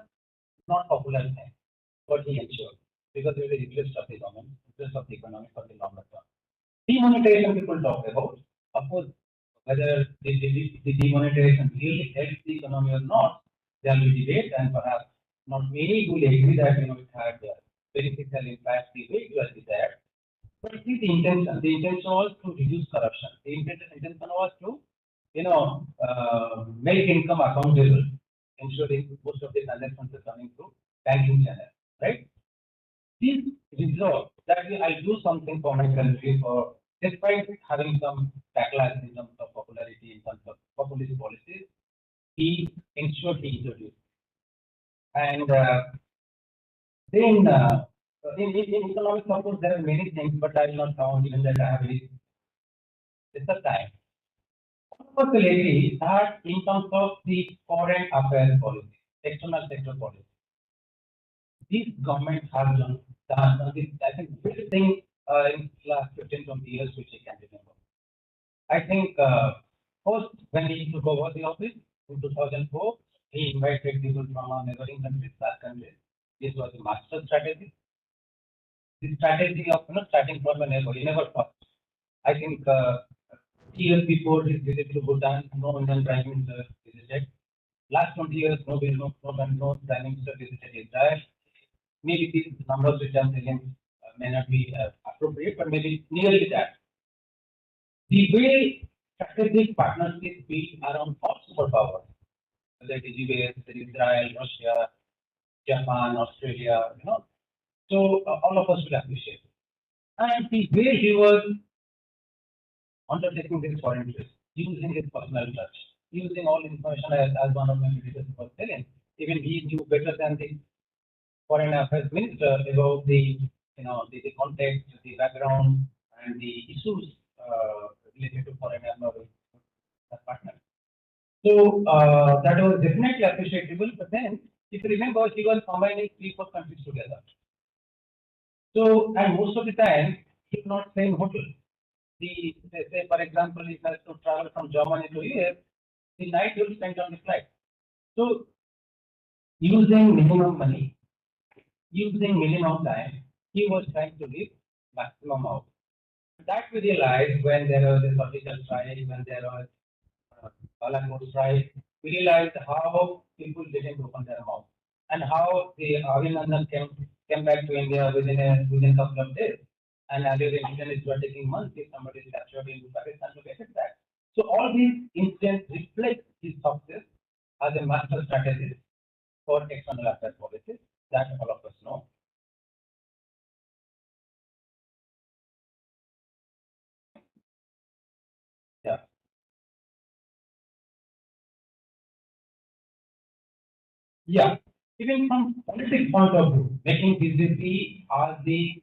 not popular things, but he ensured because it is the interest of the government, interest of the economy for the longer term. Demonetization people talk about, of course, whether the demonetization really helps the economy or not, there will be debate, and perhaps not many will agree that it had beneficial impact the way it was desired. But see the intention. The intention was to reduce corruption. The intention was to, make income accountable, ensuring most of the transactions are coming through banking channel, right? This resolve that I'll do something for my country for despite having some backlash in terms of popularity, in terms of populist policies, he ensured he introduced. And then in economics, of course, there are many things, but I will not count given that I have very little time. Of course, agree that in terms of the foreign affairs policy, external sector policy, this government has done this, I think, big thing in the last 15, 20 years, which I can remember. I think first, when he took over the office in 2004, he invited people from our neighboring countries, SAARC countries. This was a master strategy. The strategy of starting from a neighbor, you never thought. I think years before his visit to Bhutan, no Indian Prime Minister visited. Last 20 years, no Prime Minister visited Israel. Maybe these numbers which I'm telling may not be appropriate, but maybe nearly that. The way strategic partnerships built around all superpowers, whether it is US, Israel, Russia, Japan, Australia, so all of us will appreciate it. And the way he was undertaking this foreign interest, using his personal touch, using all information as one of my ministers was telling, even he knew better than the foreign affairs minister about the the context, the background, and the issues related to foreign affairs partner. So that was definitely appreciable. But then, if you remember, he was combining 3-4 countries together. So, and most of the time, he will not stay in hotel. Say, for example, he has to travel from Germany to US, the night he will spend on the flight. So, using minimum money, using minimum time, he was trying to live maximum out. That we realized when there was a political strike, when there was Balanmore strike, we realized how people didn't open their mouth and how the Abhinandan came back to India within a couple of days. And earlier the Indians were taking months if somebody is captured in Pakistan to get it back. So all these incidents reflect his success as a master strategist for external affairs policies that all of us know. Yeah. Yeah. Even from politics point of view, making BJP as the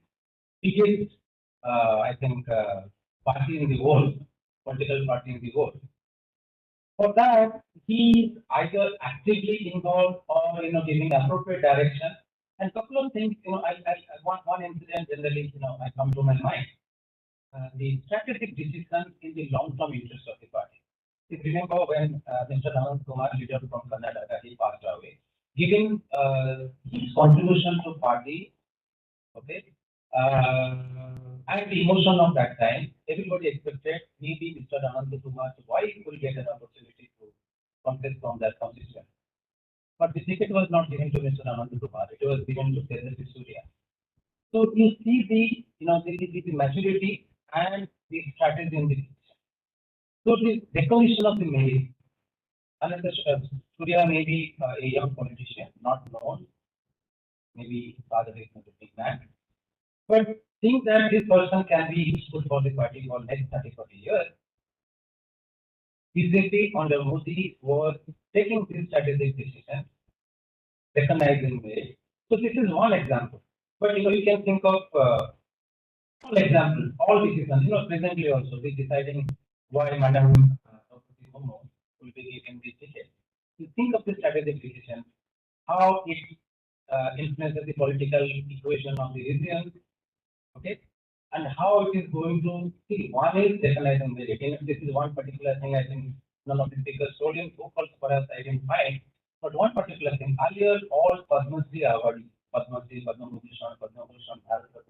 biggest, I think, party in the world, political party in the world. For that, he is either actively involved or giving appropriate direction. And couple of things, one incident generally, I come to my mind. The strategic decision in the long-term interest of the party. If you remember when Mr. Anand Kumar, leader from Karnataka, he passed away, giving his contribution to party, okay, and the emotion of that time, everybody expected maybe Mr. Anand Kumar, why he will get an opportunity to contest from that constituency. But the ticket was not given to Mr. Anand Kumar, it was given to Tejas Surya. So you see the maturity and the strategy in the decision. So the recognition of the merit, unless Surya may be a young politician, not known, maybe father is not a big man, but think that this person can be useful for the party for next 30-40 years. BJP under Modi was taking this strategic decision, recognizing merit. So this is one example. But you can think of all examples, all decisions. Presently also, we deciding why Madam Momo will be given this ticket. to think of the strategic decision, how it influences the political equation of the region, okay, and how it is going to see. One is recognizing the rating. This is one particular thing I think none of the speakers told in focus for us identified. But one particular thing, earlier all Padma Shri awards, Padma Shri, Padma Bhushan,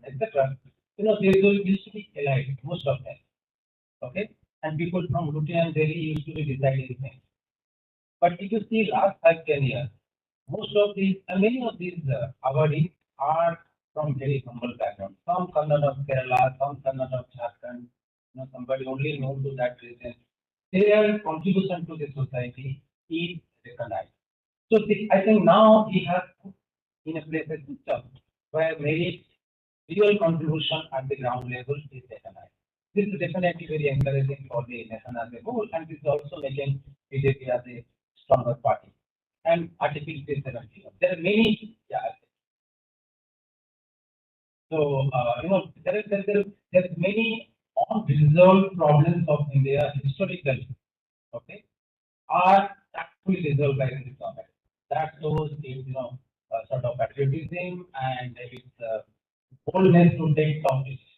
etc. They used to be elite, most of them. Okay, and people from Luty and Delhi used to be deciding things. But if you see last 5-10 years, most of these, and many of these awardees are from very humble background. Some come out of Kerala, some come out of Jharkhand, somebody only known to that region. Their contribution to the society is recognized. So I think now we have put in a place a system where merit, real contribution at the ground level is recognized. This is definitely very encouraging for the nation as a whole, and this is also making BJP as a stronger party. And Article 370. There are many. So there's many unresolved problems of India historically. Okay, are actually resolved by this government. That shows its sort of patriotism and its boldness to take some decisions.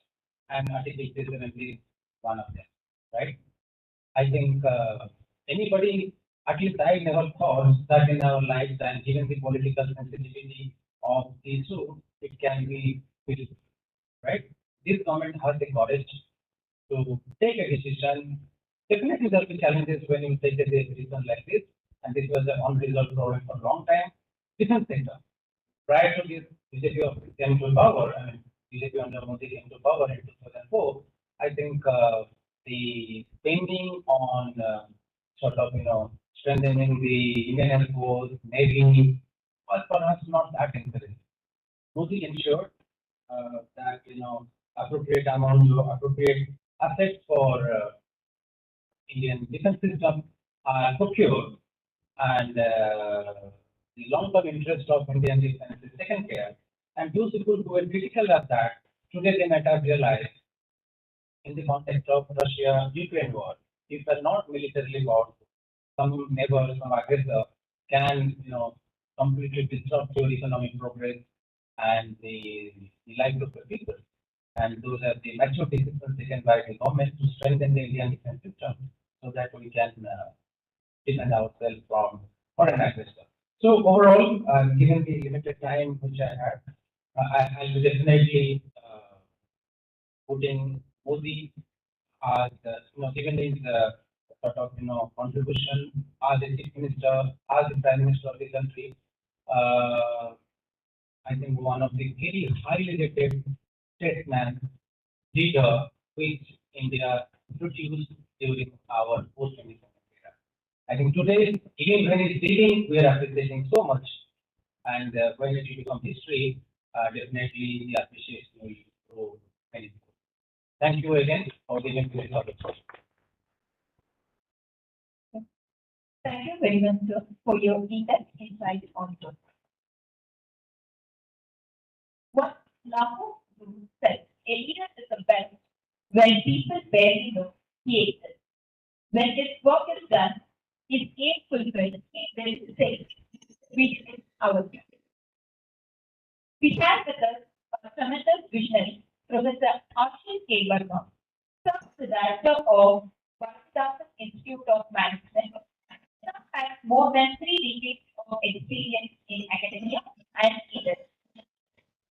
And Article 370 is one of them, right? I think anybody, at least I never thought that in our lives and given the political sensitivity of the issue, it can be peaceful, right? This government has the courage to take a decision. Definitely there will be challenges when you take a decision like this, and this was an unresolved problem for a long time. Different sector. Prior to this, BJP came to power, and BJP under Modi came to power in 2004. I think the spending on sort of strengthening the Indian Air Force, Navy was perhaps not that encouraging. Modi ensured that appropriate amount of appropriate assets for Indian defense system are procured, and the long-term interest of Indian defense is taken care. And those people who were critical of that, today they might have realized in the context of Russia-Ukraine war, if they're not militarily powerful, some neighbor, some aggressor can, completely disrupt your economic progress and the livelihood of the people. And those are the mature decisions taken by the government to strengthen the Indian defense system so that we can defend ourselves from foreign aggressors. So overall, given the limited time which I had, I'll be definitely putting Modi as given his sort of contribution as a chief minister, as the prime minister of the country. I think one of the very highly rated statesman leader which India produced during our post-independence era. I think today, even when it's leading, we are appreciating so much. And when it will become history, definitely the appreciation will grow many more. Thank you again for giving me this opportunity. Thank you very much, sir, for your in-depth insight on this. What Lahu said, a leader is the best when people barely know he exists. When his work is done, his aim fulfilled, there is a safe, which is our job. We have with us a tremendous visionary, Professor Ashish K. Verma, the director of Bharatadasan Institute of Management. Has more than 3 decades of experience in academia and industry.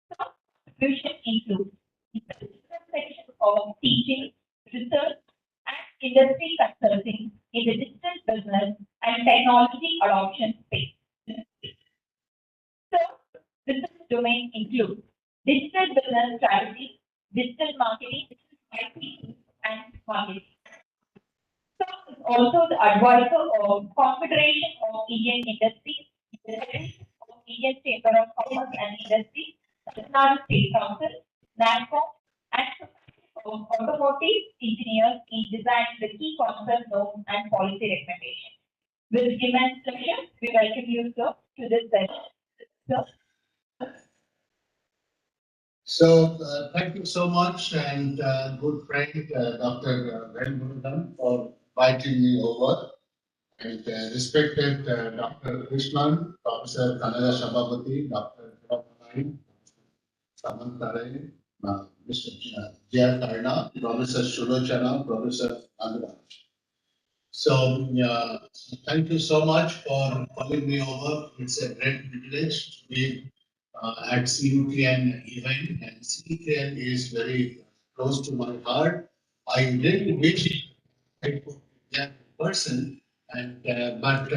Some contributions include the section of teaching, research, and industry consulting in the digital business and technology adoption space. So, business domain includes digital business strategy, digital marketing, IT, and marketing. Is also the advisor of Confederation of Indian Industries, the Federation of Indian Chamber of Commerce and Industry, the Tamil State Council, NACO, and Society of Automotive Engineers in designing the key concept norms and policy recommendations. With immense pleasure, we welcome you, sir, to this session. Sir. So thank you so much, and good friend Dr. Velmurugan for inviting me over. and respected Dr. Krishnan, Professor Kannada Shabapati, Dr. Prabhanan, Samantare, Mr. J.R. Karna, Professor Sulochana, Professor Nagaraj. So, thank you so much for calling me over. It's a great privilege to be at CUTN event, and CUTN is very close to my heart. I really wish I could be there in person, and but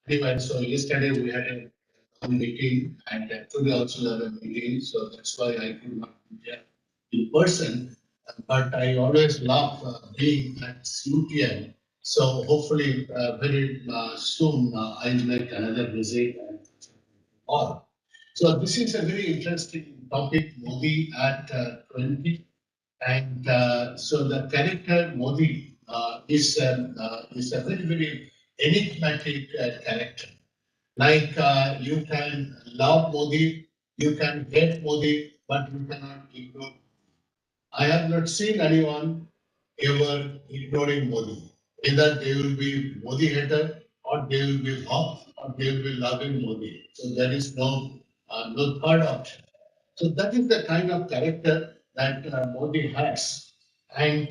anyway, so yesterday we had a meeting, and today also have a meeting, so that's why I could not be there in person. But I always love being at CUTN. So hopefully, very soon I'll make another visit and all. So this is a very interesting topic, Modi at 20. And so the character Modi is a very, very enigmatic character. Like you can love Modi, you can hate Modi, but you cannot ignore. I have not seen anyone ever ignoring Modi. Either they will be Modi hater, or they will be hot, or they will be loving Modi. So there is no third option. So that is the kind of character that Modi has. And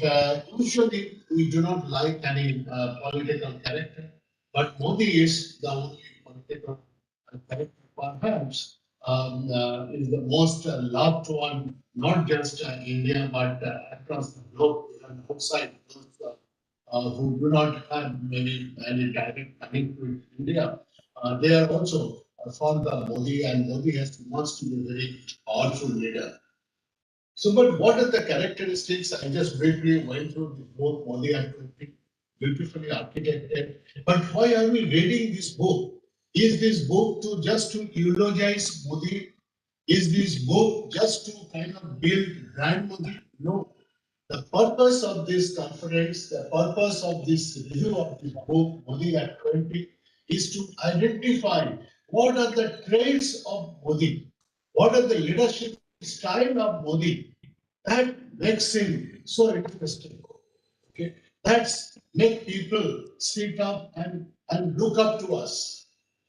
usually we do not like any political character, but Modi is the only political character perhaps is the most loved one, not just India, but across the globe and outside those who do not have maybe any direct connect with India. They are also fond of Modi, and Modi has wants to be a very powerful leader. So, but what are the characteristics? I just briefly went through both Modi and Putin, beautifully architected. But why are we reading this book? Is this book to just to eulogize Modi? Is this book just to kind of build brand Modi? No. The purpose of this conference, the purpose of this review of this book, Modi at 20, is to identify what are the traits of Modi, what are the leadership style of Modi that makes him so interesting. Okay, that's make people sit up and look up to us.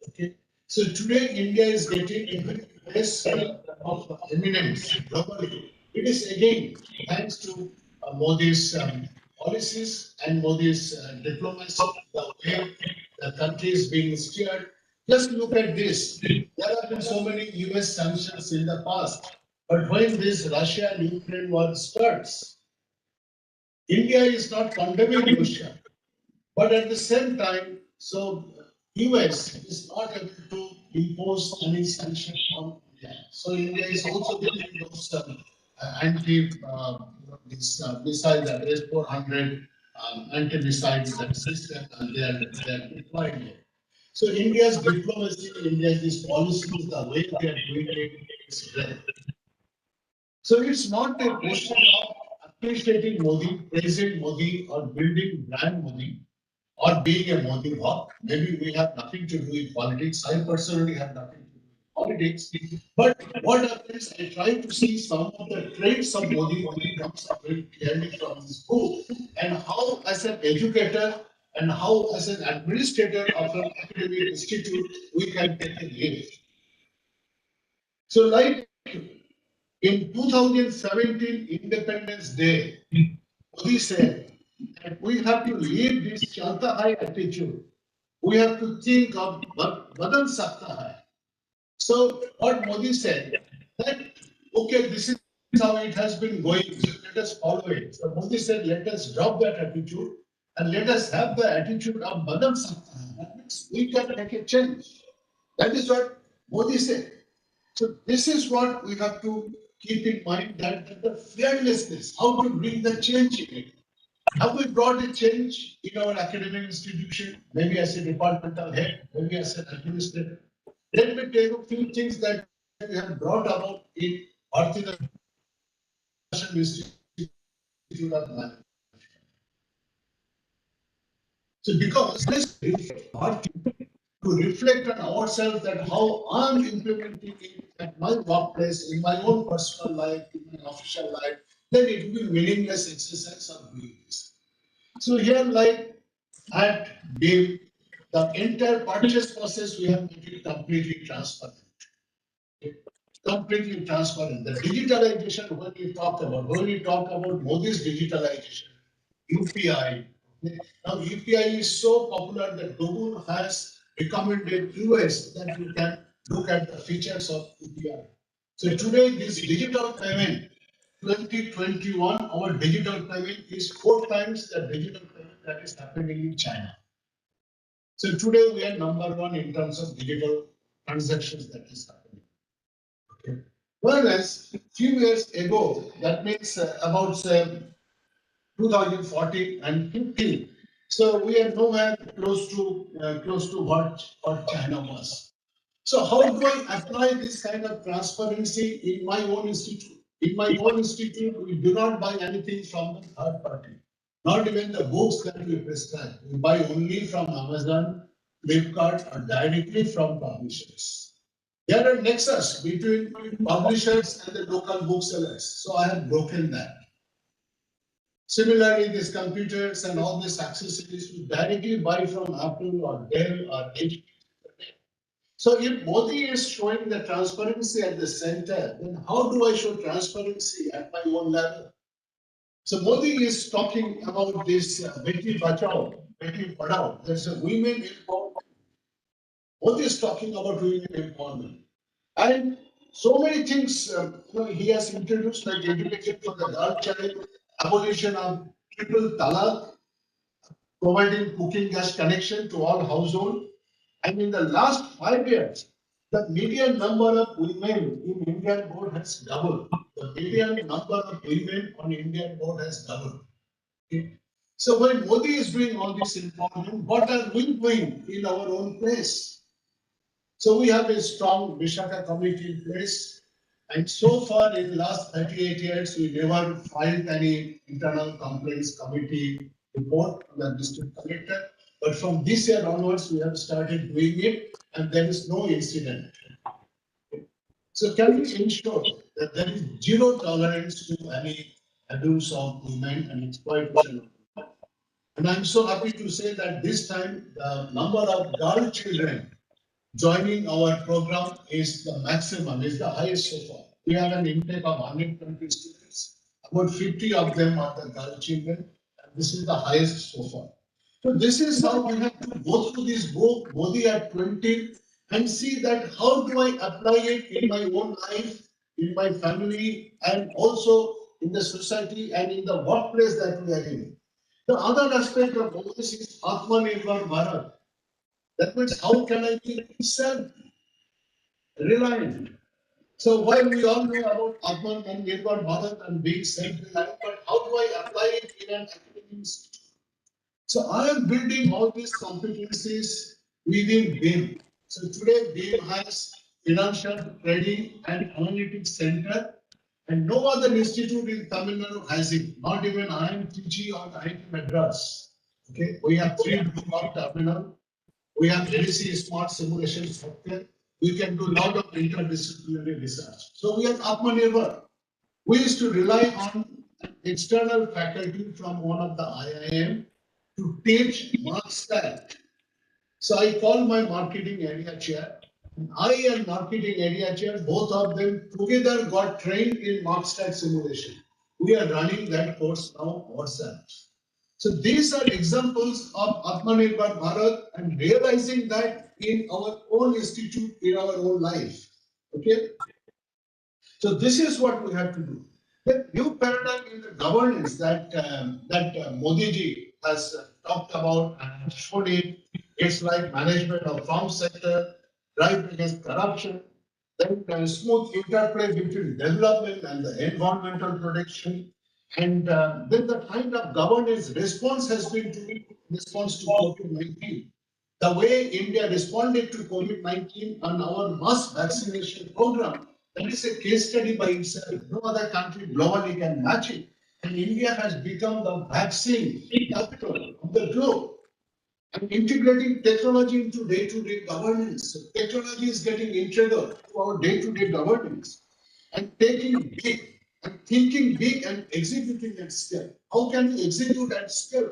Okay, so today India is getting a very place of eminence globally. It is again thanks to Modi's policies and Modi's diplomacy, the way the country is being steered. Just look at this. There have been so many US sanctions in the past, but when this Russia and Ukraine war starts, India is not condemning Russia, but at the same time, so US is not able to impose any sanction on India. So India is also getting those anti this missile that is 400 anti-missile system, and they are deploying it. So India's diplomacy, India's policies, the way they are doing it is great. So it's not a question of appreciating Modi, praising Modi, or building brand Modi, or being a Modi hawk. Maybe we have nothing to do with politics. I personally have nothing to do with politics. But what happens, I try to see some of the traits of Modi when it comes up very clearly from this book, and how, as an educator, and how, as an administrator of an academic institute, we can take a lead. So, like in 2017 Independence Day, Modi said that we have to leave this Chalta Hai attitude. We have to think of Badal Sakta Hai. So what Modi said, that okay, this is how it has been going, so let us follow it. So Modi said, let us drop that attitude and let us have the attitude of Badal Sakta Hai. That means we can make a change. That is what Modi said. So this is what we have to keep in mind, that the fearlessness, how to bring the change in it. Have we brought a change in our academic institution? Maybe as a departmental head, maybe as an administrator. Let me take a few things that we have brought about in Bharatiya Institute of Management. So because let's to reflect on ourselves, that how I'm implementing it at my workplace, in my own personal life, in my official life, then it will be meaningless exercise of doing this. So here, like at BIM, The entire purchase process, we have made it completely transparent. Completely transparent. The digitalization, when we talk about Modi's digitalization, UPI. Now UPI is so popular that Google has recommended US that you can look at the features of UPI. So today this digital payment, 2021, our digital payment is 4 times the digital payment that is happening in China. So today we are number 1 in terms of digital transactions that is happening. Okay. Whereas few years ago, that means about 2014 and 15. So we are nowhere close to what China was. So how do I apply this kind of transparency in my own institute? In my own institute, we do not buy anything from the third party, not even the books that we prescribe. We buy only from Amazon, Flipkart, or directly from publishers. There are nexus between publishers and the local booksellers. So I have broken that. Similarly, these computers and all these accessories we directly buy from Apple or Dell or HP. So if Modi is showing the transparency at the center, then how do I show transparency at my own level? So Modi is talking about this Beti Bachao, Beti Padhao. There's a women empowerment. Modi is talking about women empowerment. And so many things he has introduced, like education for the girl child, abolition of triple talaq, providing cooking gas connection to all households. And in the last 5 years, the median number of women in Indian board has doubled. The median number of women on Indian board has doubled. Okay. So when Modi is doing all this empowerment, what are we doing in our own place? So we have a strong Vishaka committee in place. And so far in the last 38 years, we never filed any internal complaints committee report on the district collector. But from this year onwards, we have started doing it and there is no incident. So can we ensure that there is zero tolerance to any abuse of women and exploitation of women? And I'm so happy to say that this time the number of girl children joining our program is the maximum, is the highest so far. We have an intake of 120 students. About 50 of them are the girl children, and this is the highest so far. So this is how we have to go through this book, Modi at 20, and see that how do I apply it in my own life, in my family, and also in the society and in the workplace that we are in. The other aspect of all this is Atmanirbhar Bharat. That means how can I be self-reliant? So while we all know about Atmanirbhar Bharat and being self-reliant, but how do I apply it in an academic institution? So I am building all these competencies within BIM. So today BIM has Financial Trading and Analytics Center, and no other institute in Tamil Nadu has it, not even IMTG or IIT Madras. Okay, we have 3 blue terminal. We have LEC smart simulation software. We can do a lot of interdisciplinary research. So we have Atmanirbhar. We used to rely on external faculty from one of the IIM to teach Markstat. So I called my marketing area chair. I and marketing area chair, both of them together got trained in Markstat simulation. We are running that course now ourselves. So these are examples of Atmanirbhar Bharat and realizing that in our own institute, in our own life. Okay. So this is what we have to do. The new paradigm in the governance that Modi ji has talked about and showed it. It's like management of farm sector, drive against corruption, then smooth interplay between development and the environmental protection, and then the kind of governance response has been to response to COVID-19. The way India responded to COVID-19 and our mass vaccination program, that is a case study by itself. No other country globally can match it. And India has become the vaccine capital of the globe. And integrating technology into day-to-day governance. So technology is getting integral to our day-to-day governance. And taking big and thinking big and executing at scale. How can we execute at scale?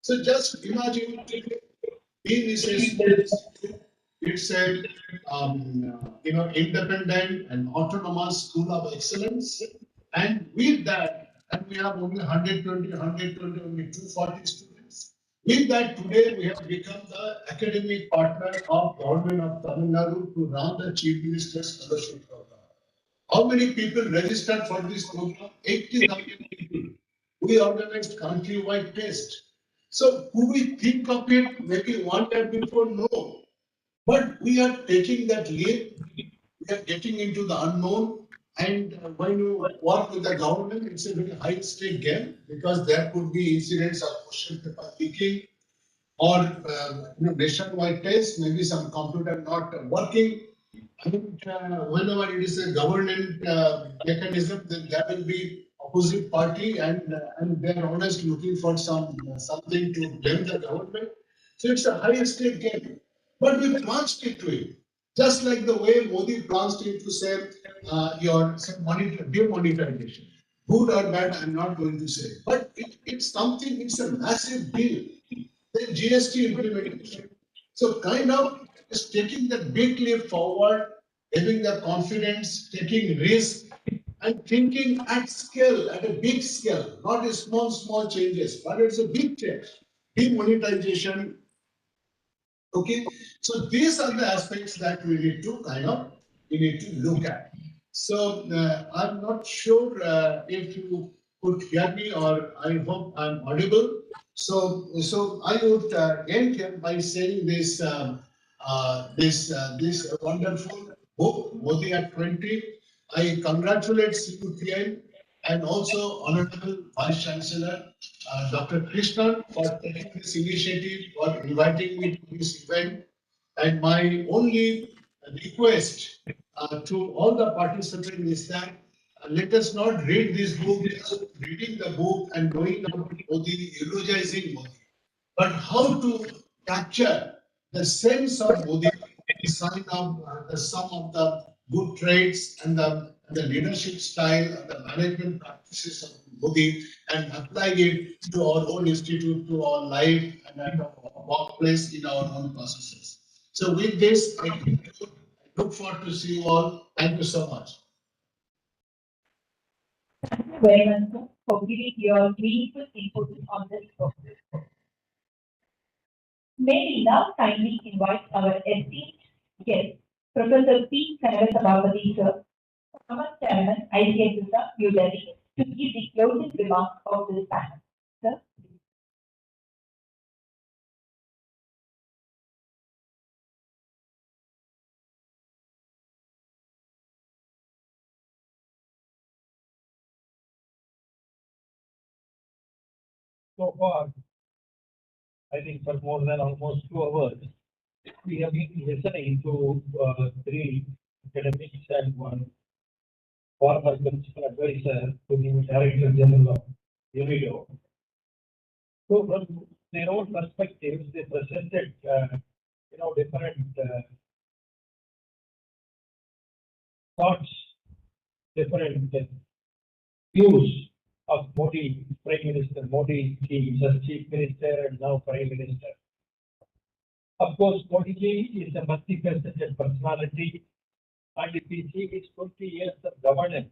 So just imagine Beam is it's a independent and autonomous school of excellence, and with that, and we have only 120, only 240 students. With that, today we have become the academic partner of Government of Tamil Nadu to run the Chief Minister's Scholarship Program. How many people registered for this program? 80,000 people. We organized country-wide test. So could we think of it maybe one year before? No. But we are taking that leap. We are getting into the unknown. And when you work with the government, it's a very high-stake game because there could be incidents of question paper leaking or nationwide tests, maybe some computer not working. And whenever it is a government mechanism, then there will be opposite party, and they are always looking for something to blame the government. So it's a high stake game, but we plunged into it, just like the way Modi plunged into say your demonetization, good or bad. I'm not going to say, but it's something. It's a massive deal. The GST implementation. So kind of is taking that big leap forward, having the confidence, taking risk, and thinking at scale, at a big scale, not a small changes, but it's a big change. Demonetization. Okay, so these are the aspects that we need to look at. So I'm not sure if you could hear me, or I hope I'm audible. So I would end here by saying this wonderful book, Modi at 20. I congratulate CUTN and also Honorable Vice Chancellor Dr. Krishnan for taking this initiative, for inviting me to this event. And my only request to all the participants is that let us not read this book just reading the book and knowing about Modi, eulogizing Modi, but how to capture the sense of Modi, the sum of the good traits and the leadership style and the management practices of Modi, and apply it to our own institute, to our life, and at our workplace, in our own processes. So with this, I look forward to see you all. Thank you so much. Thank you very much, sir, for giving your meaningful input on this topic. May we now kindly invite our esteemed guest, Professor P. Sabhabati, sir, former Chairman, ICSS, New Delhi, to give the closing remarks of this panel. Sir. So far, I think for more than almost 2 hours, we have been listening to 3 academics and 1 former principal advisor to the Director General of UNIDO. So from their own perspectives, they presented, different thoughts, different views of Modi, Prime Minister Modi, as Chief Minister and now Prime Minister. Of course, Modi is a multifaceted personality, and if we see his 20 years of governance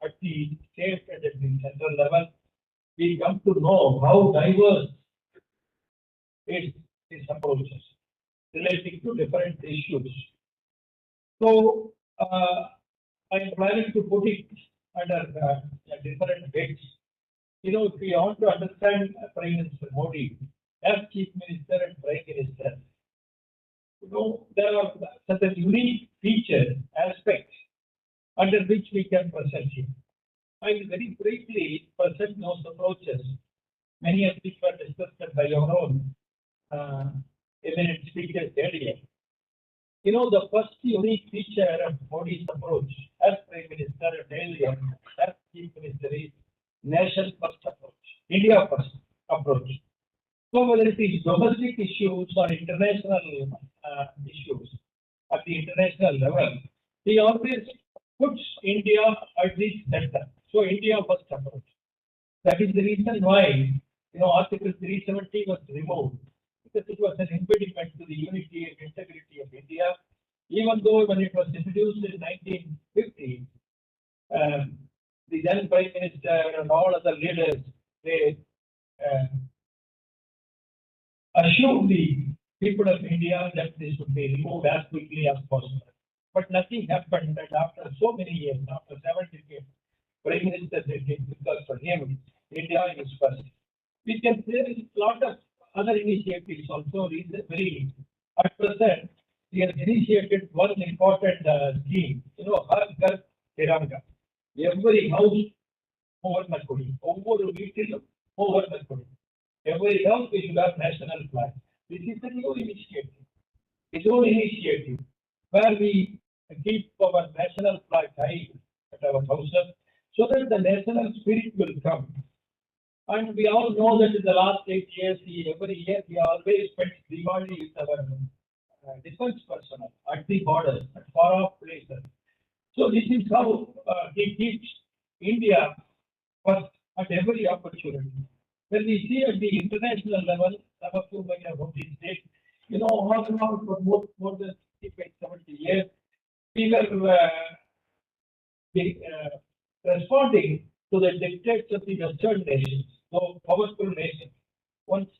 at the state and at the central level, we come to know how diverse is his approaches relating to different issues. So, I am planning to put it under different heads. If we want to understand Prime Minister Modi as Chief Minister and Prime Minister, there are certain unique features, aspects under which we can present him. I will very briefly present those approaches, many of which were discussed by your own eminent speakers earlier. The first unique feature of Modi's approach as Prime Minister and earlier as Chief Minister is nation first approach, India first approach. So whether it is domestic issues or international issues at the international level, he always puts India at the center. So India first approach. That is the reason why Article 370 was removed because it was an impediment to the unity and integrity of India. Even though when it was introduced in 1950, the then Prime Minister and all other leaders, they assured the people of India that this would be removed as quickly as possible. But nothing happened, and after so many years, after 7 decades, Prime Minister did it because for him, India is first. We can there is a lot of other initiatives also. Very at present, we have initiated one important scheme. Har Ghar Tiranga. Every house over the Kudi, over வீட்டிலும் over the Kudi. Every house we should have national flag. This is a new initiative. It's own initiative where we keep our national flag high at our houses so that the national spirit will come. And we all know that in the last 8 years, every year we always spend Diwali with our defense personnel at the borders, at far off places. So this is how he keeps India first at every opportunity. When we see at the international level, some of you may have noticed it, all along for more than 65, 70 years, we were responding to the dictates of the Western nations, so powerful nations. Once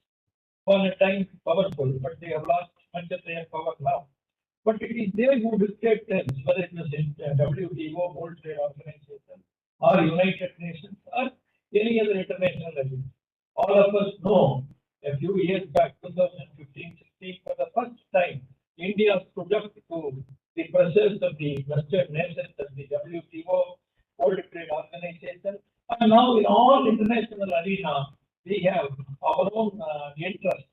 upon a time powerful, but they have lost much of their power now. But it is they who dictate things, whether it was in WTO, World Trade Organization, or United Nations, or any other international level. All of us know a few years back, 2015-16, for the first time, India stood up to the pressures of the Western nations of the WTO, World Trade Organization, and now in all international arena, we have our own interests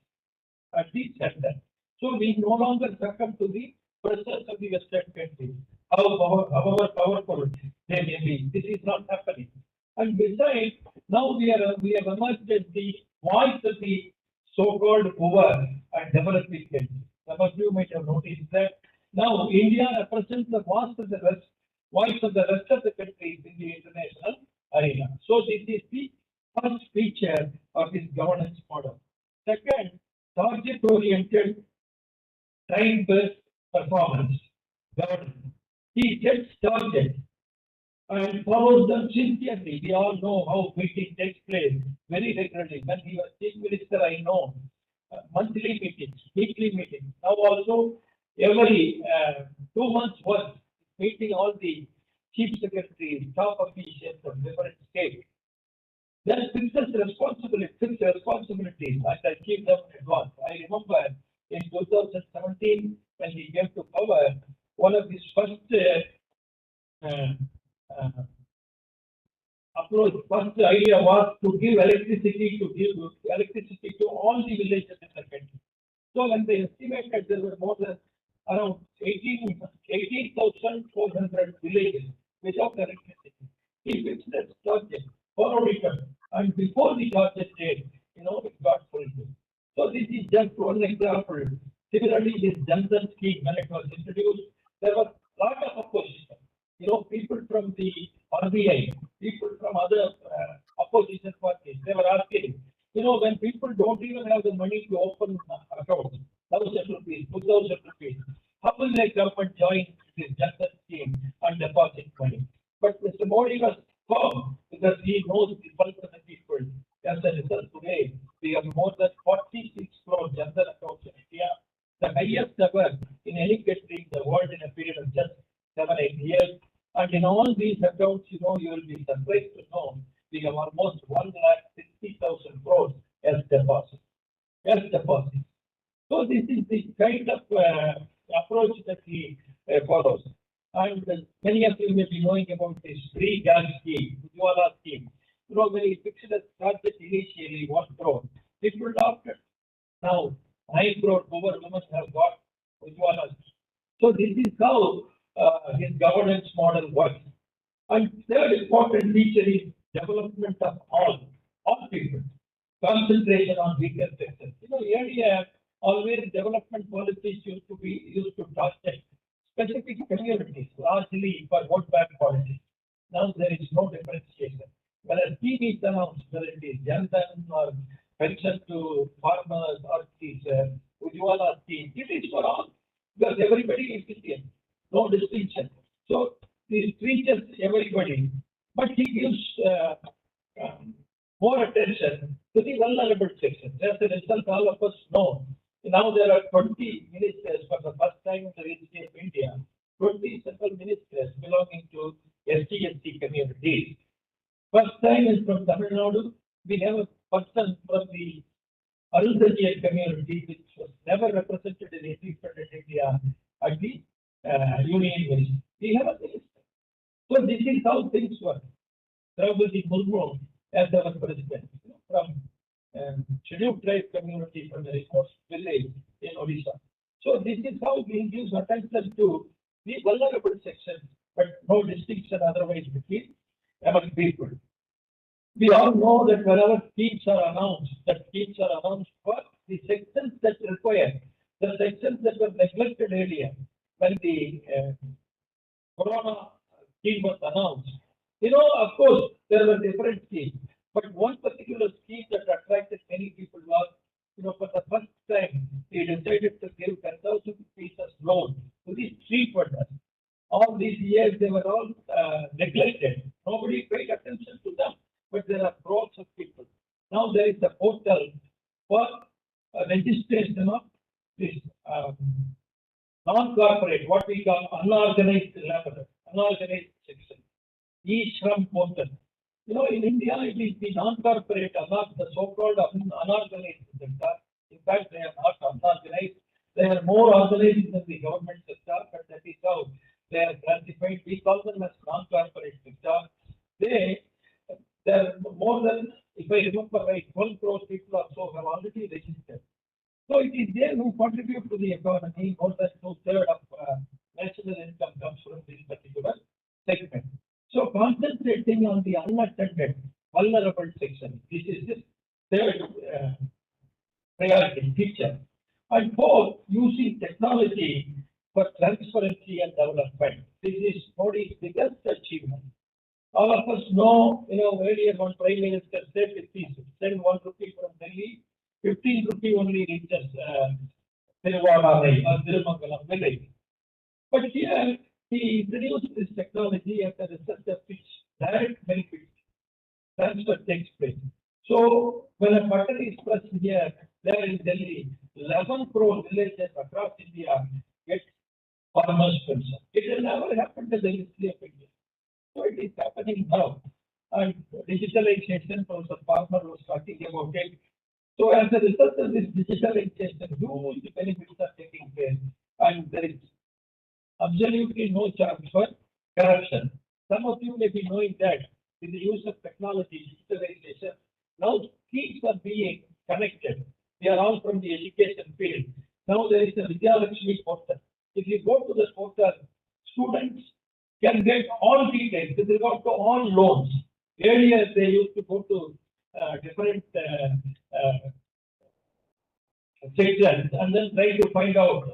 at the center. So we no longer succumb to the pressures of the Western countries, however powerful they may be. This is not happening. And besides, now we have emerged as the voice of the so-called poor and developing countries. Some of you might have noticed that now India represents the voice of the rest of the countries in the international arena. So this is the first feature of this governance model. Second, target-oriented, time-based performance governance. He sets targets and follows them sincerely. We all know how meeting takes place very regularly. When he was Chief Minister, I know monthly meetings, weekly meetings. Now also every 2 months once, meeting all the chief secretaries, top officials of different states. Then fixes responsibilities, and I keep them in advance. I remember in 2017, when he came to power, one of his first approach, first idea was to give electricity to all the villages in the country. So when they estimated there were more than around 18,400 villages without electricity, he fixed that target, followed it up, and before the target date, it got fulfilled. So this is just one example. Similarly, this Jan-Dhan scheme, when it was introduced, there was a lot of opposition. People from the RBI, people from other opposition parties, they were asking, when people don't even have the money to open accounts, 1,000 rupees, 2,000 rupees, how will they come and join this Jan-Dhan scheme and deposit money? But Mr. Modi was firm because he knows the pulse of the people. As a result, today we have more than 46 crore Jan-Dhan accounts in India, the highest ever in any country in the world in a period of just 7-8 years. And in all these accounts, you will be surprised to know we have almost 1,60,000 crores as deposits. So this is the kind of approach that he follows. And many of you may be knowing about this free gas scheme, Ujjwala scheme. When he fixed a target initially 1 crore, people adopted. Now 9 crore women have got Ujjwala. So this is how his governance model works. And third important feature is development of all people. Concentration on weaker sectors. Earlier, always development policies used to target specific communities, largely for vote bank policies. Now there is no differentiation. Whether scheme is announced, whether it is Jan-Dhan or pension to farmers or these Ujjwala scheme. It is for all because everybody is Indian, no distinction. So he reaches everybody, but he gives more attention to the vulnerable section. As a result, all of us know now there are 20 ministers for the first time in the history of India, 20 central ministers belonging to ST communities. First time is from Tamil Nadu. We have a person from the Undisputed community, which was never represented in independent India at the Union Ministry. We have a minister. So this is how things work. Draupadi Murmu as our president, from scheduled tribe community from the remote village in Odisha. So this is how we gives attention to the vulnerable section, but no distinction otherwise between among people. We all know that whenever schemes are announced, that schemes are announced for the sections that require, the sections that were neglected earlier when the Corona scheme was announced. Of course, there were different schemes, but one particular scheme that attracted many people was, for the first time, they decided to give 10,000 pieces loan to the street vendors. All these years, they were all neglected. Nobody paid attention to them, but there are crores of people. Now there is a portal for registration of this non-corporate, what we call unorganized labor, unorganized section. E-Shram portal. In India, it is the non-corporate, the so-called unorganized sector. In fact, they are not unorganized. They are more organized than the government sector, but that is how they are classified. We call them as non-corporate sector. There are more than, if I remember right, 12 crore people or so have already registered. So it is they who contribute to the economy. More than 2/3 of national income comes from this particular segment. So concentrating on the unattended, vulnerable section, this is the third priority feature. And fourth, using technology for transparency and development. This is Modi's biggest achievement. All of us know, earlier one prime minister said, if we send 1 rupee from Delhi, 15 rupee only reaches Tiruvallur or Tirumangalam village. But here, he introduced this technology as a result of which direct benefit transfer takes place. So, when a butter is pressed here, there in Delhi, 11 crore villages across India get farmers' pension. It will never happen in the history of India. So it is happening now. And digitalization, Professor Farmer was talking about it. So as a result of this digitalization, huge benefits are taking place. And there is absolutely no chance for corruption. Some of you may be knowing that with the use of technology, digitalization, now kids are being connected. They are all from the education field. Now there is a Vidya Lakshmi portal. If you go to the portal, students can get all details with regard to all loans. Earlier, they used to go to different sections and then try to find out,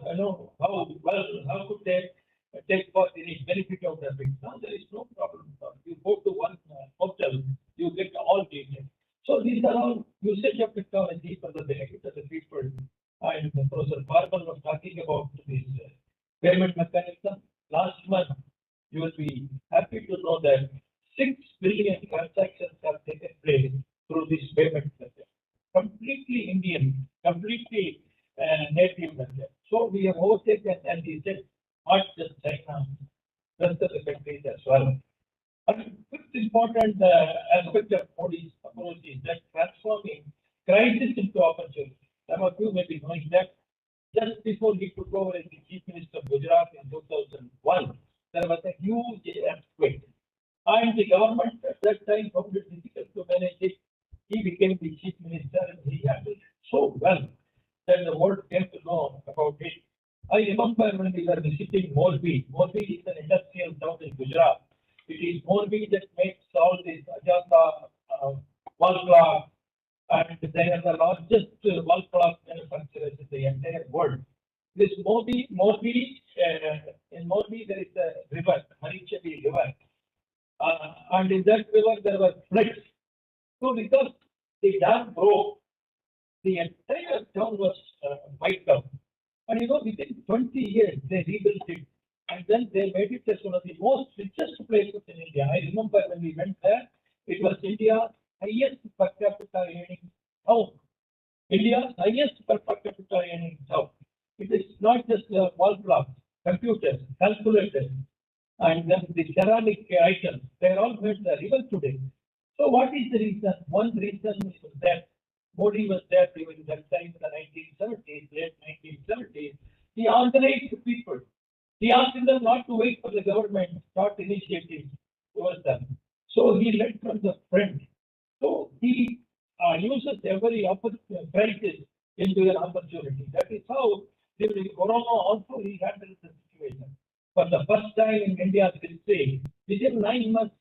how could they take for any benefit out of it. Now there is no problem. You go to one portal, you get all details. So these are all usage of technology for the benefit of the people. And Professor Farmer was talking about this payment mechanism. Last month, you will be happy to know that 6 billion transactions have taken place through this payment method. Completely Indian, completely native method. So we have overtaken, and he said, not just China, rest of the countries as well. And fifth important aspect of Modi's approach is that transforming crisis into opportunity. Some of you may be knowing that just before he took over as the Chief Minister of Gujarat in 2001, there was a huge earthquake. And the government at that time found it difficult to manage it. He became the Chief Minister and he handled it so well that the world came to know about it. I remember when we were visiting Morbi. Morbi is an industrial town in Gujarat. It is Morbi that makes all these Ajanta wall clock, and they are the largest wall clock manufacturers in the entire world. This Morbi, in Morbi there is a river, Harichavi River, and in that river there were floods. So because the dam broke, the entire town was wiped out. And within 20 years, they rebuilt it. And then they made it as one of the most richest places in India. I remember when we went there, it was India's highest per capita earning town. India's highest per capita earning town. It is not just wall blocks, computers, calculators, and then the ceramic items. They are all made there even today. So what is the reason? One reason is that Modi was there during that time in the 1970s, late 1970s. He organized people. He asked them not to wait for the government to start initiatives towards them. So he led from the front. So he uses every crisis into an opportunity. That is how during Corona also he handled the situation. For the first time in India's history, within 9 months,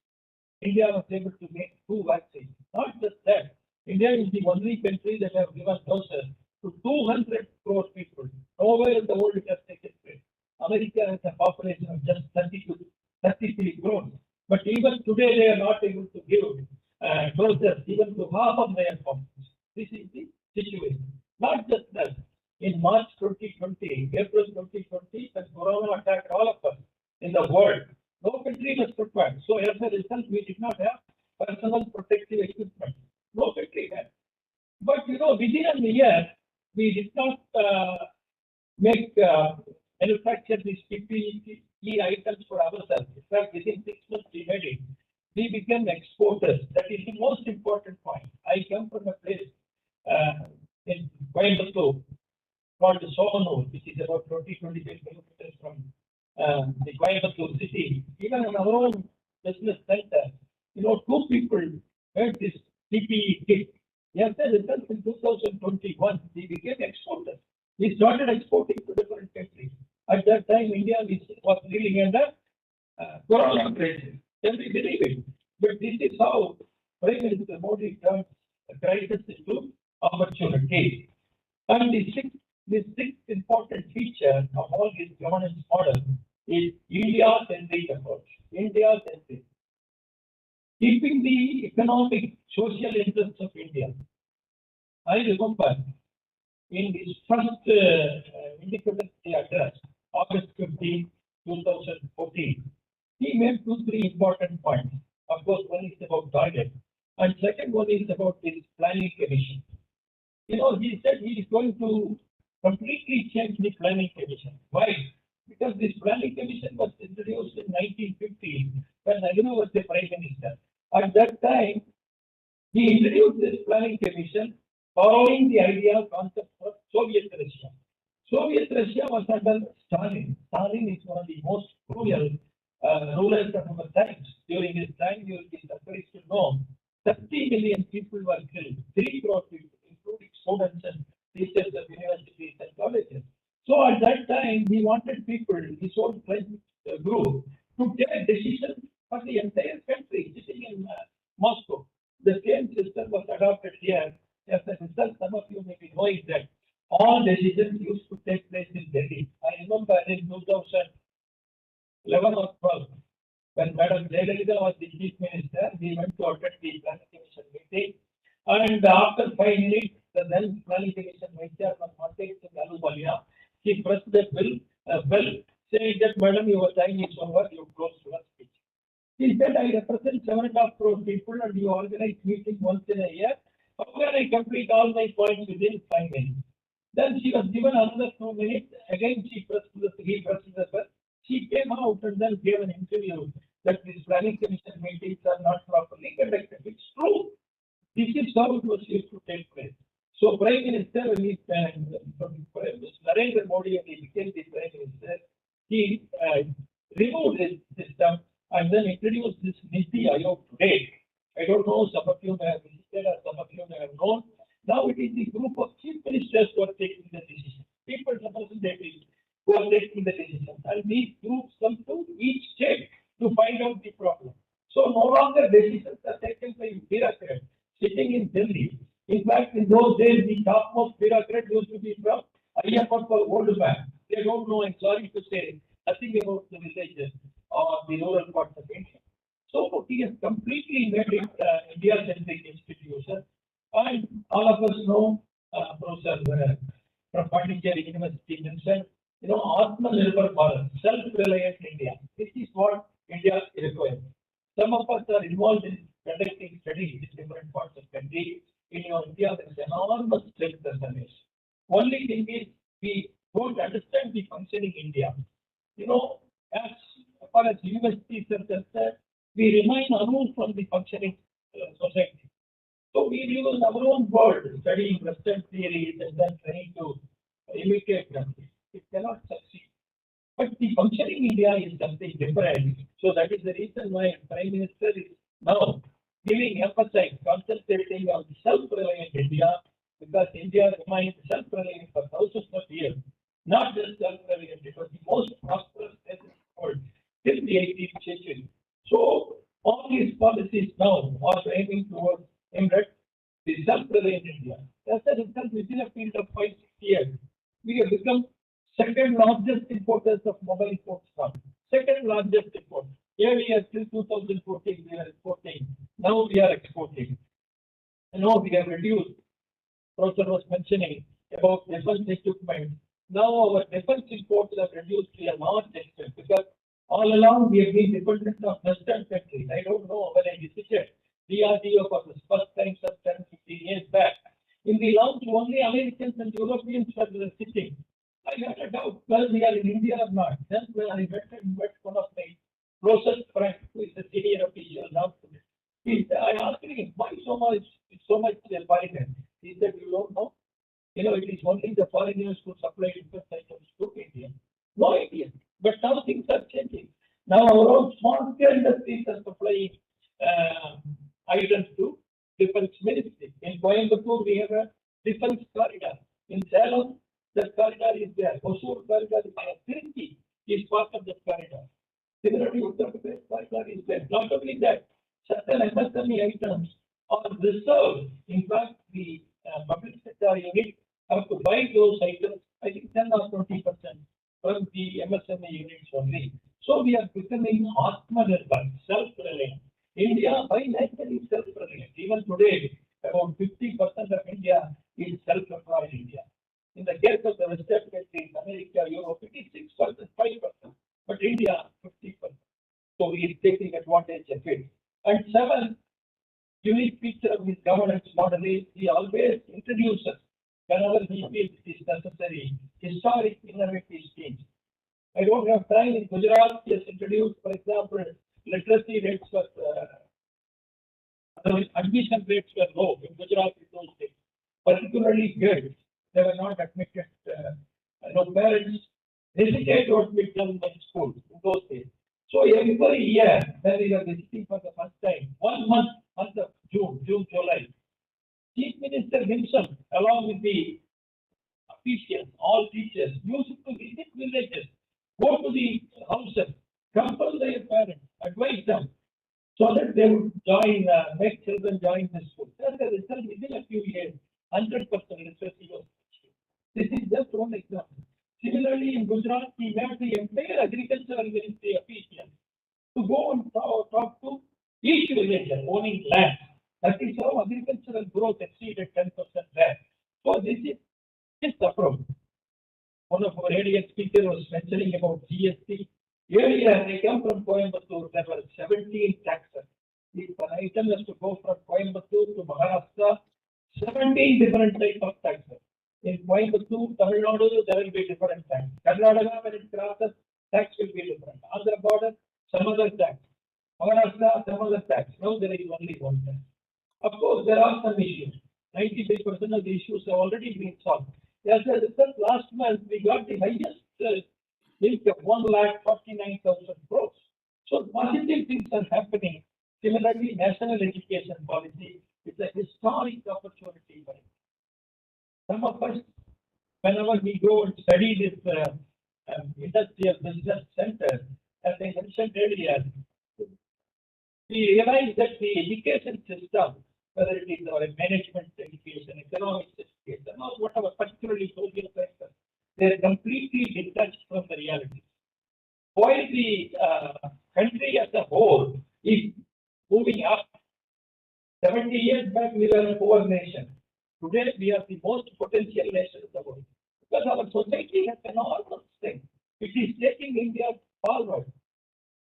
India was able to make 2 vaccines. Not just that, India is the only country that has given doses to 200 crore people. Nowhere in the world it has taken place. America has a population of just 33 crores. But even today they are not able to give doses even to half of their population. This is the situation. Not just that. In March 2020, April 2020, when Corona attacked all of us in the world, no country was prepared. So as a result, we did not have personal protective equipment. No country had. But within a year, we did not manufacture these PPE items for ourselves. In fact, within 6 months we made it. We became exporters. That is the most important point. I come from a place in Coimbatore called Somanur, which is about 20-25 kilometers from the Coimbatore city. Even in our own business center, 2 people made this PPE kit. As a result, in 2021, we became exporters. We started exporting to different countries. At that time, India was dealing under Corona crisis. Can we believe it? But this is how Prime Minister Modi turned a crisis into opportunity. And the sixth important feature of all this governance model is India-centric approach. India-centric. Keeping the economic, social interests of India. I remember in his first Independence Day address, August 15, 2014, he made 2-3 important points. Of course, one is about toilet, and second one is about his planning commission. He said he is going to completely change the planning commission. Why? Because this planning commission was introduced in 1950 when Nehru was the prime minister. At that time, he introduced this planning commission following the idea concept of Soviet Russia. Soviet Russia was under Stalin. Stalin is one of the most cruel rulers of our times. During his time, you will be surprised to know 30 million people were killed, 3 crore people, including students and teachers of universities and colleges. So at that time, he wanted people, his own group, to take decisions for the entire country, sitting in Moscow. The same system was adopted here. As a result, some of you may be knowing that all decisions used to take place in Delhi. I remember in 2011 or 12, when Madam Jayalalitha was the chief minister, we went to attend the planning commission meeting. And after 5 minutes, the then planning commission vice chairman, Aluwalia, he pressed the bell, saying that, Madam, your time is over, you close your speech. He said, I represent 7.5 crore people and you organize meetings once in a year. How can I complete all my points within 5 minutes? Then she was given another 2 minutes. Again, he pressed the bell. She came out and then gave an interview that these planning commission meetings are not properly conducted. It's true. This is how it was used to take place. So, Prime Minister, when he Narendra Modi, when he became the Prime Minister, he removed this system and then introduced this Niti Ayog today. I don't know, some of you may have visited or some of you may have known. Now it is the group of chief ministers who are taking the decision. People's representatives who are taking the decision. And these groups come to each state to find out the problem. So no longer decisions are taken by bureaucrats sitting in Delhi. In fact, in those days, the topmost bureaucrat used to be from IMF or World Bank. They don't know, I'm sorry to say, nothing about the villages or the rural parts of India. So he has completely made it India-centric institution. And all of us know Professor from Pondicherry University mentioned, Atmanirbhar Bharat, self-reliant India. This is what India requires. Some of us are involved in conducting studies in different parts of the country. In India, there is enormous strength and damage. Only thing is, we don't understand the functioning India. As far as universities are concerned, we remain alone from the functioning society. So we use our own world, studying Western theories and then trying to imitate them. It cannot succeed. But the functioning India is something different. So that is the reason why Prime Minister is now giving emphasis, concentrating on self-reliant India, because India remains self-reliant for thousands of years. Not just self-reliant, it was the most prosperous nation in the world till the 18th century. So all these policies now are aiming towards the self-reliant India. As a result, within a period of 5-6 years, we have become second largest importers of mobile phones now. Second largest import. Earlier, till 2014, we were importing. Now we are exporting. Now we have reduced. Professor was mentioning about defense equipment. Now our defense imports have reduced to a large extent because all along we have been dependent on Western countries. I don't know when I visited DRDO for the first time some 10-15 years back. In the lounge, only Americans and Europeans were sitting. I had a doubt whether we are in India or not. Then when I met one of my closest friends, who is a senior official now, I asked him, why so much foreigners? He said, you don't know. It is only the foreigners who supply defense items to India. No idea. But now things are changing. Now our own small scale industries are supplying items to defense ministry. In Coimbatore, we have a defense corridor. In Salem, the corridor is there. Hosur corridor is there. Tirupati is part of the corridor. Similarly, Uttar Pradesh corridor is there. Not only that, certain MSME items are reserved. In fact, the public sector unit have to buy those items, I think 10 or 20% from the MSME units only. So we are becoming Atmanirbhar, self-reliant. India by nature is self-reliant. Even today, about 50% of India is self-employed India. In the case of the Western countries, America, Europe, it is 6%, 5%. But India, 50%. So he is taking advantage of it. And 7, unique feature of his governance model is he always introduces, whenever he feels it is necessary, historic innovative schemes. I don't have time. In Gujarat, he has introduced, for example, literacy rates were, admission rates were low in Gujarat in those days, particularly girls. They were not admitted. Parents hesitate to admit them in school in those days. So every year, when we were visiting for the first time, 1 month of June, July, Chief Minister himself, along with the officials, all teachers, used to visit villages, go to the houses, compel their parents, advise them, so that they would join, make children join the school. As a result, within a few years, 100% literacy was achieved. This is just one example. Similarly, in Gujarat, he made the entire agricultural ministry officials to go and talk to each villager owning land. That is how agricultural growth exceeded 10% there. So this is his approach. One of our earlier speakers was mentioning about GST. Earlier, I come from Coimbatore, there were 17 taxes. If an item has to go from Coimbatore to Maharashtra, 17 different types of taxes. In Coimbatore, Tamil Nadu, there will be different tax. Karnataka, when it crosses, tax will be different. Andhra border, some other tax. Maharashtra, some other tax. Now there is only one tax. Of course, there are some issues. 95% of the issues have already been solved. As a result, last month we got the highest income, 1,49,000 crores. So positive things are happening. Similarly, national education policy is a historic opportunity for it. Some of us, whenever we go and study this industrial business center, as I mentioned earlier, we realize that the education system, whether it is our management education, economics education, or whatever, particularly social sector, they are completely detached from the reality. While the country as a whole is moving up, 70 years back we were a poor nation. Today, we are the most potential nation in the world because our society has enormous strength. It is taking India forward.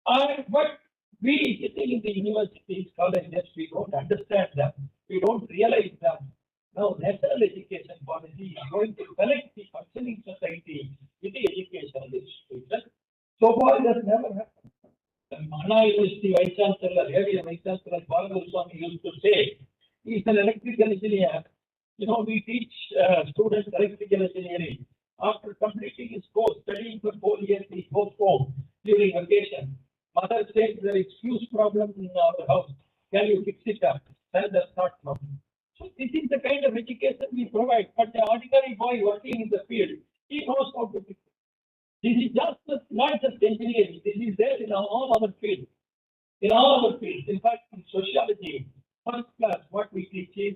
But we sitting in the universities, colleges, we don't understand them. We don't realize them. Now, national education policy is going to connect the functioning society with the educational institution. So far, it has never happened. The Mana University Vice Chancellor, area Vice Chancellor Balagoswami used to say, he's an electrical engineer. You know, we teach students electrical engineering. After completing his course, studying for 4 years, he goes home during vacation. Mother says there is huge problem in our house. Can you fix it up? That does not problem. So this is the kind of education we provide. But the ordinary boy working in the field, he knows how to fix it. This is not just engineering. This is there in all our fields. In all our fields. In fact, in sociology, first class, what we teach is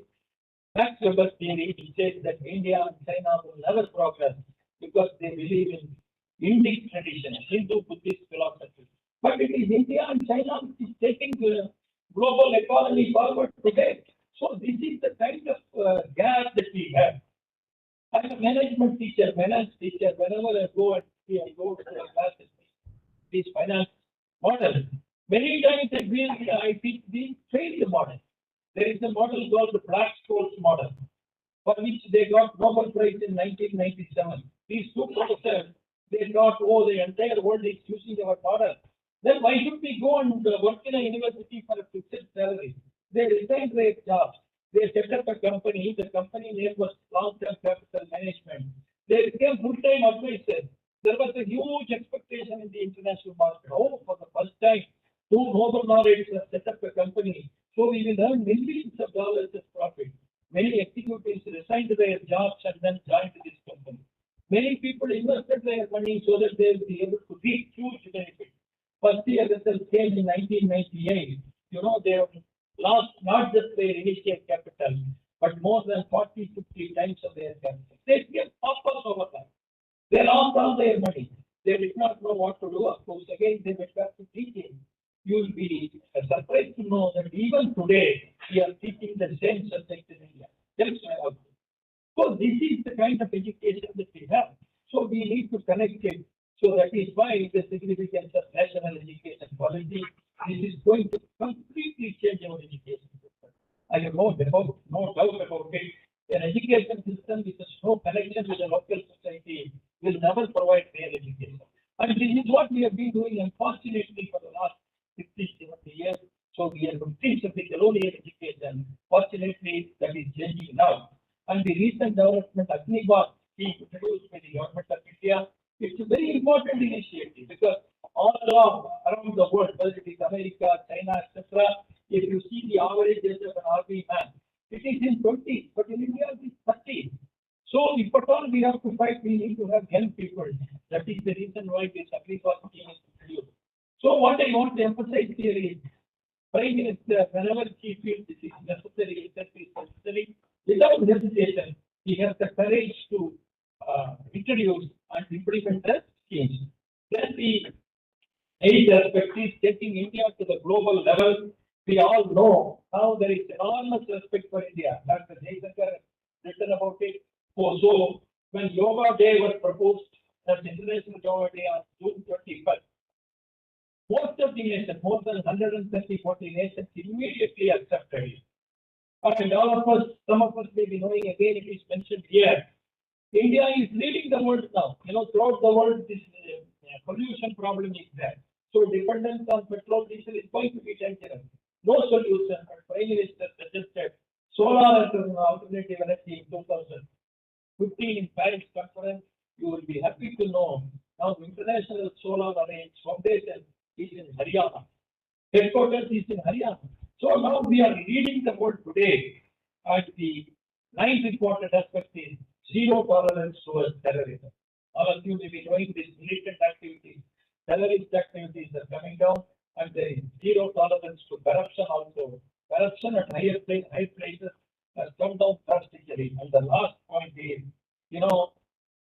Max Weber's theory. He says that India and China will never progress because they believe in Indic tradition, Hindu Buddhist philosophy. But it is India and China which is taking the global economy forward today. So this is the kind of gap that we have. I'm a management teacher, finance teacher. Whenever I go and see, I go to the classes, these finance models. Many times I teach the failed model. There is a model called the Black-Scholes model, for which they got Nobel Prize in 1997. These two professors, they thought, oh, the entire world is using our model. Then why should we go and work in a university for a fixed salary? They resigned their jobs. They set up a company. The company name was Long-Term Capital Management. They became full-time advisors. There was a huge expectation in the international market. Oh, for the first time, two Nobel laureates have set up a company. So we will earn millions of dollars as profit. Many executives resigned their jobs and then joined this company. Many people invested their money so that they will be able to reap huge benefits. First year results came in 1998. You know, they have lost not just their initial capital, but more than 40, 50 times of their capital. They became paupers overnight. They lost all their money. They did not know what to do. Of course, again, they went back to teaching. You will be surprised to know that even today, we are teaching the same subject in India. That's my output. So this is the kind of education that we have. So we need to connect it. So that is why the significance of national education policy. This is going to completely change our education system. I have no doubt about it. An education system which has no connection with the local society will never provide real education. And this is what we have been doing, unfortunately, for the last 50, 70 years. So we are victims of the colonial education. Fortunately, that is changing now. And the recent development, Agnibath, being introduced by the government of India, it's a very important initiative because all around the world, whether it is America, China, etc., if you see the average age of an army man, it is in 20s, but in India it is 30. So if at all we have to fight, we need to have young people. That is the reason why this Agnibath scheme is introduced. So what I want to emphasize here is, Prime Minister, whenever he feels this is necessary, without hesitation, he has the courage to introduce and implement the schemes. Then the eighth aspect is taking India to the global level. We all know how there is enormous respect for India. Dr. Jaishankar has written about it. So when Yoga Day was proposed as International Yoga Day on June 21st, most of the nations, more than 140 nations, immediately accepted it. And all of us, some of us may be knowing, again, it is mentioned here, India is leading the world now. You know, throughout the world, this pollution problem is there. So dependence on petrol, diesel is going to be dangerous. No solution, but Prime Minister suggested solar as an alternative energy in 2015 in Paris conference. You will be happy to know now International Solar Alliance Foundation is in Haryana. Headquarters is in Haryana. So now we are leading the world today. And the ninth important aspect is zero tolerance towards terrorism. All of you may be knowing these militant activities. Terrorist activities are coming down, and there is zero tolerance to corruption also. Corruption at high places has come down drastically. And the last point is, you know,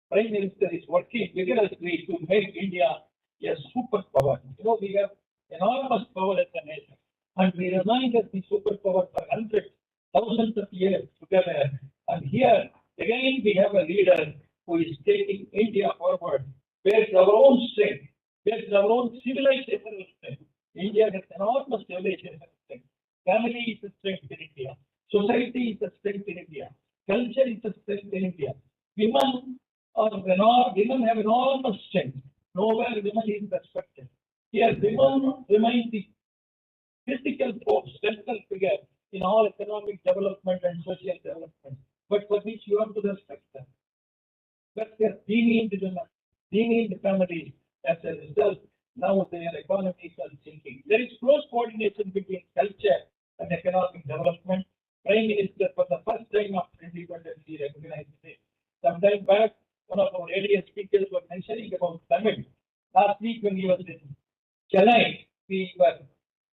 Prime Minister is working vigorously to make India a superpower. You know, we have enormous power as a nation, and we remain as the superpower for hundreds, thousands of years together. And here, again, we have a leader who is taking India forward, based our own strength, based our own civilizational strength. India has enormous civilizational strength. Family is a strength in India. Society is a strength in India. Culture is a strength in India. Women have enormous strength. Nowhere women is respected. Here, women remain the critical force, central figure in all economic development and social development. But for which you have to respect them. But they are demeaned women, demeaned families. As a result, now their economies are sinking. There is close coordination between culture and economic development. Prime Minister, for the first time after independence, he recognized it. Sometime back, one of our earlier speakers was mentioning about Tamil. Last week, when he was in Chennai, we were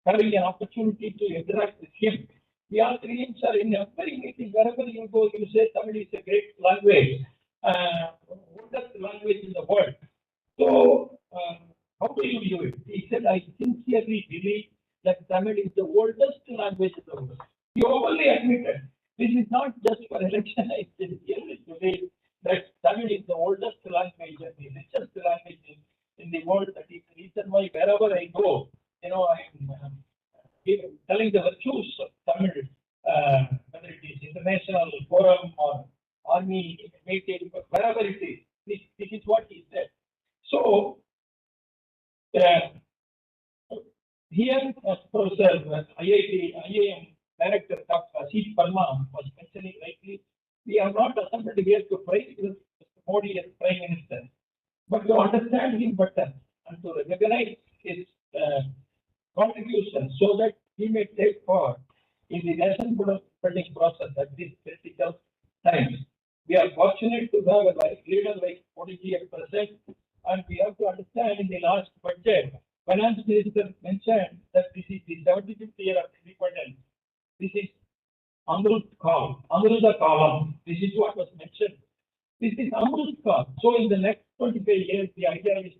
having an opportunity to interact with him. We all three are in every meeting, wherever you go, you say Tamil is a great language, oldest language in the world. So, how do you view it? He said, I sincerely believe that Tamil is the oldest language in the world. He openly admitted, this is not just for election, I sincerely believe that Tamil is the oldest language and the richest language in the world. That is the reason why wherever I go, I'm telling the virtues of Tamil, whether it is international forum or army meeting, wherever it is, this is what he said. So, here, Professor IIM Director Dr. Ashish Parma was mentioning rightly, we are not assembled here to praise Mr. Modi as Prime Minister, but to understand him better and to recognize his contribution so that he may take part in the nation building process at this critical time. We are fortunate to have a leader like Modi at present, and we have to understand in the last budget, Finance Minister mentioned that this is the 75th year of independence. This is Amrut Kalam. This is what was mentioned. This is Amrut Kalam. So in the next 25 years, the idea is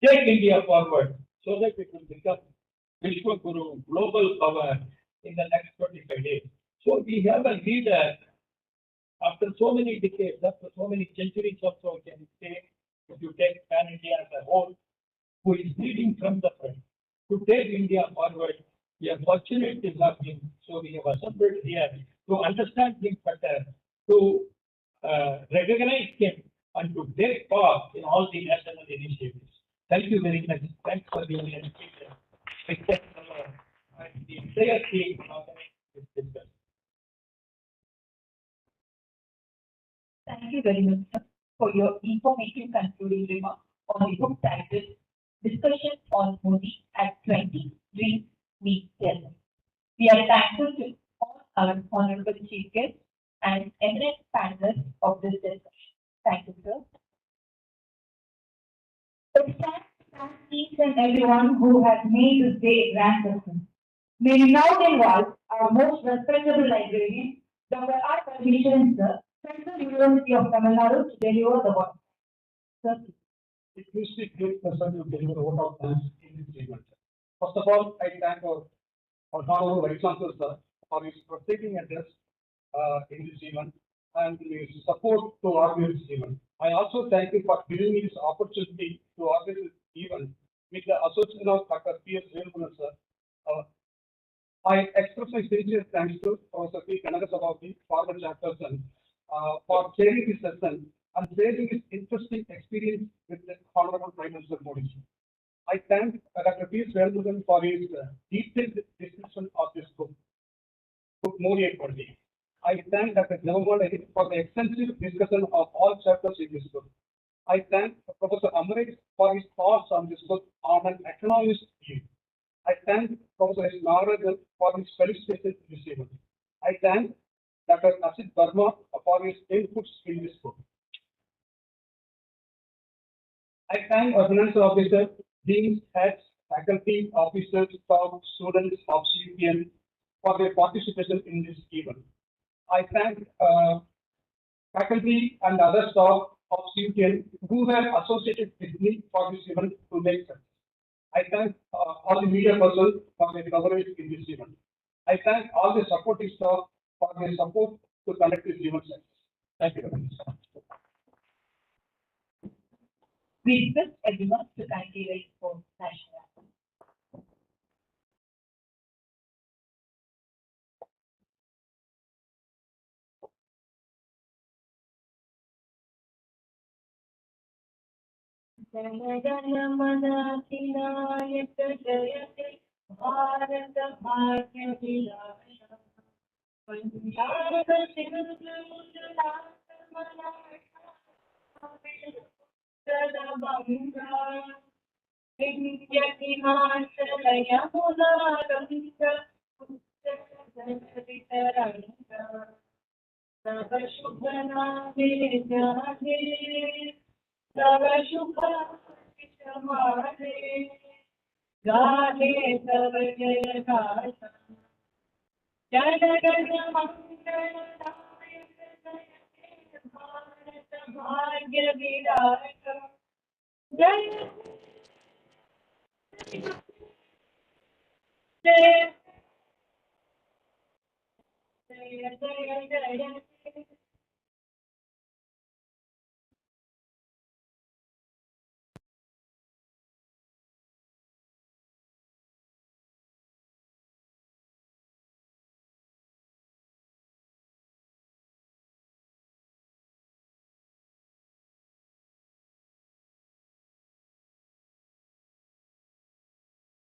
take India forward so that it will become Vishwa Guru, global power in the next 25 years. So we have a leader after so many decades, after so many centuries or so, can say, if you take Pan India as a whole, who is leading from the front to take India forward. We are fortunate to have him. So we have assembled here to understand him better, to recognize him, and to take part in all the national initiatives. Thank you very much. Thanks for being here. And the entire team organizing this discussion. Thank you very much, sir, for your informative concluding remarks on the book titled Discussion on Modi at 23 Week 10. We are thankful to all our honorable chief guests and eminent panelists of this discussion. Thank you, sir. It's time to thank each and everyone who has made this day a grand success. May we now invite our most respectable librarian, Dr. R. Parmeshwaran, sir, Central University of Tamil Nadu, to deliver the word. Sir. It gives me great pleasure to deliver a vote of thanks in this event. First of all, I thank our honorable Vice Chancellor, sir, for his proceeding address in this event and his support to organize this event. I also thank you for giving me this opportunity to organize this event with the Association of Dr. P.S. Velupuran, sir. I express my sincere thanks to Professor P. Kanadasabhavati, former chairperson, for chairing this session and sharing his interesting experience with the Honorable Prime Minister Modi. I thank Dr. P.S. Velupuran for his detailed discussion of this book Modi at 20. I thank Dr. Navamal for the extensive discussion of all chapters in this book. I thank Professor Amrit for his thoughts on this book on an economist view. I thank Professor S. Nagarajan for his felicitations in this event. I thank Dr. Asit Verma for his inputs in this book. I thank our financial officer, deans, heads, faculty, officers, staff, students of CUPN for their participation in this event. I thank faculty and other staff of CUPN who were associated with me for this event to make sense. I thank all the media persons for their coverage in this event. I thank all the supporting staff for their support to conduct this event. Thank you very much. We request everyone to kindly wait for national anthem. Jaya Jaya Mana Tinayaka Jayate Bharata Bhagya Vilaya Punjab Sindhu Sadabanga Vidyati Masalaya Mularanga Vitaranga Sava Shubhana Vijayate Sava Shubhana Vijayate Gane Sava Jaya Gata Jaya Jaya Mangala Bharata Bhagya Vidayaka Jaya Jaya Jaya Jaya